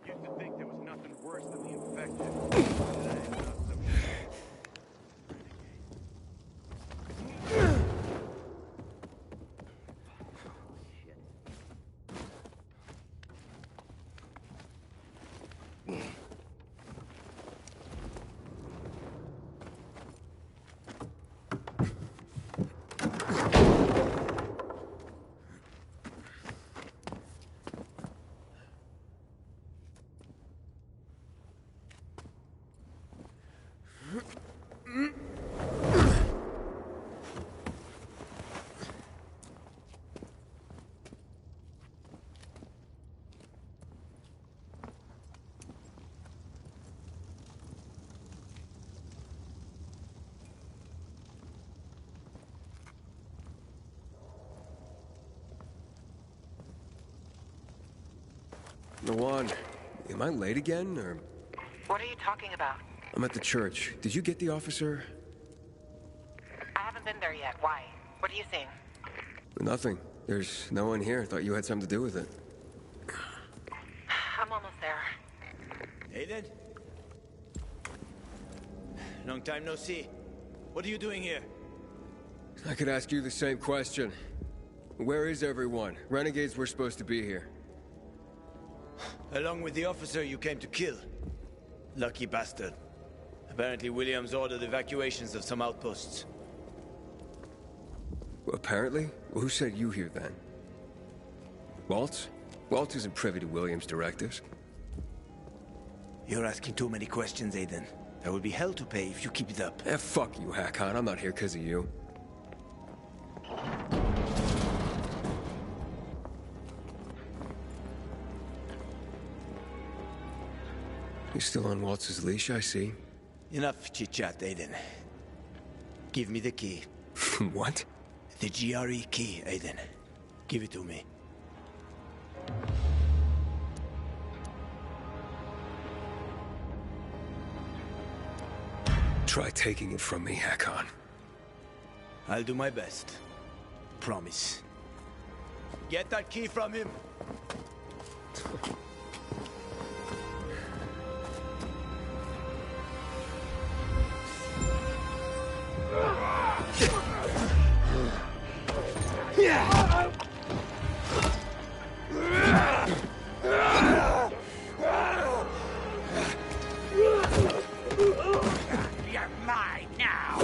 [SPEAKER 19] Used to think there was nothing worse than the infected.
[SPEAKER 1] Lawan, am I late again, or...?
[SPEAKER 13] What are you talking about?
[SPEAKER 1] I'm at the church. Did you get the officer?
[SPEAKER 13] I haven't been there yet. Why? What are you seeing?
[SPEAKER 1] Nothing. There's no one here. Thought you had something to do with it.
[SPEAKER 13] I'm almost there.
[SPEAKER 18] Aiden? Long time no see. What are you doing here?
[SPEAKER 1] I could ask you the same question. Where is everyone? Renegades were supposed to be here.
[SPEAKER 18] Along with the officer you came to kill. Lucky bastard. Apparently Williams ordered evacuations of some outposts.
[SPEAKER 1] Apparently? Well, who said you here then? Waltz? Waltz isn't privy to Williams' directives.
[SPEAKER 18] You're asking too many questions, Aiden. There will be hell to pay if you keep it up.
[SPEAKER 1] Fuck you, Hakon. I'm not here because of you. You're still on Waltz's leash, I see.
[SPEAKER 18] Enough chit-chat, Aiden. Give me the key.
[SPEAKER 1] What?
[SPEAKER 18] The GRE key, Aiden. Give it to me.
[SPEAKER 1] Try taking it from me, Hakon.
[SPEAKER 18] I'll do my best. Promise. Get that key from him!
[SPEAKER 14] You're mine now!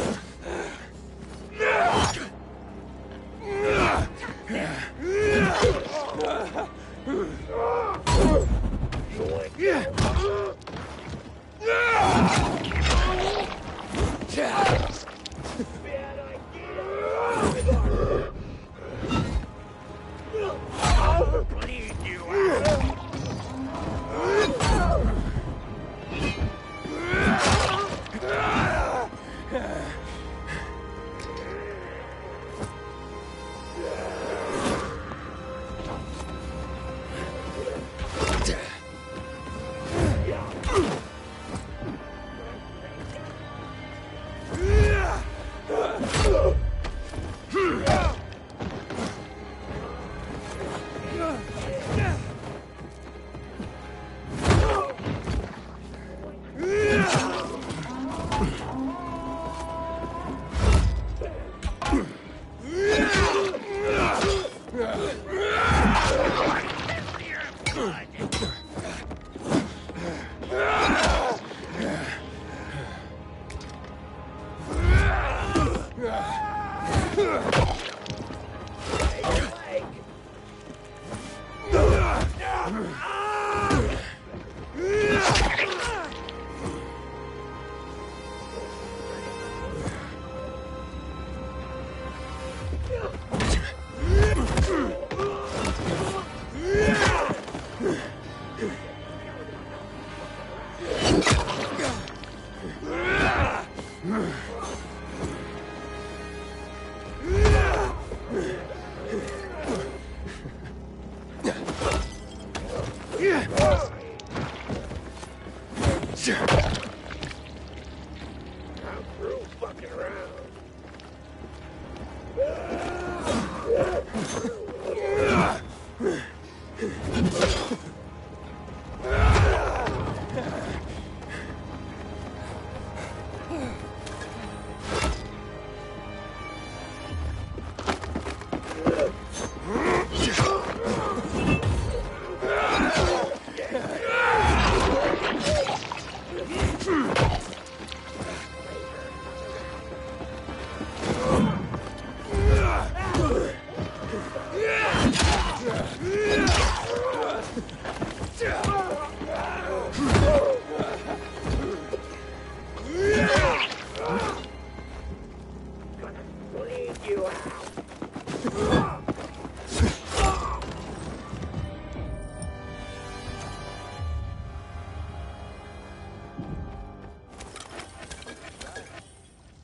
[SPEAKER 14] Bleed you out!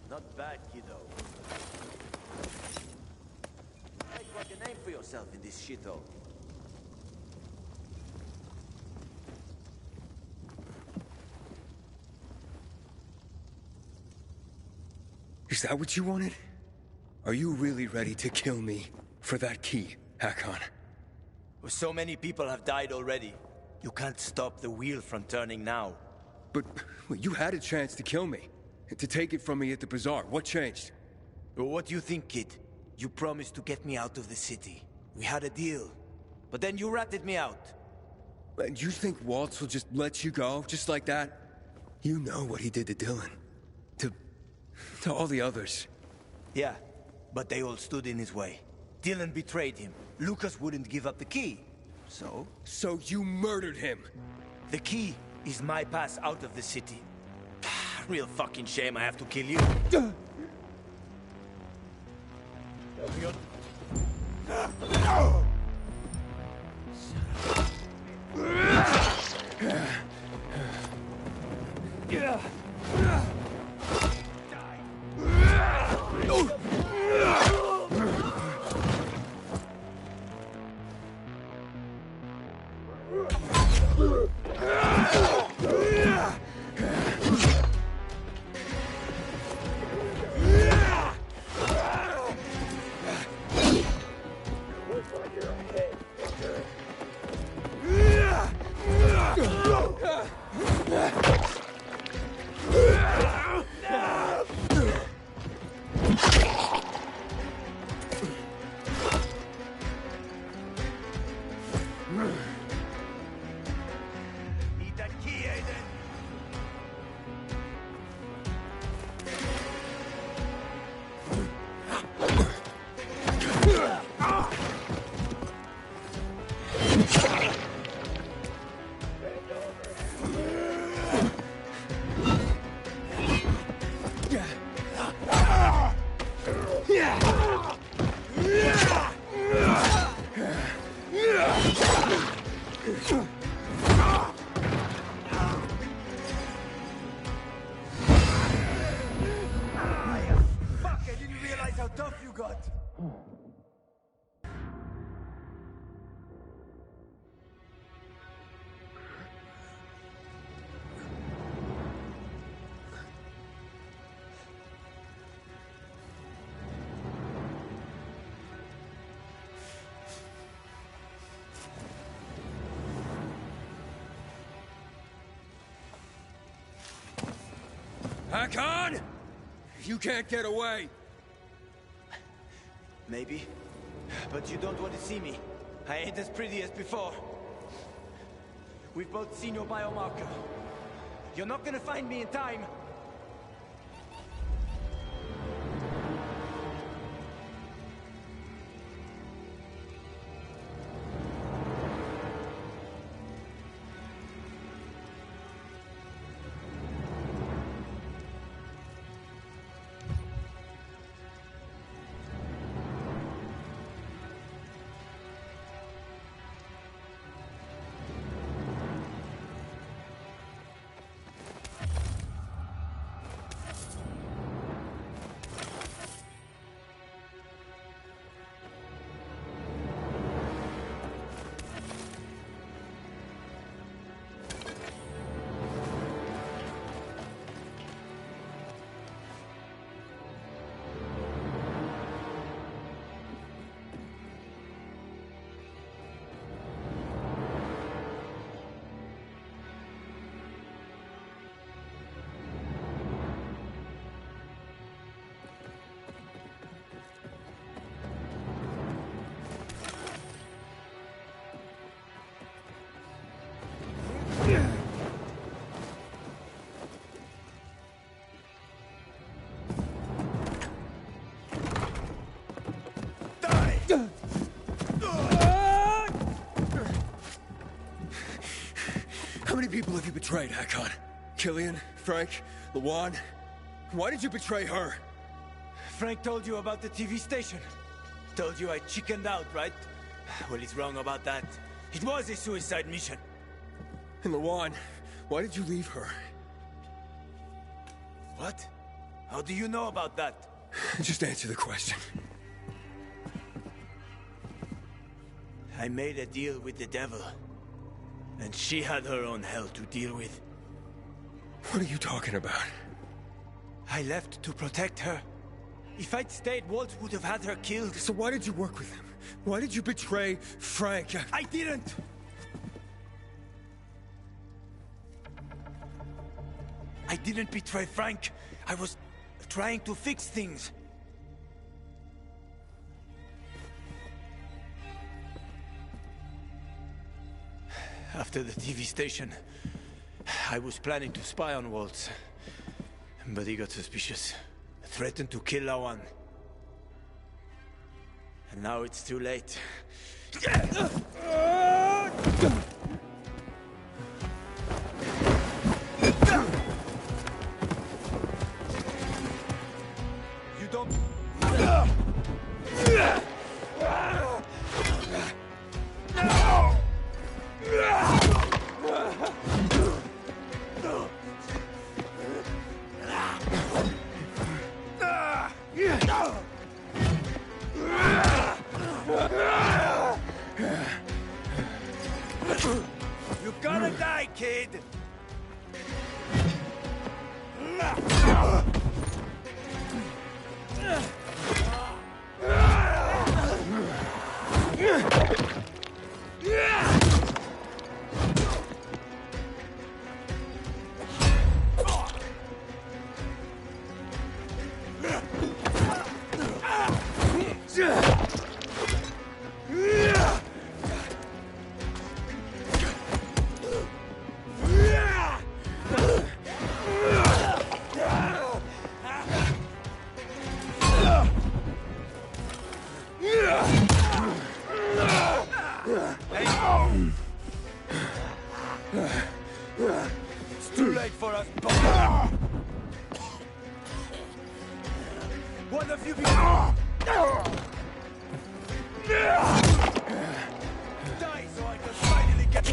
[SPEAKER 18] Not bad, kiddo. Make quite a name for yourself in this shithole.
[SPEAKER 1] Is that what you wanted? Are you really ready to kill me for that key, Hakon?
[SPEAKER 18] Well, so many people have died already. You can't stop the wheel from turning now.
[SPEAKER 1] But you had a chance to kill me. To take it from me at the bazaar. What changed?
[SPEAKER 18] Well, what do you think, kid? You promised to get me out of the city. We had a deal. But then you ratted me out.
[SPEAKER 1] And you think Waltz will just let you go, just like that? You know what he did to Dylan. To all the others.
[SPEAKER 18] Yeah, but they all stood in his way. Dylan betrayed him. Lucas wouldn't give up the key. So?
[SPEAKER 1] So you murdered him!
[SPEAKER 18] The key is my pass out of the city. Real fucking shame I have to kill you.
[SPEAKER 2] Need that key, Aiden. Fuck, I didn't realize how tough you got.
[SPEAKER 9] Hakon! You can't get away!
[SPEAKER 18] Maybe. But you don't want to see me. I ain't as pretty as before. We've both seen your biomarker. You're not gonna find me in time.
[SPEAKER 9] How many people have you betrayed, Hakon? Killian? Frank? Lawan? Why did you betray her?
[SPEAKER 18] Frank told you about the TV station. Told you I chickened out, right? Well, he's wrong about that. It was a suicide mission.
[SPEAKER 9] And Lawan, why did you leave her?
[SPEAKER 18] What? How do you know about that?
[SPEAKER 9] Just answer the question.
[SPEAKER 18] I made a deal with the devil. And she had her own hell to deal with.
[SPEAKER 9] What are you talking about?
[SPEAKER 18] I left to protect her. If I'd stayed, Walt would have had her killed.
[SPEAKER 9] So why did you work with him? Why did you betray Frank?
[SPEAKER 18] I didn't! I didn't betray Frank. I was trying to fix things. After the TV station, I was planning to spy on Waltz. But he got suspicious. Threatened to kill Lawan. And now it's too late. You don't... die, kid! It's too late for us both. What have you been? Die so I can finally get.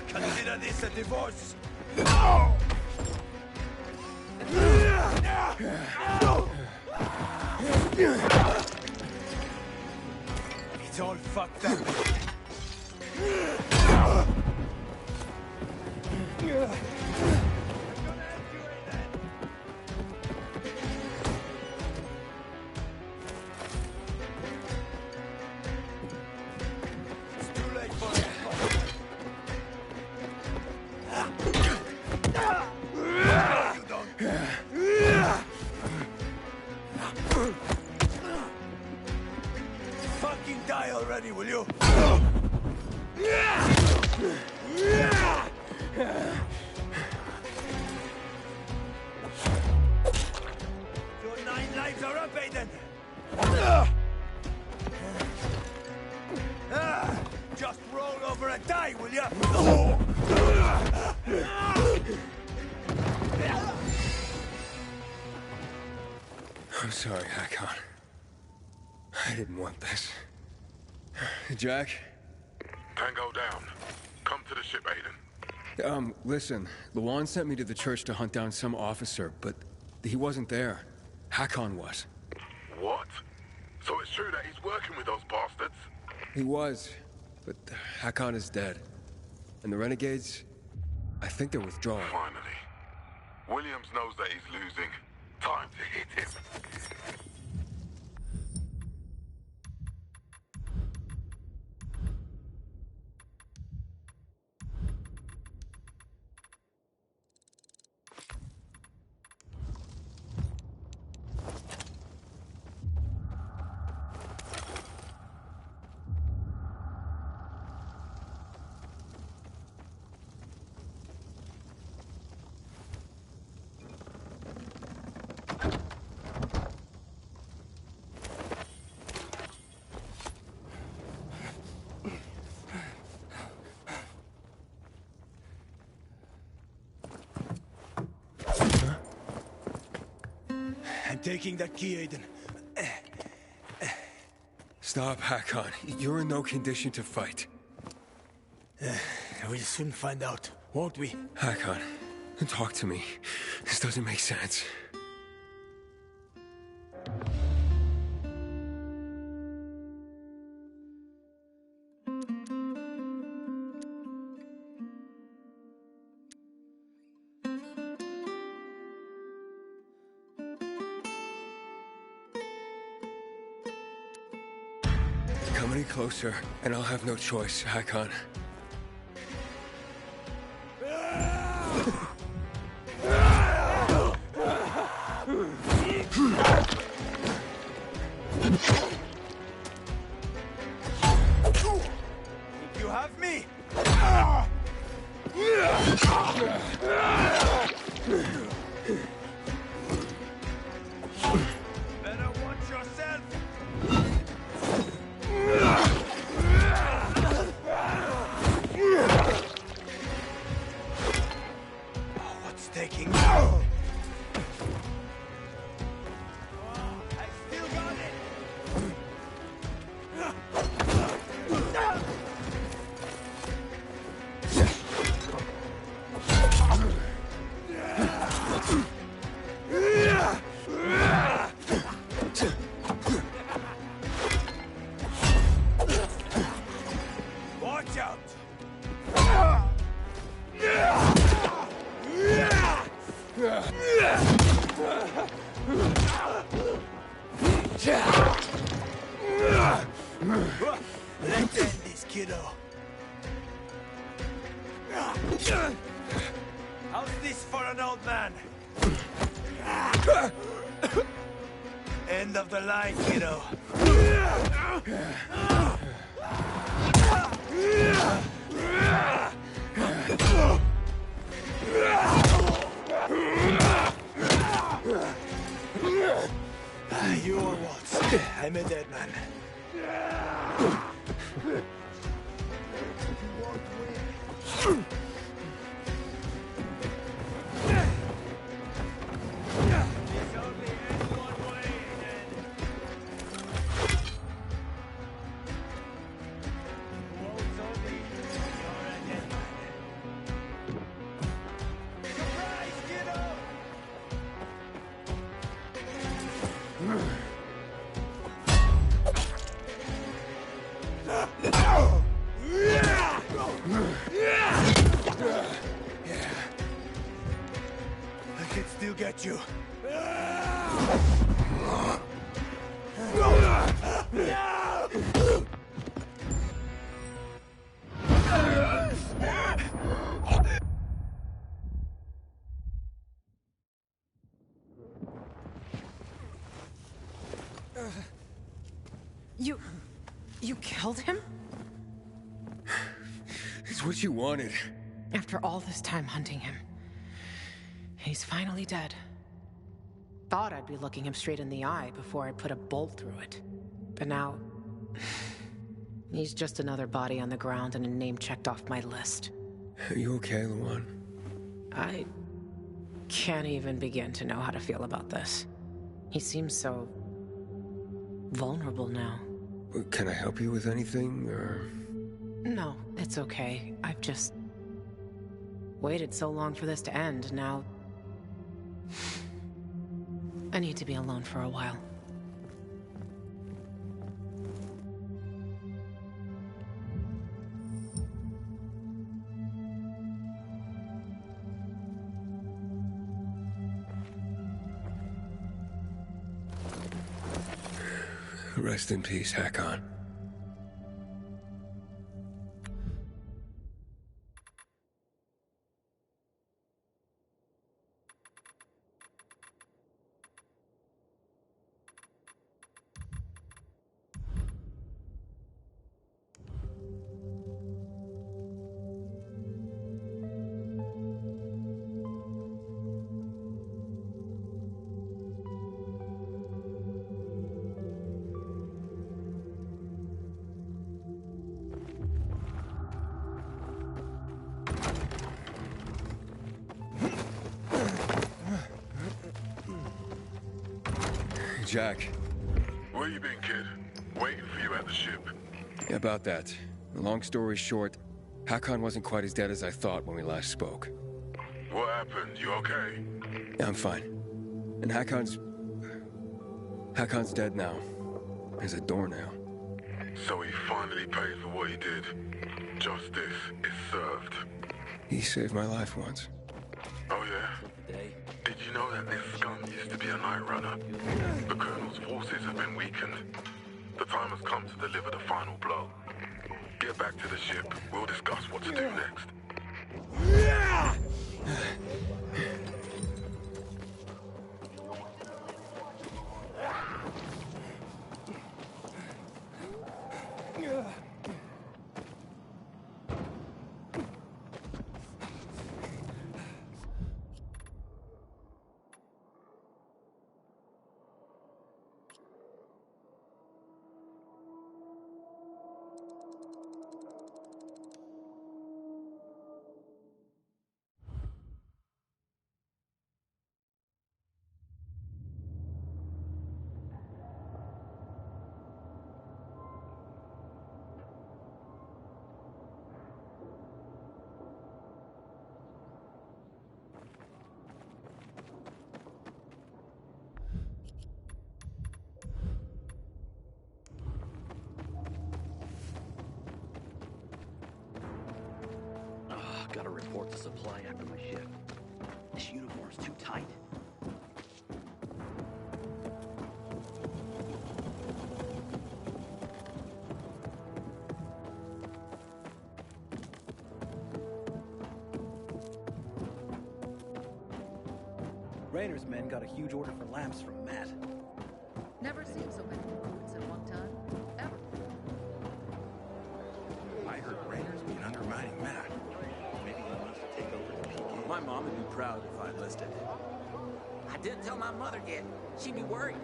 [SPEAKER 18] Consider this a divorce. It's all fucked up. Fucking die already, will you? Your 9 lives are up, Aiden! Just roll over and die, will you?
[SPEAKER 1] I'm sorry, Hakon. I didn't want this. Jack?
[SPEAKER 24] Tango down. Come to the ship, Aiden.
[SPEAKER 1] Listen. Luan sent me to the church to hunt down some officer, but he wasn't there. Hakon was.
[SPEAKER 24] What? So it's true that he's working with those bastards?
[SPEAKER 1] He was, but Hakon is dead. And the Renegades, I think they're withdrawing.
[SPEAKER 24] Finally. Williams knows that he's losing. Time to hit him.
[SPEAKER 18] I'm taking that key, Aiden.
[SPEAKER 1] Stop, Hakon. You're in no condition to fight.
[SPEAKER 18] We'll soon find out, won't we?
[SPEAKER 1] Hakon, talk to me. This doesn't make sense. Come any closer, and I'll have no choice, Hakon.
[SPEAKER 18] You have me! Better watch yourself! What's taking me? I still got it! Watch out! Let's end this, kiddo. How's this for an old man? End of the line, kiddo. You or what? I'm a dead man. I can still get you.
[SPEAKER 13] You killed him?
[SPEAKER 9] It's what you wanted.
[SPEAKER 13] After all this time hunting him, he's finally dead. Thought I'd be looking him straight in the eye before I put a bolt through it. But now, he's just another body on the ground and a name checked off my list.
[SPEAKER 1] Are you okay, Luan?
[SPEAKER 13] I can't even begin to know how to feel about this. He seems so vulnerable now.
[SPEAKER 1] Can I help you with anything, or...?
[SPEAKER 13] No, it's okay. I've just waited so long for this to end. Now, I need to be alone for a while.
[SPEAKER 1] Rest in peace, Hakon. Jack.
[SPEAKER 24] Where you been, kid? Waiting for you at the ship.
[SPEAKER 1] Yeah, about that. Long story short, Hakon wasn't quite as dead as I thought when we last spoke.
[SPEAKER 24] What happened? You okay?
[SPEAKER 1] Yeah, I'm fine. And Hakon's dead now. As a doornail.
[SPEAKER 24] So he finally paid for what he did. Justice is served.
[SPEAKER 1] He saved my life once.
[SPEAKER 24] Oh yeah? Did you know that this scum used to be a night runner? The Colonel's forces have been weakened. The time has come to deliver the final blow. Get back to the ship. We'll discuss what to do next.
[SPEAKER 4] the supply after my shift. This uniform's too tight. Raynor's men got a huge order for lamps from Matt.
[SPEAKER 15] Never seen so many recruits at one time. Ever.
[SPEAKER 17] I heard Raynor's been undermining Matt. Maybe he wants to take over the PK.
[SPEAKER 8] My mom would be proud if I enlisted.
[SPEAKER 20] I didn't tell my mother yet. She'd be worried.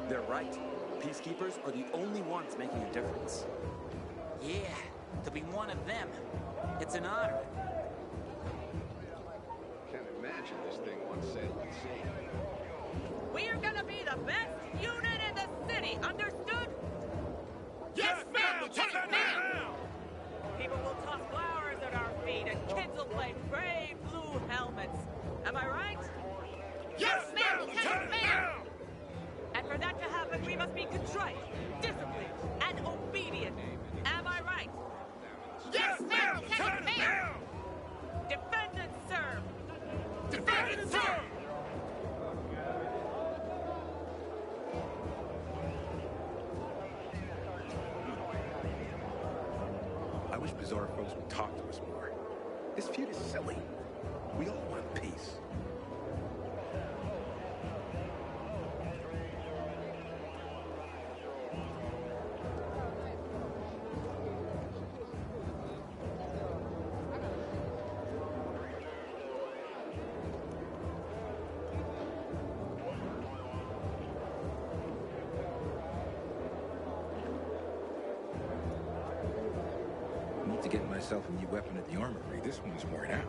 [SPEAKER 8] They're right. Peacekeepers are the only ones making a difference.
[SPEAKER 20] Yeah, to be one of them. It's an honor.
[SPEAKER 22] Can't imagine this thing once sailed at sea.
[SPEAKER 25] We're gonna be the best unit in the city, understood?
[SPEAKER 2] Yes, ma'am, Lieutenant, ma'am!
[SPEAKER 25] People will toss flowers at our feet and kids will play brave blue helmets. Am I right?
[SPEAKER 2] Yes, ma'am, Lieutenant, ma'am!
[SPEAKER 25] And for that to happen, we must be contrite, disciplined, and obedient. Am I right?
[SPEAKER 2] Yes, ma'am, Lieutenant, ma'am!
[SPEAKER 25] Defend and serve!
[SPEAKER 2] Defend and serve!
[SPEAKER 17] I wish Bazaar folks would talk to us more. This feud is silly. We all want peace. I need to get myself a new weapon at the armory. This one's worn out.